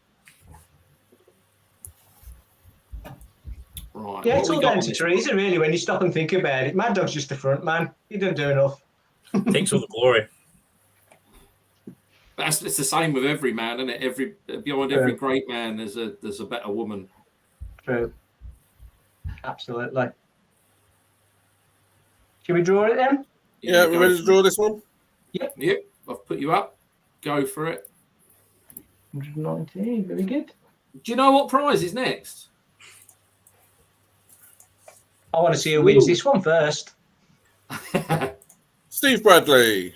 Right. Yeah, it's all down to Teresa, really, when you stop and think about it. Mad Dog's just the front man. He doesn't do enough. Takes all the glory. It's the same with every man, isn't it? Behind every great man, there's a better woman. True. Absolutely. Should we draw it then? Yeah, we're ready to draw this one? Yep. I've put you up. Go for it. 119, very good. Do you know what prize is next? I want to see who wins this one first. Steve Bradley.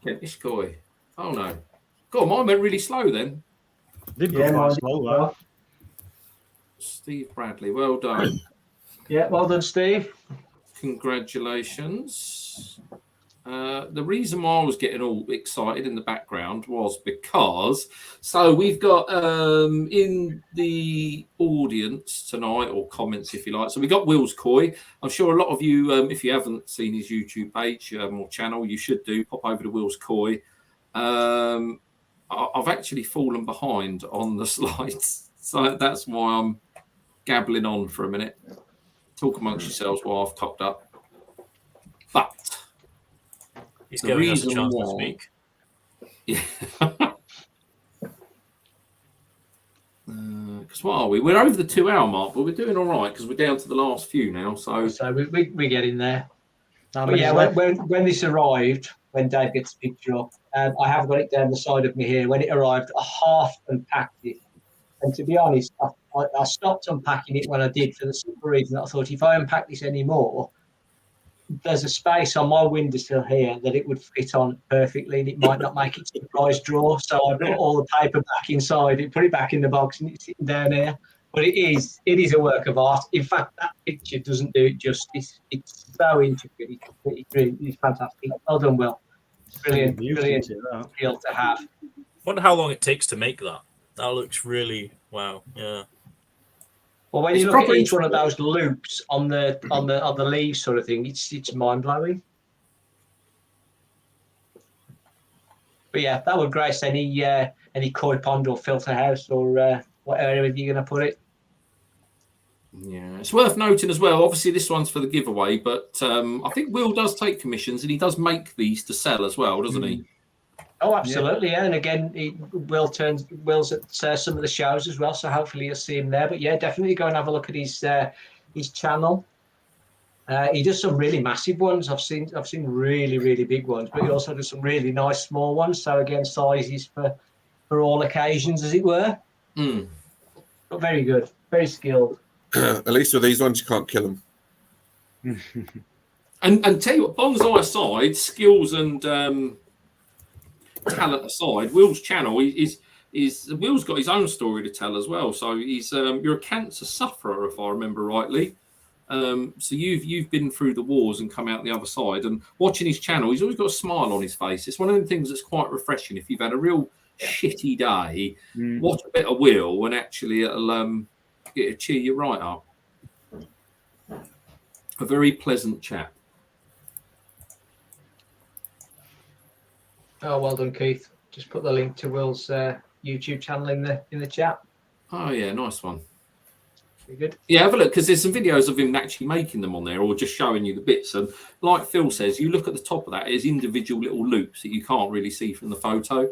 Kentish Koi. Oh no. God, mine went really slow then. Did go quite slow, though. Steve Bradley, well done. Yeah, well done, Steve. Congratulations. The reason why I was getting all excited in the background was because, so we've got in the audience tonight, or comments if you like, so we got Will's Koi. I'm sure a lot of you, if you haven't seen his YouTube page or channel, you should do, pop over to Will's Koi. I've actually fallen behind on the slides, so that's why I'm gabbling on for a minute. Talk amongst yourselves while I've cocked up. But he's giving us a chance to speak. Yeah. Because what are we? We're over the 2 hour mark, but we're doing all right because we're down to the last few now. So we get in there. But yeah, when this arrived, when Dave gets the picture up, I have got it down the side of me here. When it arrived, I half unpacked it. And to be honest, I stopped unpacking it when I did for the simple reason that I thought if I unpack this anymore, there's a space on my windowsill here that it would fit on perfectly and it might not make it surprise drawer. So I put all the paper back inside it, put it back in the box, and it's sitting down here. But it is a work of art. In fact, that picture doesn't do it justice. It's so intricate. It's fantastic. Well done, Will. Brilliant skill to have. Wonder how long it takes to make that. That looks really wow. Yeah. Well, when you look at each one of those loops on the leaves, sort of thing, it's mind blowing. But yeah, that would grace any koi pond or filter house or whatever you're going to put it. Yeah, it's worth noting as well. Obviously, this one's for the giveaway, but I think Will does take commissions and he does make these to sell as well, doesn't he? Oh, absolutely, yeah. And again, Will's at some of the shows as well, so hopefully you'll see him there. But yeah, definitely go and have a look at his channel. He does some really massive ones. I've seen really, really big ones, but he also does some really nice small ones. So again, sizes for all occasions, as it were. But very good, very skilled. At least with these ones, you can't kill them. And tell you what, bonsai aside, skills and talent aside, Will's channel is Will's got his own story to tell as well. So he's you're a cancer sufferer, if I remember rightly. So you've been through the wars and come out the other side. And watching his channel, he's always got a smile on his face. It's one of the things that's quite refreshing. If you've had a real shitty day, watch a bit of Will, and actually it'll cheer you right up. A very pleasant chap. Oh, well done, Keith. Just put the link to Will's YouTube channel in the chat. Oh yeah, nice one. Very good. Yeah, have a look, because there's some videos of him actually making them on there, or just showing you the bits. And like Phil says, you look at the top of that, there's individual little loops that you can't really see from the photo.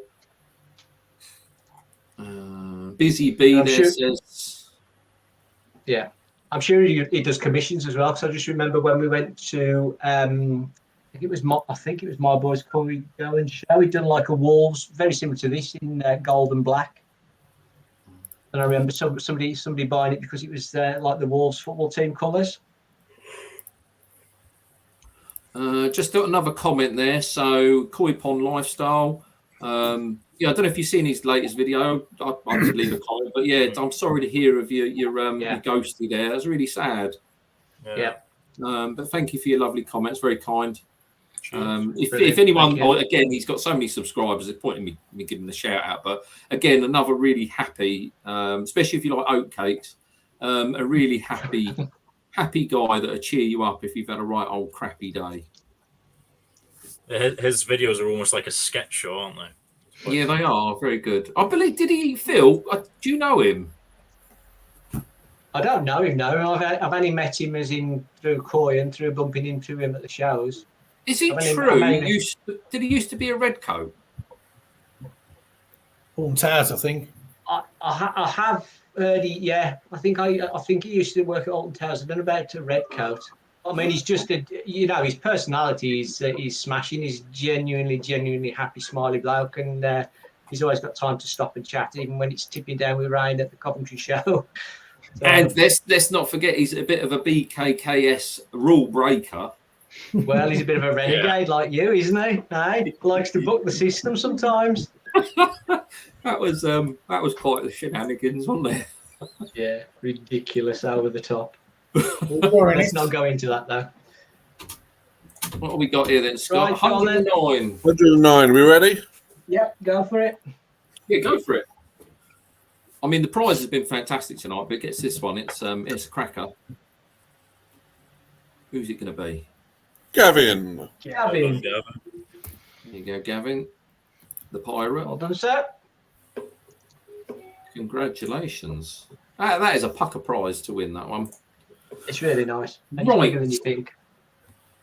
Busy Bee there says, yeah, I'm sure he does commissions as well. Because I just remember when we went to, I think it was my boys' Koi Going show. He'd done like a Wolves, very similar to this, in gold and black. And I remember somebody buying it because it was like the Wolves football team colours. Just got another comment there. So Koi Pond Lifestyle. Yeah, I don't know if you've seen his latest video. I'll just leave a comment. But yeah, I'm sorry to hear of your ghosty there. That's really sad. Yeah. But thank you for your lovely comments. Very kind. If anyone, or again, he's got so many subscribers, it's pointing me giving the shout out. But again, another really happy, especially if you like oat cakes, a really happy guy that'll cheer you up if you've had a right old crappy day. His videos are almost like a sketch show, aren't they? Yeah, they are very good. I believe. Did he, Phil? Do you know him? I don't know him. No, I've only met him as in through Koi and through bumping into him at the shows. Is it true? Did he used to be a redcoat? Alton Towers, I think. I have heard he. Yeah, I think he used to work at Alton Towers. I don't know about a redcoat. I mean, he's just his personality is smashing. He's genuinely happy, smiley bloke, and he's always got time to stop and chat, even when it's tipping down with rain at the Coventry show. So, and let's not forget, he's a bit of a BKKS rule breaker. Well, he's a bit of a renegade like you, isn't he? He likes to buck the system sometimes. That was quite the shenanigans, wasn't it? Yeah, ridiculous, over the top. Let's not go into that though. What have we got here then, Scott? Right, 109. 109. We ready? Yep, go for it. Yeah, go for it. I mean, the prize has been fantastic tonight, but it gets this one. It's a cracker. Who's it going to be? Gavin. Gavin. There you go, Gavin. The pirate. Well done, sir. Congratulations. That is a pucker prize to win, that one. It's really nice. And Right. it's bigger than you think.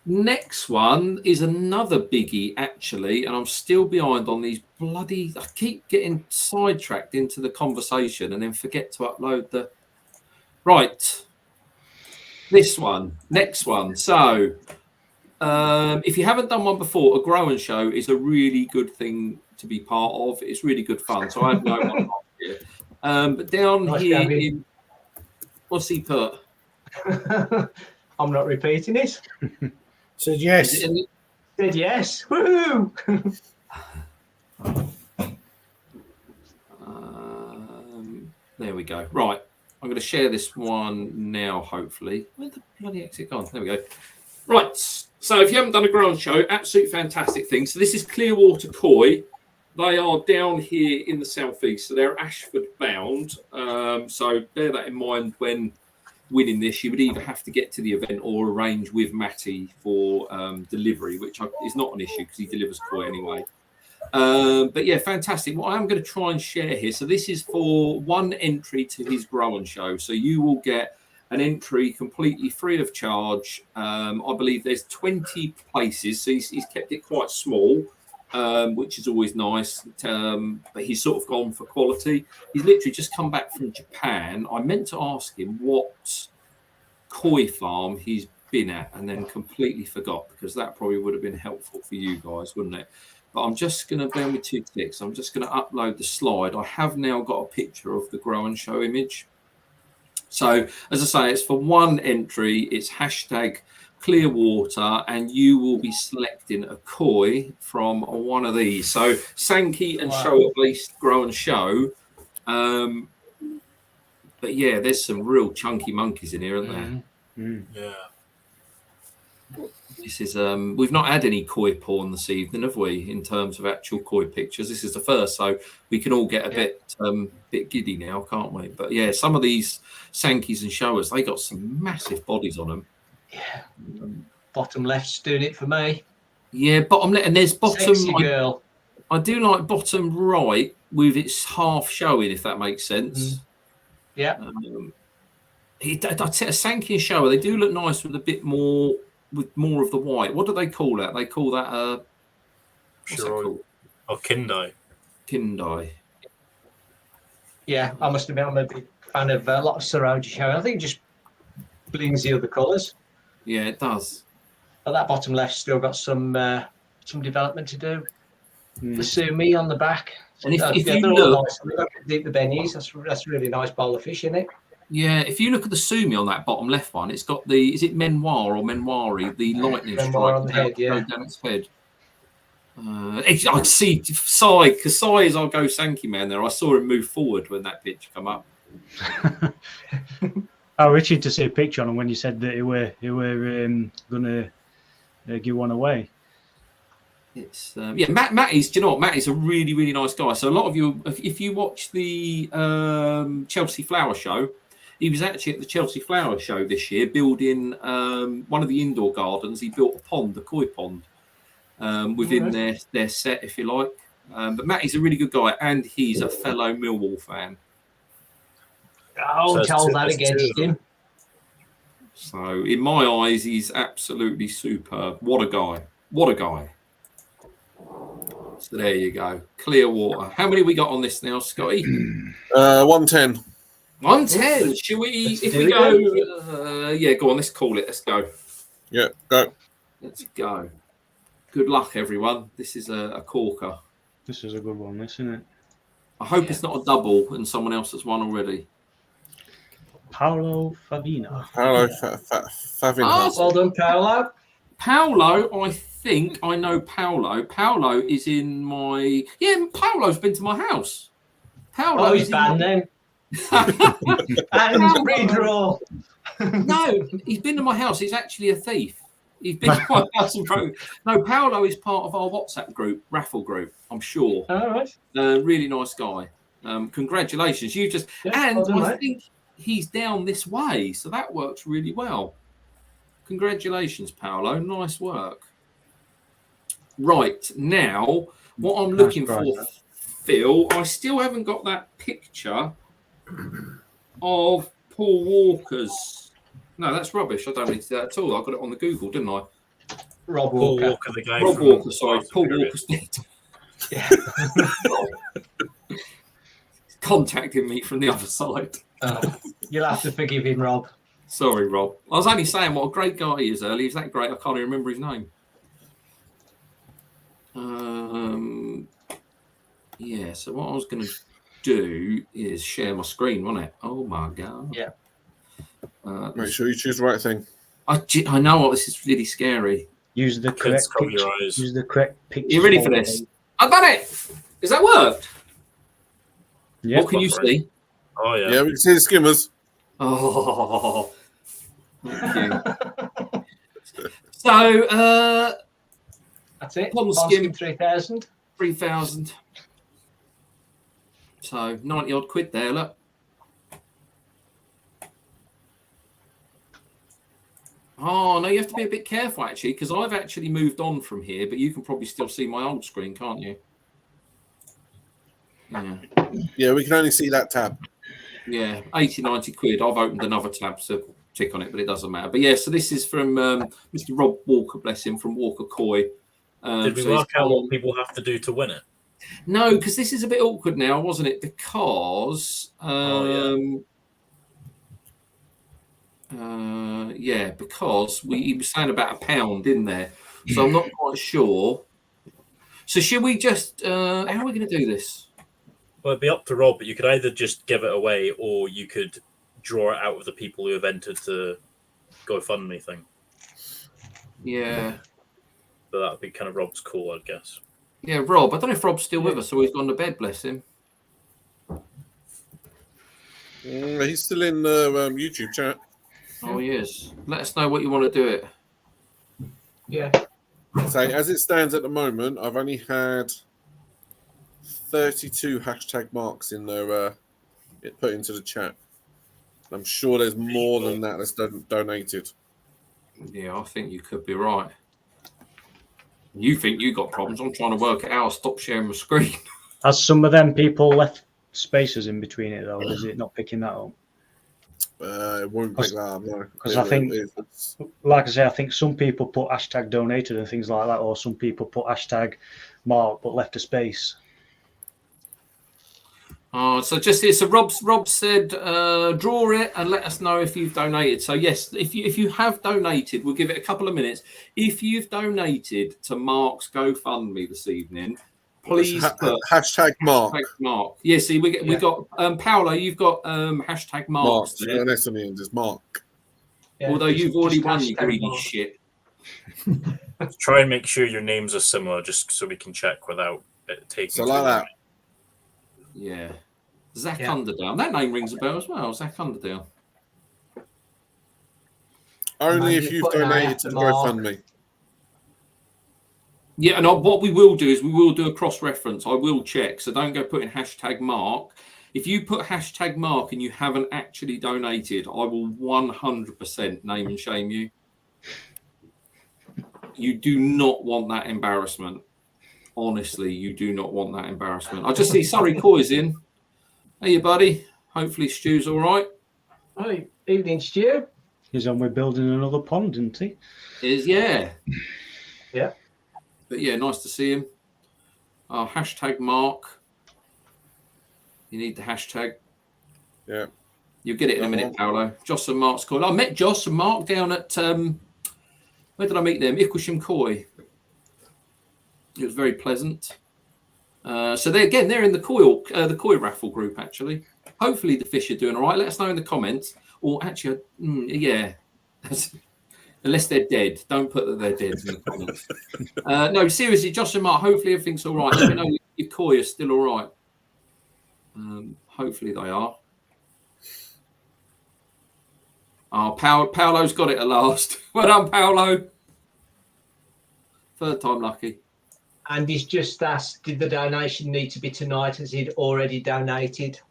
Next one is another biggie, actually, and I'm still behind on these bloody... I keep getting sidetracked into the conversation and then forget to upload the... Right. This one. Next one. So, if you haven't done one before, a grow and show is a really good thing to be part of. It's really good fun. So I have no one last year. But down Nice, here... Gavin. What's he put? I'm not repeating it. Said yes. Said yes. Woohoo! There we go. Right. I'm going to share this one now, hopefully. Where the bloody exit gone? There we go. Right. So if you haven't done a ground show, absolute fantastic thing. So this is Clearwater Koi. They are down here in the southeast. So they're Ashford bound. So bear that in mind when winning this. You would either have to get to the event or arrange with Matty for delivery, which is not an issue because he delivers koi anyway. But yeah, fantastic. What I'm going to try and share here. So this is for one entry to his grow and show. So you will get an entry completely free of charge. I believe there's 20 places. So he's kept it quite small, which is always nice. But he's sort of gone for quality. He's literally just come back from Japan. I meant to ask him what koi farm he's been at and then completely forgot, because that probably would have been helpful for you guys, wouldn't it? But I'm just going to bear with 2 ticks. I'm just going to upload the slide. I have now got a picture of the grow and show image. So as I say, it's for one entry. It's hashtag Clearwater, and you will be selecting a koi from one of these. So Sankey and Show at least grow and show. But yeah, there's some real chunky monkeys in here, aren't there? Yeah. This is we've not had any koi porn this evening, have we? In terms of actual koi pictures, this is the first, so we can all get a bit giddy now, can't we? But yeah, some of these Sankeys and Showers, they got some massive bodies on them. Yeah. Bottom left's doing it for me. Yeah, bottom left, and there's bottom. Sexy girl. I do like bottom right with its half showing, if that makes sense. Yeah. I'd say a Sankey and Shower, they do look nice with a bit more. With more of the white. What do they call that? They call that what's that called? Oh, Kindai. Kindai. Yeah, I must admit I'm a big fan of a lot of Saroja show. I think it just blings the other colours. Yeah, it does. But that bottom left's still got some development to do. The Sumi on the back. And if you they're look, all nice. Look at the bennies. That's a really nice bowl of fish, isn't it? yeah, if you look at the Sumi on that bottom left one, it's got the, is it Menoir or Menwari, the lightning Menoir strike on the head, yeah. down its head. I see Sai, because Sai is our Go Sankey man there. I saw him move forward when that pitch come up. I was itching to see a picture on him when you said that you were going to give one away. it's Matty's. Do you know what? Matty's a really, really nice guy. So a lot of you, if you watch the Chelsea Flower Show, he was actually at the Chelsea Flower Show this year building one of the indoor gardens. He built a pond, a koi pond, within their set, if you like. But Matty's a really good guy, and he's a fellow Millwall fan. Oh, tell that against him. So in my eyes, he's absolutely superb. What a guy. What a guy. So there you go. Clear water. How many we got on this now, Scotty? 110. 110. Should we, if we go, go on, let's call it. Let's go. Yeah, go. Let's go. Good luck, everyone. This is a corker. This is a good one, isn't it? I hope it's not a double and someone else has won already. Paolo Favina. Paolo Favina. Oh, well done, Paolo. Paolo, I think I know Paolo. Paolo is in my... Yeah, Paolo's been to my house. Paolo he's banned then. And redraw. No, he's been to my house. He's actually a thief. He's been to my house and broke. No, Paolo is part of our WhatsApp group, raffle group, I'm sure. All right. Really nice guy. Congratulations. You just... and well done, I mate. think he's down this way, so that works really well. Congratulations, Paolo. Nice work. Right, now, what I'm looking for, Phil, I still haven't got that picture of Paul Walker's. No, that's rubbish. I don't need to do that at all. I got it on the Google, didn't I? Rob Paul Walker. Walker, the guy. Rob from Walker, sorry. Paul Walker's Yeah. contacting me from the other side. You'll have to forgive him, Rob. Sorry, Rob. I was only saying what a great guy he is earlier. He's that great, I can't even remember his name. Yeah, so what I was going to do is share my screen, wasn't it? Oh, my God. Yeah. Make sure you choose the right thing. I know what this is really scary. Use the correct cover picture. your eyes. Use the correct picture. You ready for this? I've done it! Has that worked? Yeah. What can you see? Oh, yeah. Yeah, we can see the skimmers. Oh, thank you. So, That's it. Pond Pond skim. skim 3,000. 3,000. So 90 odd quid there, look. Oh, no, you have to be a bit careful, actually, because I've actually moved on from here, but you can probably still see my old screen, can't you? Yeah. Yeah, we can only see that tab. Yeah, 80, 90 quid. I've opened another tab to tick on it, but it doesn't matter. But yeah, so this is from Mr. Rob Walker, bless him, from Walker Koi. Did we so work out what people have to do to win it? No, because this is a bit awkward now, wasn't it? Because because he was saying about £1, didn't there? So I'm not quite sure. So should we just how are we going to do this? Well, it'd be up to Rob, but you could either just give it away or you could draw it out of the people who have entered the GoFundMe thing. Yeah. So that would be kind of Rob's call, I'd guess. Yeah, Rob. I don't know if Rob's still with us or he's gone to bed, bless him. He's still in the YouTube chat. Oh, he is. Let us know what you want to do it. Yeah. So as it stands at the moment, I've only had 32 hashtag marks in there put into the chat. I'm sure there's more than that that's donated. Yeah, I think you could be right. You think you got problems. I'm trying to work it out. Stop sharing my screen. Has some of them people left spaces in between it, though? Is it not picking that up? It won't pick that up, no. Because I think, like I say, I think some people put hashtag donated and things like that, or some people put hashtag mark but left a space. Oh, so just here. So Rob said, draw it and let us know if you've donated. So yes, if you have donated, we'll give it a couple of minutes. If you've donated to Mark's GoFundMe this evening, please put hashtag Mark. Hashtag Mark. Yeah, see, we got Paolo. You've got hashtag Mark. Yeah, that's on the end. It's Mark. Yeah, Although you've already won, you hashtag greedy Mark. shit. Try and make sure your names are similar, just so we can check without it taking. So like that. Yeah. Zach Underdale. That name rings a bell as well. Zach Underdale. Only Man, if you you've put an eye donated after to Mark. GoFundMe. Yeah, and what we will do is we will do a cross-reference. I will check, so don't go putting hashtag Mark. If you put hashtag Mark and you haven't actually donated, I will 100% name and shame you. You do not want that embarrassment. Honestly, you do not want that embarrassment. I just see Surrey Coy's in. Hey, buddy. Hopefully Stu's all right. Hi, evening, Stu. He's on with building another pond, isn't he? Yeah. Yeah. But yeah, nice to see him. Hashtag Mark. You need the hashtag. Yeah. You'll get it in a minute, Paolo. Joss and Mark's call. I met Joss and Mark down at where did I meet them? Icklesham Koi. It was very pleasant. So they're in the koi raffle group actually. Hopefully the fish are doing all right. Let us know in the comments. Or actually, yeah. Unless they're dead, don't put that they're dead in the comments. No, seriously, Josh and Mark. Hopefully everything's all right. Let me know your koi are still all right. Hopefully they are. Oh, Paolo's got it at last. Well done, Paolo. Third time lucky. And he's just asked, did the donation need to be tonight as he'd already donated?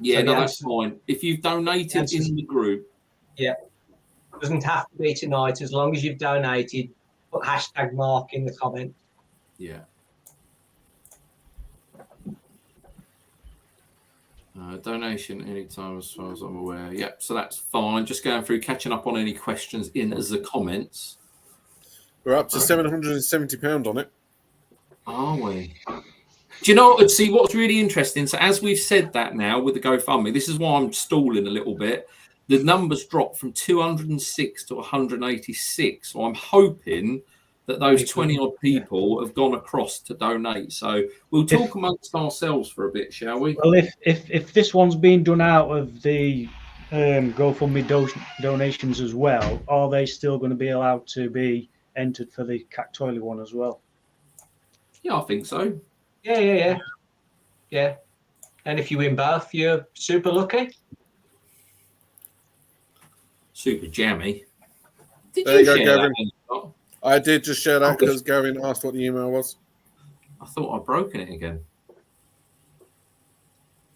Yeah, So no, that's fine. If you've donated in the group. Yeah. Doesn't have to be tonight as long as you've donated. Put hashtag Mark in the comment. Yeah. Donation anytime as far as I'm aware. Yep, so that's fine. Just going through, catching up on any questions in the comments. We're up to £770 on it. Are we? Do you know, see what's really interesting? So as we've said that now with the GoFundMe, this is why I'm stalling a little bit. The numbers dropped from 206 to 186. So I'm hoping that those 20 odd people have gone across to donate. So we'll talk amongst ourselves for a bit, shall we? Well, if this one's being done out of the GoFundMe donations as well, are they still going to be allowed to be entered for the Cactoily one as well? Yeah, I think so. Yeah. And if you win both, you're super lucky. Super jammy. Did There you go, share Gavin. that? I did just share that because Gavin asked what the email was. I thought I'd broken it again.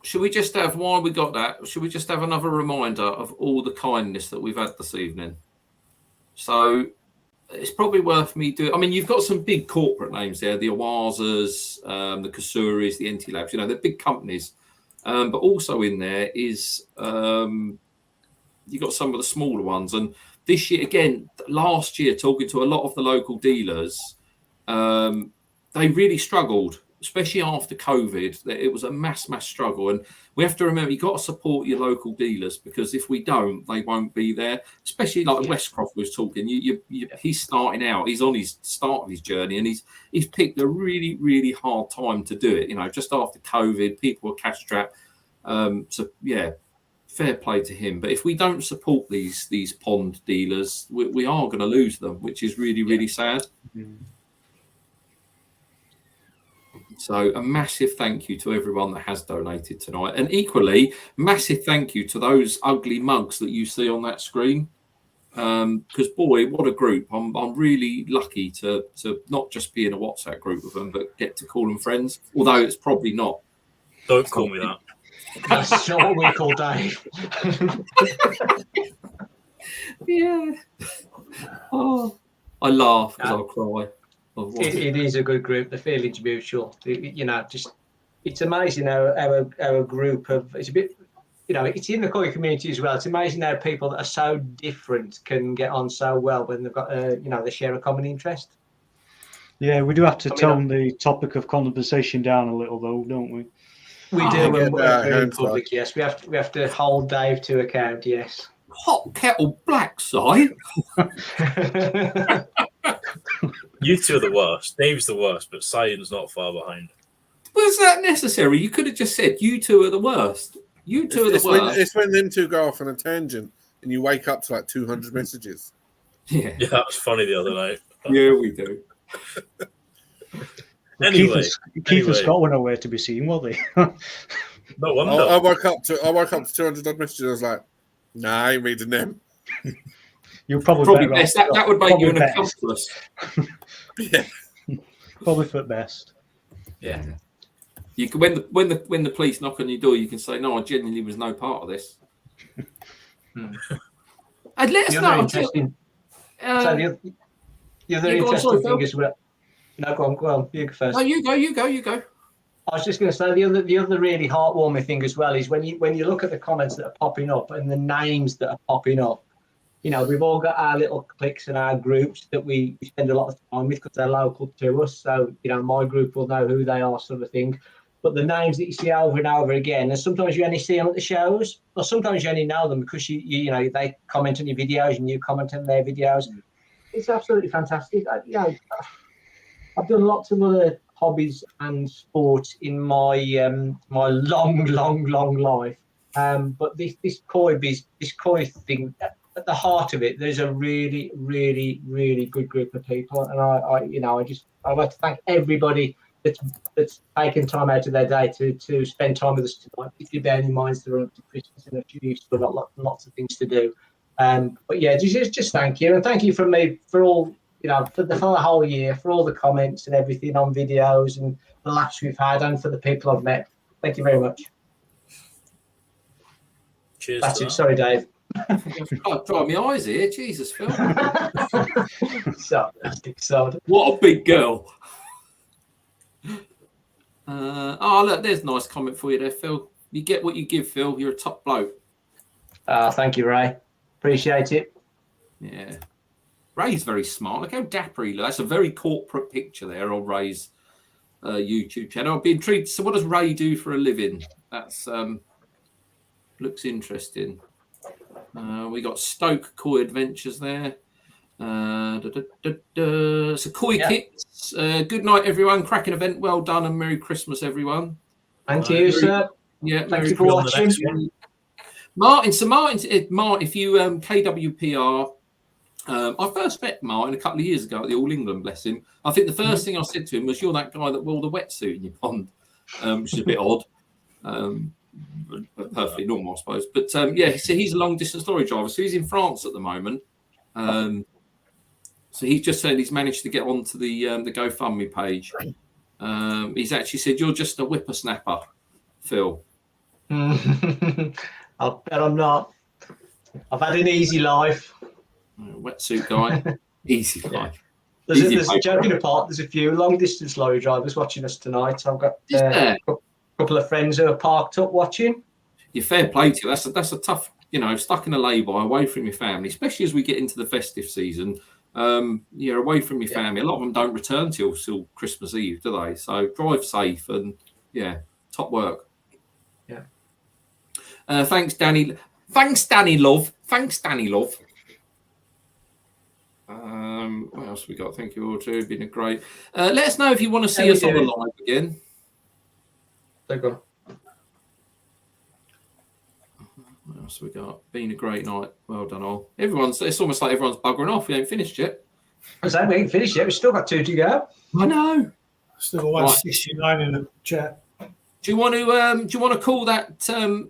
Should we just have, while we got that, should we just have another reminder of all the kindness that we've had this evening? So it's probably worth me doing. I mean, you've got some big corporate names there, the Awazas, the Kasuris, the NT Labs, they're big companies. But also in there is you've got some of the smaller ones. And this year, again, last year, talking to a lot of the local dealers, they really struggled, especially after COVID. It was a mass struggle. And we have to remember, you've got to support your local dealers, because if we don't, they won't be there. Especially like Westcroft was talking. He's starting out. He's on his start of his journey, and he's picked a really, really hard time to do it. Just after COVID, people were cash strapped. So, yeah, fair play to him. But if we don't support these pond dealers, we are going to lose them, which is really, really sad. Mm-hmm. So a massive thank you to everyone that has donated tonight. And equally, massive thank you to those ugly mugs that you see on that screen. Because, boy, what a group. I'm really lucky to not just be in a WhatsApp group with them, but get to call them friends. Although it's probably not. Don't call me that. That's not what we call Dave. Yeah. Oh, I laugh because I'll cry. It is a good group. The feeling's mutual. It's amazing how our group of, it's a bit, it's in the koi community as well. It's amazing how people that are so different can get on so well when they've got, they share a common interest. Yeah, we do have to tone the topic of conversation down a little, though, don't we? We do when we're in public. Yes, we have to hold Dave to account. Yes. Hot kettle black, Si. You two are the worst. Dave's the worst, but Simon's not far behind. Was that necessary? You could have just said, you two are the worst. You two are the worst. It's when them two go off on a tangent and you wake up to like 200 messages. Yeah, that was funny the other night. Yeah, we do. Anyway, Keith and Scott were nowhere to be seen, were they? No wonder. I woke up to 200 odd messages. I was like, nah, I ain't reading them. You're probably best. That would make you an accomplice. Yeah. Probably for the best. Yeah. You can when the police knock on your door, you can say, "No, I genuinely was no part of this." And let us The know. other interesting. So the other interesting thing is, well, no, go on. You go first. No, you go. I was just going to say the other really heartwarming thing as well is when you look at the comments that are popping up and the names that are popping up. You know, we've all got our little cliques and our groups that we spend a lot of time with because they're local to us. So, you know, my group will know who they are, sort of thing. But the names that you see over and over again, and sometimes you only see them at the shows, or sometimes you only know them because you know they comment on your videos and you comment on their videos. It's absolutely fantastic. I've done lots of other hobbies and sports in my my long life, but this koi thing. At the heart of it, there's a really good group of people, and I'd like to thank everybody that's taken time out of their day to spend time with us tonight. If you bear in mind the run up to Christmas and a few you've still got lots of things to do, but yeah, just thank you, and thank you from me for all for the whole year, for all the comments and everything on videos and the laughs we've had, and for the people I've met. Thank you very much. Cheers. That's it. Sorry, Dave. I've dried my eyes here. Jesus, Phil. So What a big girl. Look, there's a nice comment for you there, Phil. You get what you give, Phil. You're a top bloke. Thank you, Ray. Appreciate it. Yeah. Ray's very smart. Look how dapper he looks. That's a very corporate picture there on Ray's YouTube channel. I'd be intrigued. So what does Ray do for a living? That's looks interesting. We got Stoke Koi Adventures there. So Koi Kits. Good night, everyone. Cracking event. Well done and Merry Christmas, everyone. And to you, sir. Yeah, thank you for watching. Martin, if you KWPR, I first met Martin a couple of years ago at the All England, bless him. I think the first thing I said to him was, "You're that guy that wore the wetsuit in your pond," which is a bit odd. Perfectly normal, I suppose. But so he's a long distance lorry driver. So he's in France at the moment. So he's just said he's managed to get onto the GoFundMe page. He's actually said, "You're just a whippersnapper, Phil." I'll bet I'm not. I've had an easy life. Wetsuit guy, easy life. There's joking apart. There's a few long distance lorry drivers watching us tonight. I've got a couple of friends who are parked up watching. You're fair play to you. That's a tough, stuck in a lay-by, away from your family, especially as we get into the festive season. You're away from your family. A lot of them don't return till Christmas Eve, do they? So drive safe and top work. Yeah. Thanks, Danny. Love. What else have we got? Thank you all too. Been a great. Let us know if you want to see us on the live again. There you go. What else have we got? Been a great night. Well done all. It's almost like everyone's buggering off. We ain't finished yet. I said we ain't finished yet. We've still got 2 to go. I know. Still got 169 in the chat. Do you want to call that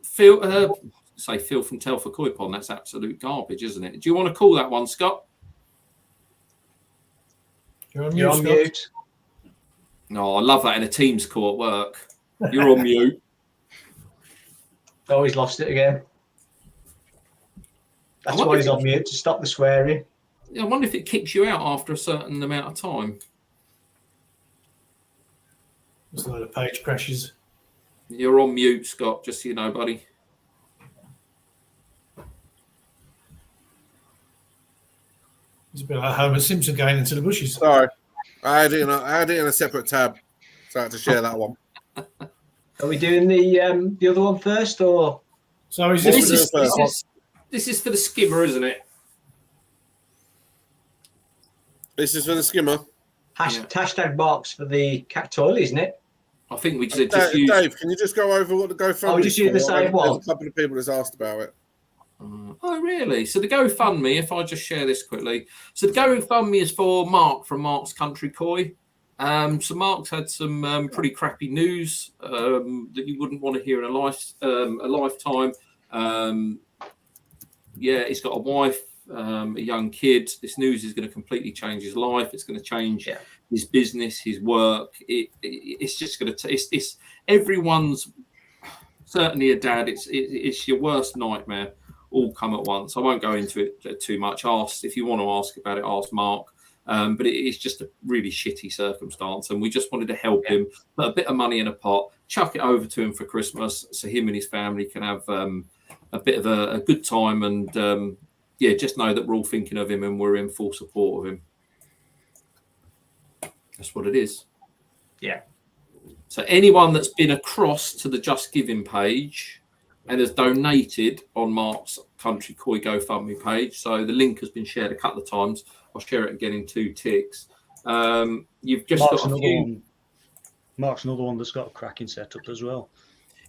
Phil? Say Phil from Telford KoiPon. That's absolute garbage, isn't it? Do you want to call that one, Scott? You're on mute. No, I love that in a Teams call at work. You're on mute. Oh, he's lost it again. That's why he's on mute, to stop the swearing. I wonder if it kicks you out after a certain amount of time. There's a load of page crashes. You're on mute, Scott, just so you know, buddy. It's a bit like Homer Simpson going into the bushes. Sorry. I had it in a separate tab, so I had to share that one. Are we doing the other one first, or? So this is for the skimmer, isn't it? This is for the skimmer. Hashtag marks for the cat toilet, isn't it? I think we just use... Dave, can you just go over what the GoFundMe? Oh, we just use the same one. There's a couple of people that's asked about it. Oh, really? So the GoFundMe, if I just share this quickly. So the GoFundMe is for Mark from Mark's Country Koi. So Mark's had some pretty crappy news that you wouldn't want to hear in a lifetime. He's got a wife a young kid. This news is going to completely change his life. It's going to change his business, his work. It's just going to. It's everyone's. Certainly a dad. It's your worst nightmare. All come at once. I won't go into it too much. Ask if you want to ask about it. Ask Mark. But it's just a really shitty circumstance, and we just wanted to help him. Put a bit of money in a pot, chuck it over to him for Christmas, so him and his family can have a bit of a good time, and just know that we're all thinking of him and we're in full support of him. That's what it is. Yeah. So anyone that's been across to the Just Giving page and has donated on Mark's Country Koi GoFundMe page, so the link has been shared a couple of times. I'll share it again in 2 ticks. You've just got a few. Mark's another one that's got a cracking setup as well.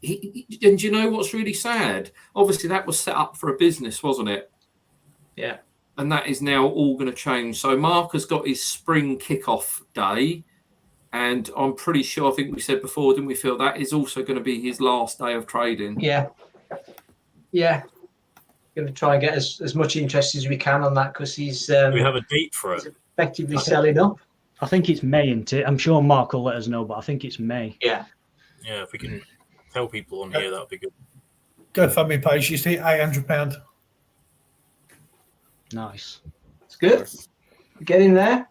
And you know what's really sad? Obviously, that was set up for a business, wasn't it? Yeah. And that is now all going to change. So Mark has got his spring kickoff day. And I'm pretty sure, I think we said before, didn't we, Phil, that is also going to be his last day of trading. Yeah. Yeah. Going to try and get as much interest as we can on that, because he's we have a date for it. Effectively selling up. I think it's May, isn't it? I'm sure Mark will let us know, but I think it's May. Yeah. Yeah, if we can tell people on here, that'd be good. GoFundMe page, you see, £800. Nice. It's good. Get in there.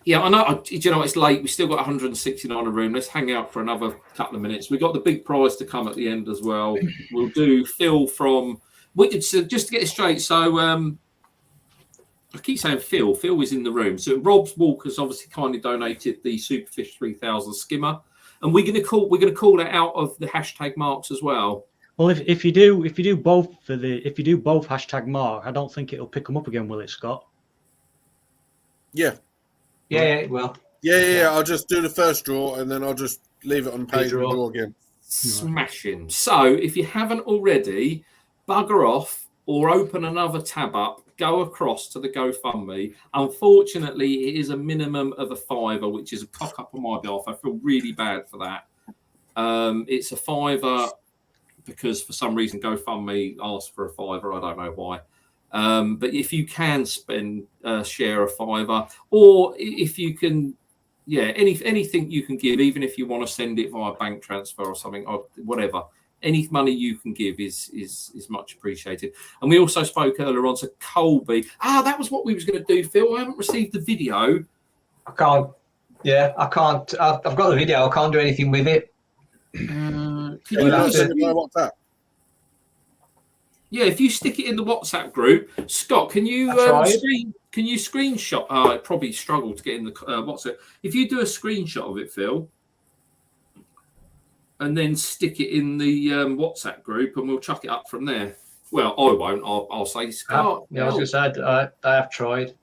Yeah, I know. You know, it's late. We've still got 169 a room. Let's hang out for another couple of minutes. We've got the big prize to come at the end as well. We'll do Phil from... just to get it straight, so I keep saying Phil. Phil is in the room. So Rob Walker's obviously kindly donated the Superfish 3000 skimmer, and we're going to call it out of the hashtag marks as well. Well, if you do both hashtag Mark, I don't think it'll pick them up again, will it, Scott? Yeah. Yeah, well. Yeah. I'll just do the first draw and then I'll just leave it on page and draw again. Smashing. So if you haven't already, bugger off or open another tab up, go across to the GoFundMe. Unfortunately, it is a minimum of a £5, which is a cock up on my behalf. I feel really bad for that. It's a £5 because for some reason GoFundMe asked for a £5. I don't know why. But if you can share a £5, or if you can, anything you can give, even if you want to send it via bank transfer or something, or whatever, any money you can give is much appreciated. And we also spoke earlier on to Colby. That was what we was going to do, Phil. I haven't received the video. I can't. Yeah, I can't. I've got the video. I can't do anything with it. Can you send it by WhatsApp? Yeah, if you stick it in the WhatsApp group, Scott, can you screenshot? I probably struggle to get in the WhatsApp. If you do a screenshot of it, Phil, and then stick it in the WhatsApp group, and we'll chuck it up from there. Well, I won't. I'll say Scott. I was going to say I have tried.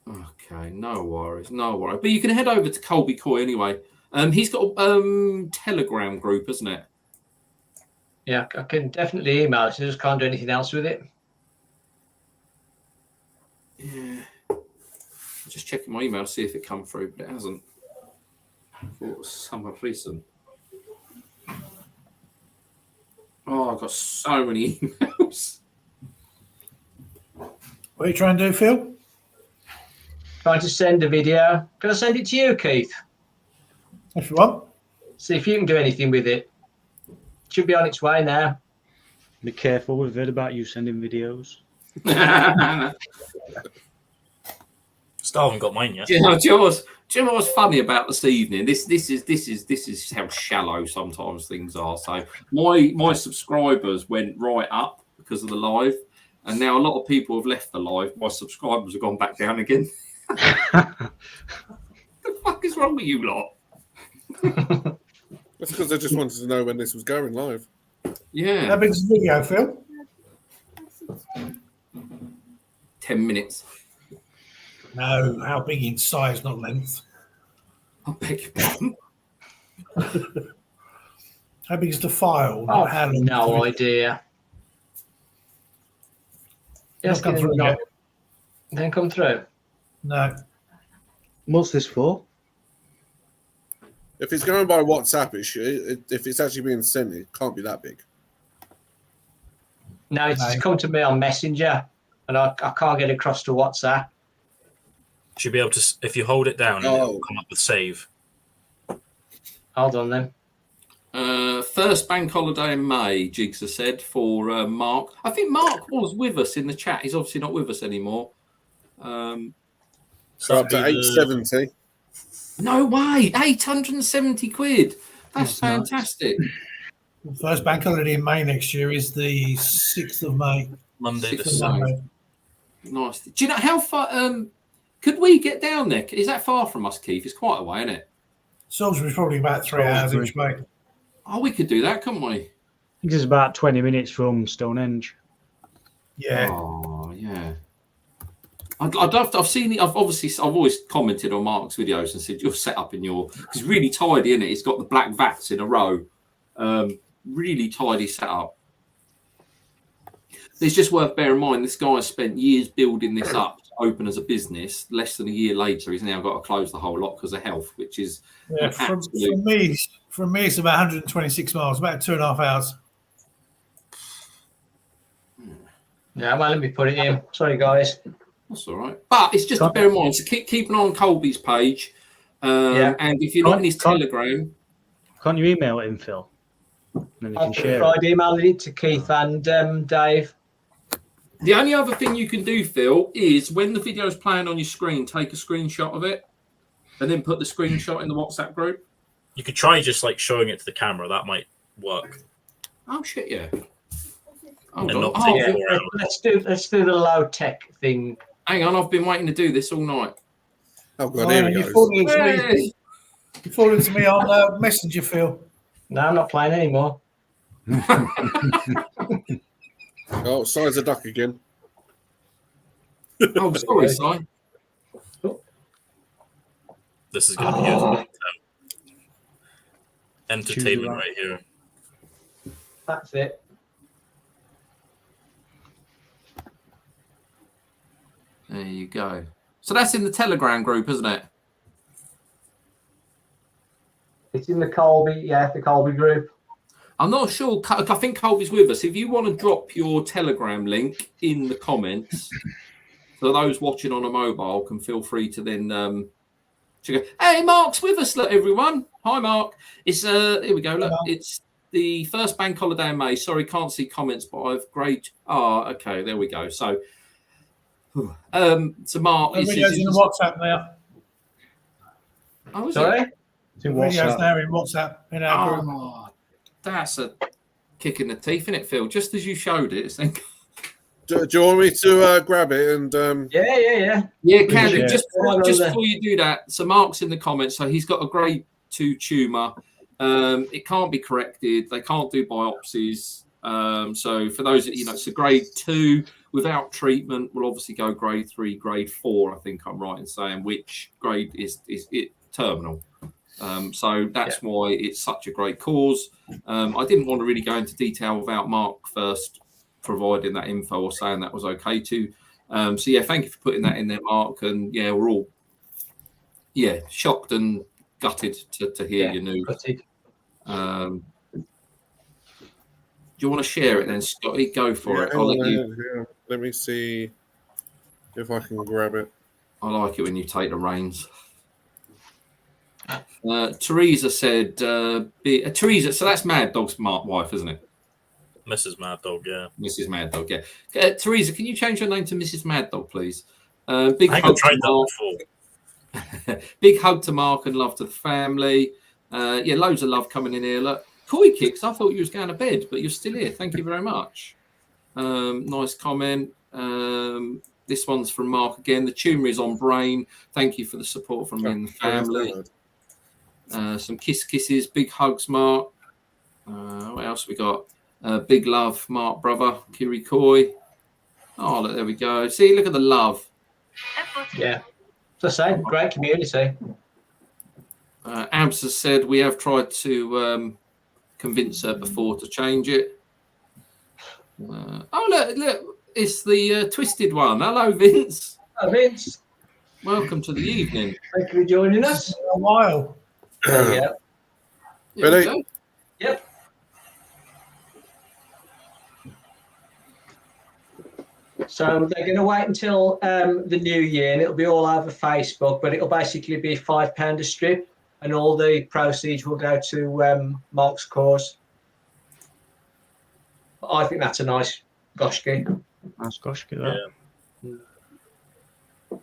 Okay, no worries. But you can head over to Colby Koi anyway. He's got a Telegram group, isn't it? Yeah, I can definitely email it. I just can't do anything else with it. Yeah. I'm just checking my email to see if it come through, but it hasn't. For some reason. Oh, I've got so many emails. What are you trying to do, Phil? Trying to send a video. Can I send it to you, Keith? If you want. See if you can do anything with it. Should be on its way now. Be careful, we've heard about you sending videos. Still haven't got mine yet. Do you know what's funny about this evening? This is how shallow sometimes things are. So my subscribers went right up because of the live, and now a lot of people have left the live. My subscribers have gone back down again. What the fuck is wrong with you lot? That's because I just wanted to know when this was going live. Yeah. How big's the video, Phil? 10 minutes. No, how big in size, not length. I beg your pardon. How big is the file? Oh, how long no idea. Yes, come through yet. Then come through. No. What's this for? If it's going by WhatsApp, if it's actually being sent, it can't be that big. No, it's come to me on Messenger, and I can't get across to WhatsApp. Should be able to, if you hold it down, and it'll come up with save. Hold on then. First bank holiday in May, Jigs has said for Mark. I think Mark was with us in the chat. He's obviously not with us anymore. So up to 870. No way, 870 quid. That's fantastic. The first bank holiday in May next year is the 6th of May. Monday the 6th of May. 7th. Nice. Do you know how far? Could we get down there? Is that far from us, Keith? It's quite a way, isn't it? Salisbury's probably about 3 hours each way. Oh, we could do that, couldn't we? I think it's about 20 minutes from Stonehenge. Yeah. Oh, yeah. I'd love to. I've seen it. I've always commented on Mark's videos and said you're set up in your. It's really tidy, isn't it? It's got the black vats in a row. Really tidy setup. It's just worth bearing in mind this guy spent years building this up to open as a business. Less than a year later, he's now got to close the whole lot because of health, which is from me, it's about 126 miles, about 2.5 hours. Yeah, well, let me put it in. Sorry, guys. That's all right. But it's just to bear in mind. So keep an eye on Colby's page, and if you're not in his Telegram, can't you email it in, Phil? And then you can share I'd email it to Keith and Dave. The only other thing you can do, Phil, is when the video's playing on your screen, take a screenshot of it and then put the screenshot in the WhatsApp group. You could try just like showing it to the camera. That might work. Oh, shit, yeah. Let's do the low tech thing. Hang on, I've been waiting to do this all night. Oh, God, here we go. You fall into me on Messenger, Phil. No, I'm not playing anymore. Oh, size a duck again. Oh, sorry, Si. This is going to be good. Entertainment right here. That's it. There you go. So that's in the Telegram group, isn't it? It's in the Colby, the Colby group. I'm not sure. I think Colby's with us. If you want to drop your Telegram link in the comments, so those watching on a mobile can feel free to then check. Hey, Mark's with us, look, everyone. Hi, Mark. It's here we go. Look, it's the first bank holiday in May. Sorry, can't see comments, but I've great. Okay, there we go. So, so Mark is in the WhatsApp now. Oh, is sorry. The video's now in WhatsApp in our group. That's a kick in the teeth, isn't it, Phil? Just as you showed it. Do you want me to grab it and? Yeah, can do. Just before you do that, so Mark's in the comments. So he's got a grade 2 tumour. It can't be corrected. They can't do biopsies. So for those that it's a grade 2 without treatment. We'll obviously go grade 3, grade 4. I think I'm right in saying which grade is it terminal. So that's why it's such a great cause. I didn't want to really go into detail without Mark first providing that info or saying that was okay too. So thank you for putting that in there, Mark. And we're all shocked and gutted to hear your news. Do you want to share it then, Scotty? Go for it. I'll let you. Let me see if I can grab it. I like it when you take the reins. Teresa said, Teresa, so that's Mad Dog's wife, isn't it? Mrs. Mad Dog, yeah. Mrs. Mad Dog, yeah. Teresa, can you change your name to Mrs. Mad Dog, please? Big I hug tried to Mark. Big hug to Mark and love to the family. Loads of love coming in here. Look, Koi Kicks, I thought you was going to bed, but you're still here. Thank you very much. Nice comment. This one's from Mark again. The tumour is on brain. Thank you for the support from me and the family. Some kisses, big hugs, Mark. What else we got? Big love, Mark, brother, Kiri Koi. Oh, look, there we go. See, look at the love. Yeah, it's the same. Great community. Abs has said we have tried to convince her before to change it. Look, it's the twisted one. Hello, Vince. Hello, Vince. Welcome to the evening. Thank you for joining us. A while. Ready? Yep. So they're going to wait until the new year, and it'll be all over Facebook. But it'll basically be £5 a strip, and all the proceeds will go to Mark's cause. I think that's a nice goshki. Nice goshki, that. Yeah.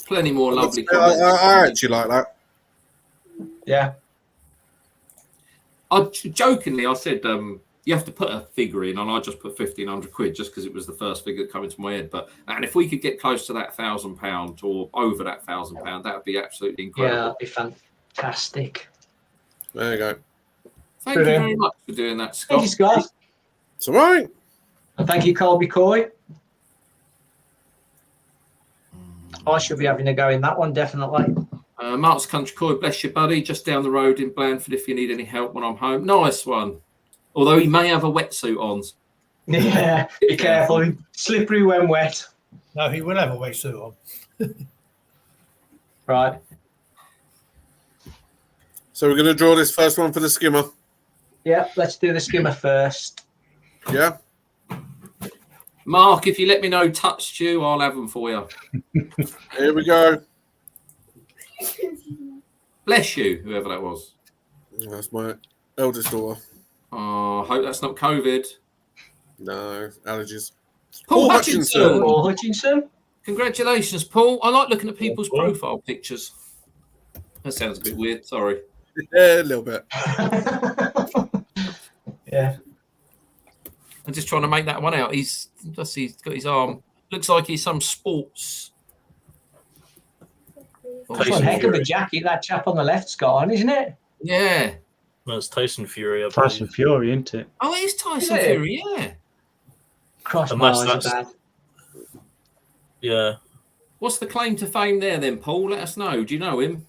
Plenty more lovely I comments. actually like that. Yeah. Jokingly, I said you have to put a figure in, and I just put £1,500 just because it was the first figure that came into my head. And if we could get close to that £1,000 or over that £1,000, that would be absolutely incredible. Yeah, that'd be fantastic. There you go. Thank you very much for doing that, Scott. Thank you, Scott. It's all right. And thank you, Colby Coy. I should be having a go in that one, definitely. Mark's Country Coy, bless you, buddy. Just down the road in Blandford if you need any help when I'm home. Nice one. Although he may have a wetsuit on. Yeah, be careful. Slippery when wet. No, he will have a wetsuit on. Right. So we're going to draw this first one for the skimmer. Yeah, let's do the skimmer first. Yeah. Mark, if you let me know touched you, I'll have them for you. Here we go. Bless you, whoever that was. That's my eldest daughter. Oh, I hope that's not COVID. No, allergies. Paul Hutchinson. Paul Hutchinson. Congratulations, Paul. I like looking at people's profile pictures. That sounds a bit weird. Sorry. Yeah, a little bit. Yeah. I'm just trying to make that one out. He's got his arm. Looks like he's some sports. That's one heck of a jacket that chap on the left's got on, isn't it? Yeah. That's Tyson Fury. I Tyson believe. Fury, isn't it? Oh, it is Tyson Yeah. Fury, yeah. Cross my Unless eyes that's- about. Yeah. What's the claim to fame there then, Paul? Let us know. Do you know him?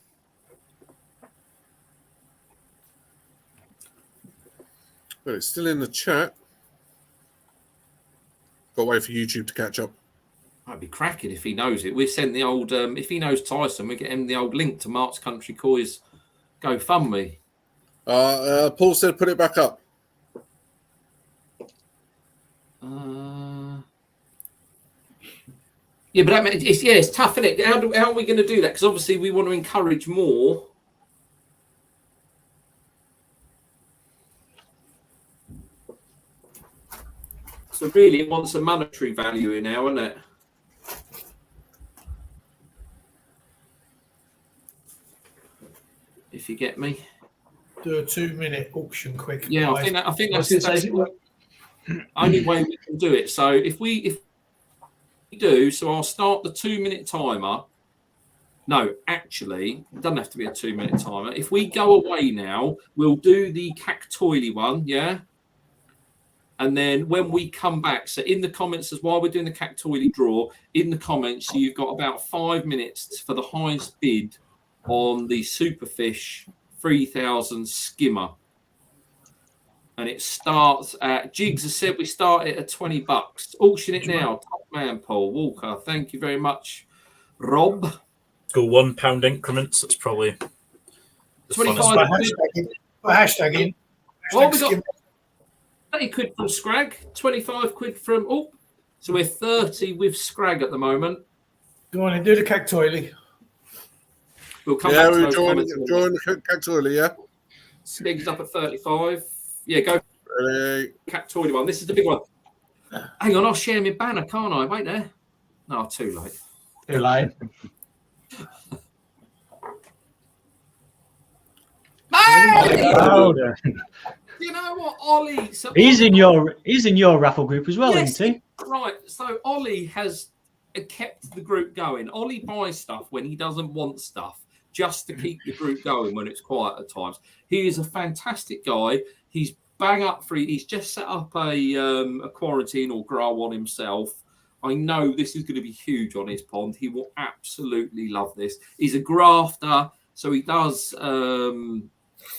But it's still in the chat. Got to wait for YouTube to catch up. That'd be cracking if he knows it. We send the old, if he knows Tyson, we get him the old link to Mark's Country Coy's GoFundMe. Paul said put it back up. Yeah, but it's tough, isn't it? How are we going to do that? Because obviously we want to encourage more. So really, it wants a monetary value in now, isn't it? If you get me. Do a 2-minute auction quick. Yeah, I think that's the only way we can do it. So if we do, so I'll start the 2-minute timer. No, actually, it doesn't have to be a 2-minute timer. If we go away now, we'll do the Cactoily one, yeah? And then when we come back, so in the comments, as while we're doing the Cactoily draw, in the comments, you've got about 5 minutes for the highest bid on the Superfish 3000 skimmer. And it starts at, Jigs has said we start it at $20. Auction it now. Top man, Paul Walker. Thank you very much, Rob. Go £1 increments. That's probably the 25 funnest. Put hashtag in. Well, we got 30 quid from Scrag, 25 quid from, so we're 30 with Scrag at the moment. Go on and do the Cactoily. We'll come back to we're those drawing comments. the Cactoily, yeah? Stig's up at 35. Yeah, go Ready? Cactoily one. This is the big one. Hang on, I'll share my banner, can't I? Wait there. No, too late. Too late. Hey! Louder. You know what, Ollie? So He's in your raffle group as well, Yes, isn't he? right. So Ollie has kept the group going. Ollie buys stuff when he doesn't want stuff, just to keep the group going when it's quiet at times. He is a fantastic guy. He's bang up for. He's just set up a quarantine or grow on himself. I know this is going to be huge on his pond. He will absolutely love this. He's a grafter, so he does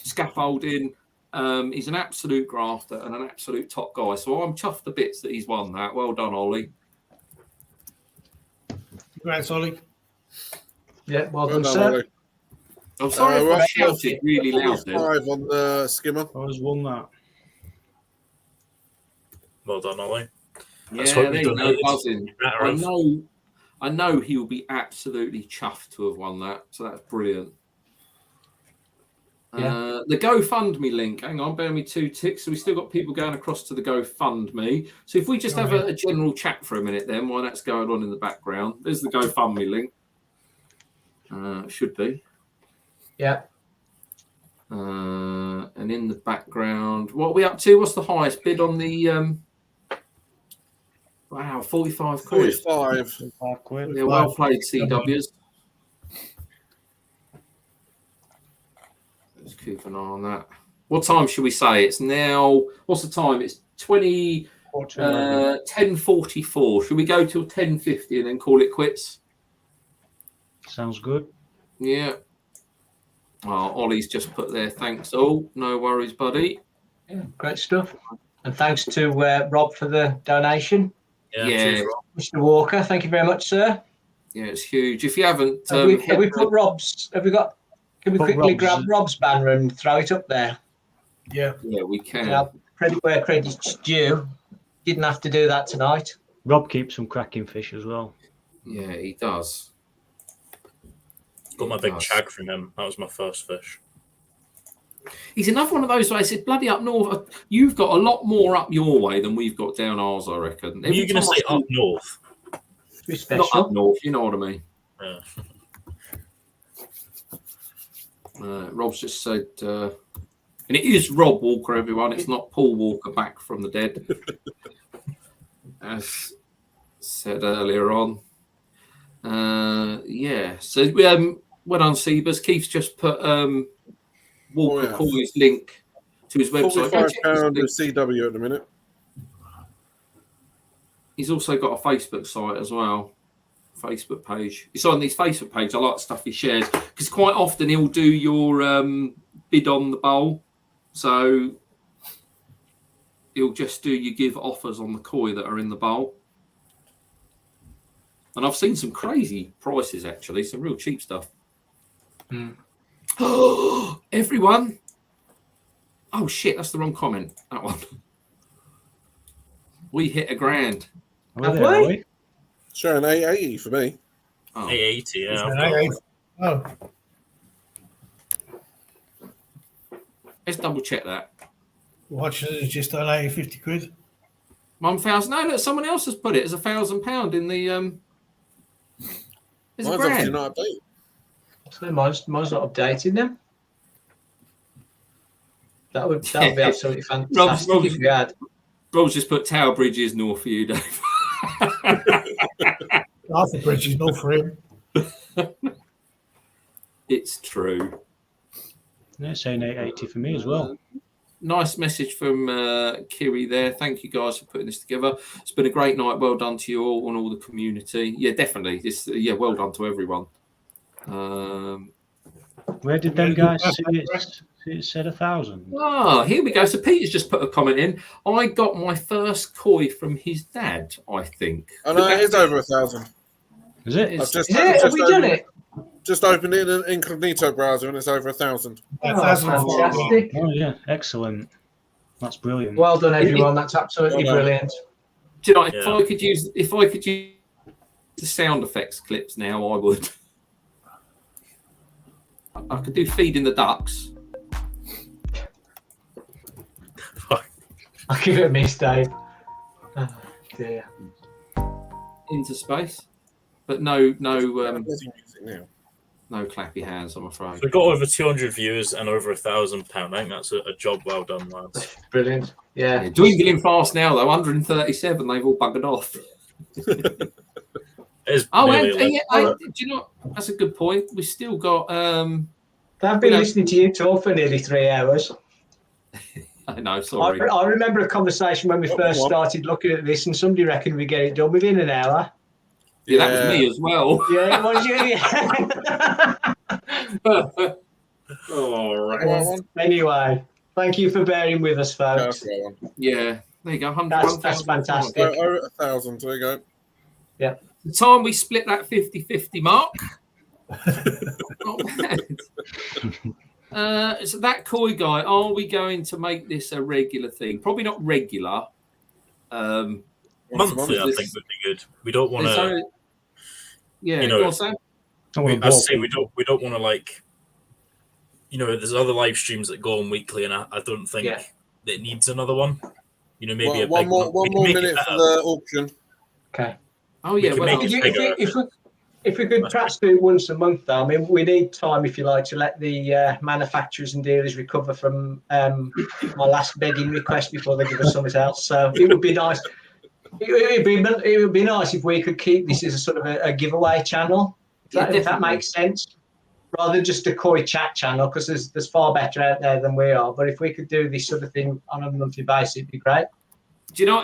scaffolding. He's an absolute grafter and an absolute top guy. So I'm chuffed to bits that he's won that. Well done, Ollie. Congrats, Ollie. Yeah, well Well done, done, sir. Ollie. I'm sorry if I right, shouted really loud then. 5 on the skimmer. I was won that. Well done, Ollie. Let's Yeah, hope there we you go, donated. buzzing. Better I know he will be absolutely chuffed to have won that. So that's brilliant. Yeah. The GoFundMe link. Hang on, bear me 2 ticks. So we still got people going across to the GoFundMe. So if we just have a general chat for a minute, then while that's going on in the background, there's the GoFundMe link. Should be. Yeah. And in the background, what are we up to? What's the highest bid on the? Wow, 45 quid. 45. £5. Yeah, well played, CWs. Let's keep an eye on that. What time should we say? It's now. What's the time? It's 10:44. Should we go till 10:50 and then call it quits? Sounds good. Yeah. Oh, Ollie's just put there. Thanks all. No worries, buddy. Yeah, great stuff. And thanks to Rob for the donation. Yeah. Mr. Walker, thank you very much, sir. Yeah, it's huge. If you haven't, Have we put Rob's? Have we got? Can we quickly grab Rob's banner and throw it up there? Yeah. Yeah, we can. Now, credit where credit's due. Didn't have to do that tonight. Rob keeps some cracking fish as well. Yeah, he does. Got my big chag from him. That was my first fish. He's another one of those where I said, bloody up north, you've got a lot more up your way than we've got down ours, I reckon. Are you going to say up north? Not up north, you know what I mean. Yeah. Rob's just said, and it is Rob Walker, everyone. It's not Paul Walker back from the dead, as said earlier on. Yeah. So well done, Cbers. Keith's just put Walker Coy's link to his website. £45 with CW at the minute. He's also got a Facebook site as well. Facebook page. It's on his Facebook page. I like the stuff he shares because quite often he'll do your bid on the bowl. So he'll just do you give offers on the koi that are in the bowl. And I've seen some crazy prices actually, some real cheap stuff. Oh, everyone. Oh shit, that's the wrong comment. That one. We hit $1,000. Have we? Showing 880 for me. Oh. 880, yeah. Oh, Let's double check that. watch it, just on 80, 50 quid. 1,000. No, look, someone else has put it as £1,000 in the. There's Mine's $1,000. obviously not updated. So mine's not updated then. That would be absolutely fantastic if you had. Rob's just put Tower Bridge is north for you, Dave. Half the bridge is not for him. It's true. Yeah, saying 880 for me as well. Nice message from Kiri there. Thank you guys for putting this together. It's been a great night. Well done to you all and all the community. Yeah, definitely. Well done to everyone. Where did them guys see it? It said 1,000. Ah, here we go. So Peter's just put a comment in. I got my first koi from his dad, I think. Oh no, it is over 1,000. Is it? Have we done it? Just opened it in an incognito browser and it's over 1,000. Fantastic. Oh yeah, excellent. That's brilliant. Well done, everyone. That's absolutely brilliant. Do you know, if I could use the sound effects clips now, I would. I could do feeding the ducks. I'll give it a miss, Dave. Oh, dear. Into space, but no clappy hands, I'm afraid. We've got over 200 views and over £1,000. I think that's a job well done, lads. Brilliant. Yeah. Dwindling fast now, though. 137, they've all buggered off. Do you know, that's a good point. We've still got... I've been listening to you talk for nearly 3 hours. I know, sorry. I remember a conversation when we first started looking at this and somebody reckoned we'd get it done within an hour. Yeah, that was me as well. Yeah, it was you. All right. Anyway, thank you for bearing with us, folks. Yeah, there you go. That's fantastic. Over 1,000, there you go. Yeah. The time we split that 50-50 mark. Not bad. So that koi guy, are we going to make this a regular thing? Probably not regular. Monthly, I think would be good. We don't want to. Yeah, you know, go on, Sam. I say we don't want to like. There's other live streams that go on weekly, and I don't think it needs another one. Maybe one more minute for the auction. Okay. Oh yeah. If we could perhaps do it once a month, though. I mean, we need time, if you like, to let the manufacturers and dealers recover from my last begging request before they give us something else. So it would be nice. It would be nice if we could keep this as a sort of a giveaway channel. If that makes sense, rather than just a Koi chat channel, because there's far better out there than we are. But if we could do this sort of thing on a monthly basis, it'd be great. Do you know?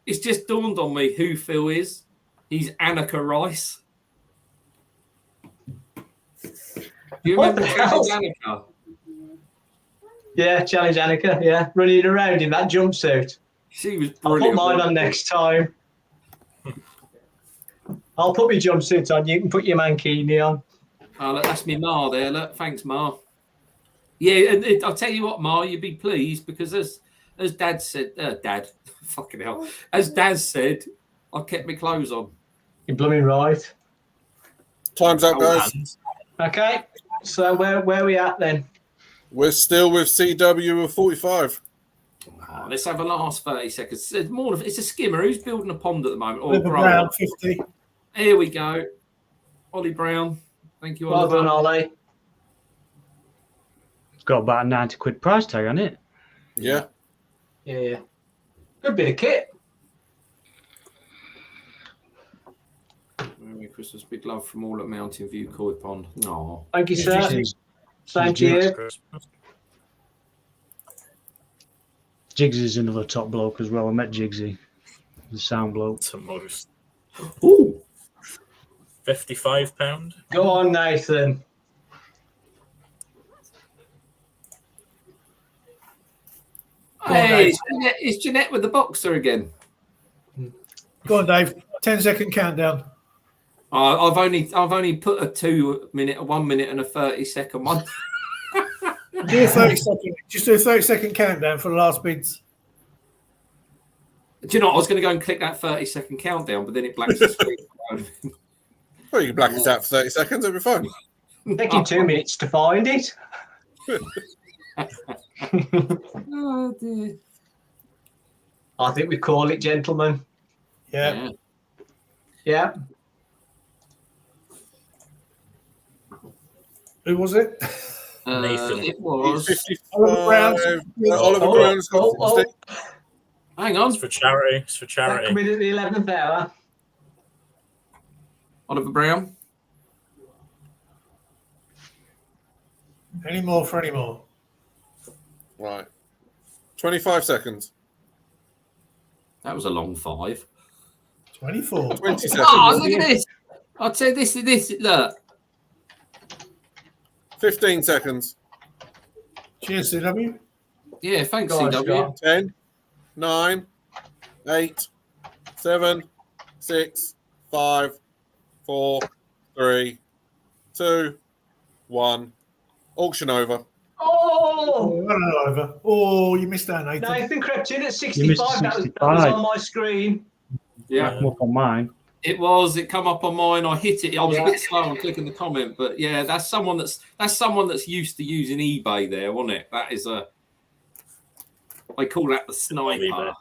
It's just dawned on me who Phil is. He's Annika Rice. Do you remember Challenge Annika? Yeah, Challenge Annika. Yeah, running around in that jumpsuit. She was I'll brilliant. put mine on next time. I'll put my jumpsuit on. You can put your mankini on. Oh, look, that's me Ma there. Look, thanks, Ma. Yeah, and I'll tell you what, Ma, you'd be pleased because as Dad said, Dad, fucking hell, as Dad said, I kept my clothes on. You're blooming right. Time's up, guys. Okay, so where are we at then? We're still with CW of 45. Oh, let's have a last 30 seconds. It's a skimmer. Who's building a pond at the moment? Oliver Brown, 50. Here we go. Ollie Brown. Thank you, Well Oliver. done, Ollie. It's got about a 90 quid price tag on it. Yeah. Yeah. Good bit of kit. Merry Christmas. Big love from all at Mountain View Koi Pond. No. Thank you, sir. Same to you. Jigsy's another top bloke as well. I met Jigsy, the sound bloke. The most. Ooh. £55. Go on, Nathan. Hey, it's Jeanette with the boxer again. Go on, Dave. 10-second countdown. I've only put a 1 minute and a 30-second one. Do a 30-second. Just do a 30-second countdown for the last bids. Do you know what? I was going to go and click that 30-second countdown, but then it blacks the screen. Well, you can black it out for 30 seconds. It'll be fine. Take you 2 minutes to find it. Oh, dear. I think we call it, gentlemen. Yeah. Yeah. Who was it? Nathan. It was. 55. Oliver Brown. Oliver Brown's got 60. Hang on. It's for charity. That could be at the 11th hour. Oliver Brown. Any more for any more? Right. 25 seconds. That was a long 5. 24. 20 seconds. Oh, look at this. I'll tell you this. Look. 15 seconds. Cheers, CW. Yeah, thanks, Go on, CW. Scott. 10, 9, 8, 7, 6, 5, 4, 3, 2, 1. Auction over. Oh! Over. Oh, you missed that, Nathan. Nathan crept in at missed 65. That was on my screen. Yeah. Come up on mine. It come up on mine. I hit it. I was a bit slow on clicking the comment, but yeah, that's someone that's used to using eBay there, wasn't it? That is they call that the sniper.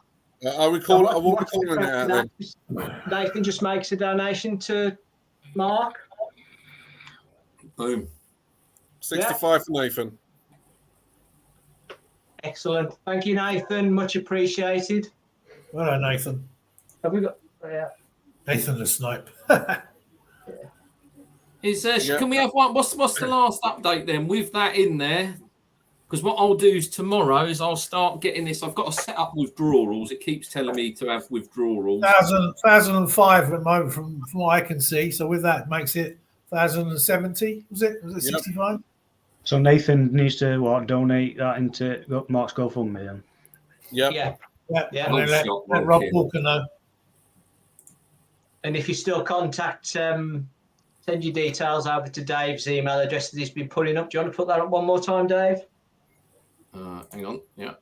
Are we calling it out then? Nathan just makes a donation to Mark. Boom. 65 for Nathan. Excellent. Thank you, Nathan. Much appreciated. Well done, Nathan. Have we got? Yeah. Nathan the snipe. Can we have one? What's the last update then with that in there? Because what I'll do is tomorrow is I'll start getting this. I've got to set up withdrawals. It keeps telling me to have withdrawals. 1,005 at the moment from what I can see. So with that makes it 1,070. Was it 65? So Nathan needs to donate that into Mark's GoFundMe then. Yep. Yeah. Yeah. And then let Rob Walker know. And if you still contact, send your details over to Dave's email address that he's been putting up. Do you want to put that up one more time, Dave? Hang on. Yeah.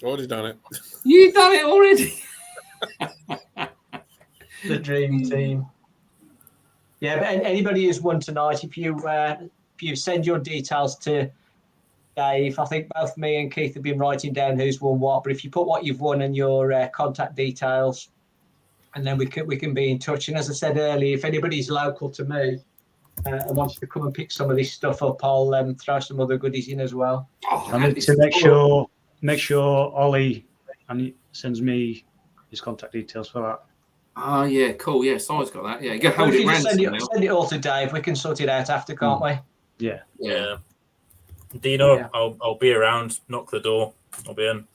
Already done it. You've done it already. The dream team. Yeah, but anybody who's won tonight, if you send your details to Dave, I think both me and Keith have been writing down who's won what. But if you put what you've won and your contact details, and then we can be in touch. And as I said earlier, if anybody's local to me and wants to come and pick some of this stuff up, I'll throw some other goodies in as well. Oh, I need to make sure Ollie sends me his contact details for that. Oh, yeah, cool. Yeah, Si's got that. Yeah, you go Well, hold if it you just ransom send it all to Dave, we can sort it out after, can't we? Yeah. Yeah. Dino, Yeah. I'll be around. Knock the door. I'll be in.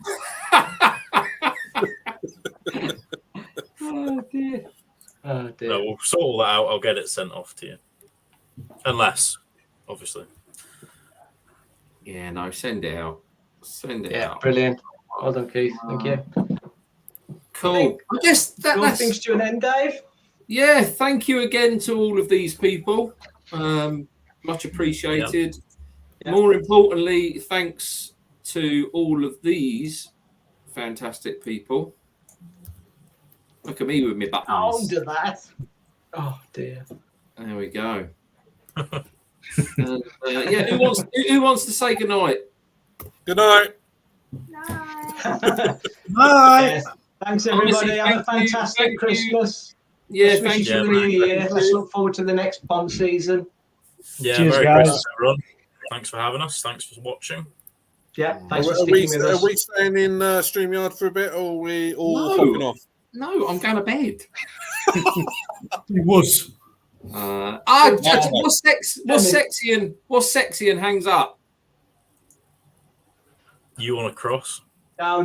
Oh dear. Oh dear. No, we'll sort all that out. I'll get it sent off to you. Unless, obviously. Yeah, no, send it out. Send it Yeah, out. brilliant. Well done, Keith. Thank you. Cool. I guess All that's things to an end, Dave. yeah. Thank you again to all of these people. Much appreciated. Yeah. More importantly, thanks to all of these fantastic people. Look at me with my buttons. Under that. Oh dear. There we go. And, yeah, who wants to say goodnight? Good night. Bye. Yes. Thanks everybody. Honestly, Have a thank you, fantastic thank you. Christmas. Yeah, Best thank wishes you. for the new year. Let's look forward to the next pond season. Yeah, Cheers, Merry guys. Christmas, everyone. Thanks for having us. Thanks for watching. Yeah, thanks for Are we sticking with us. staying in StreamYard for a bit, or are we all No. hopping off? No, I'm going to bed. It was. What's sexy and hangs up? You on a cross? Down.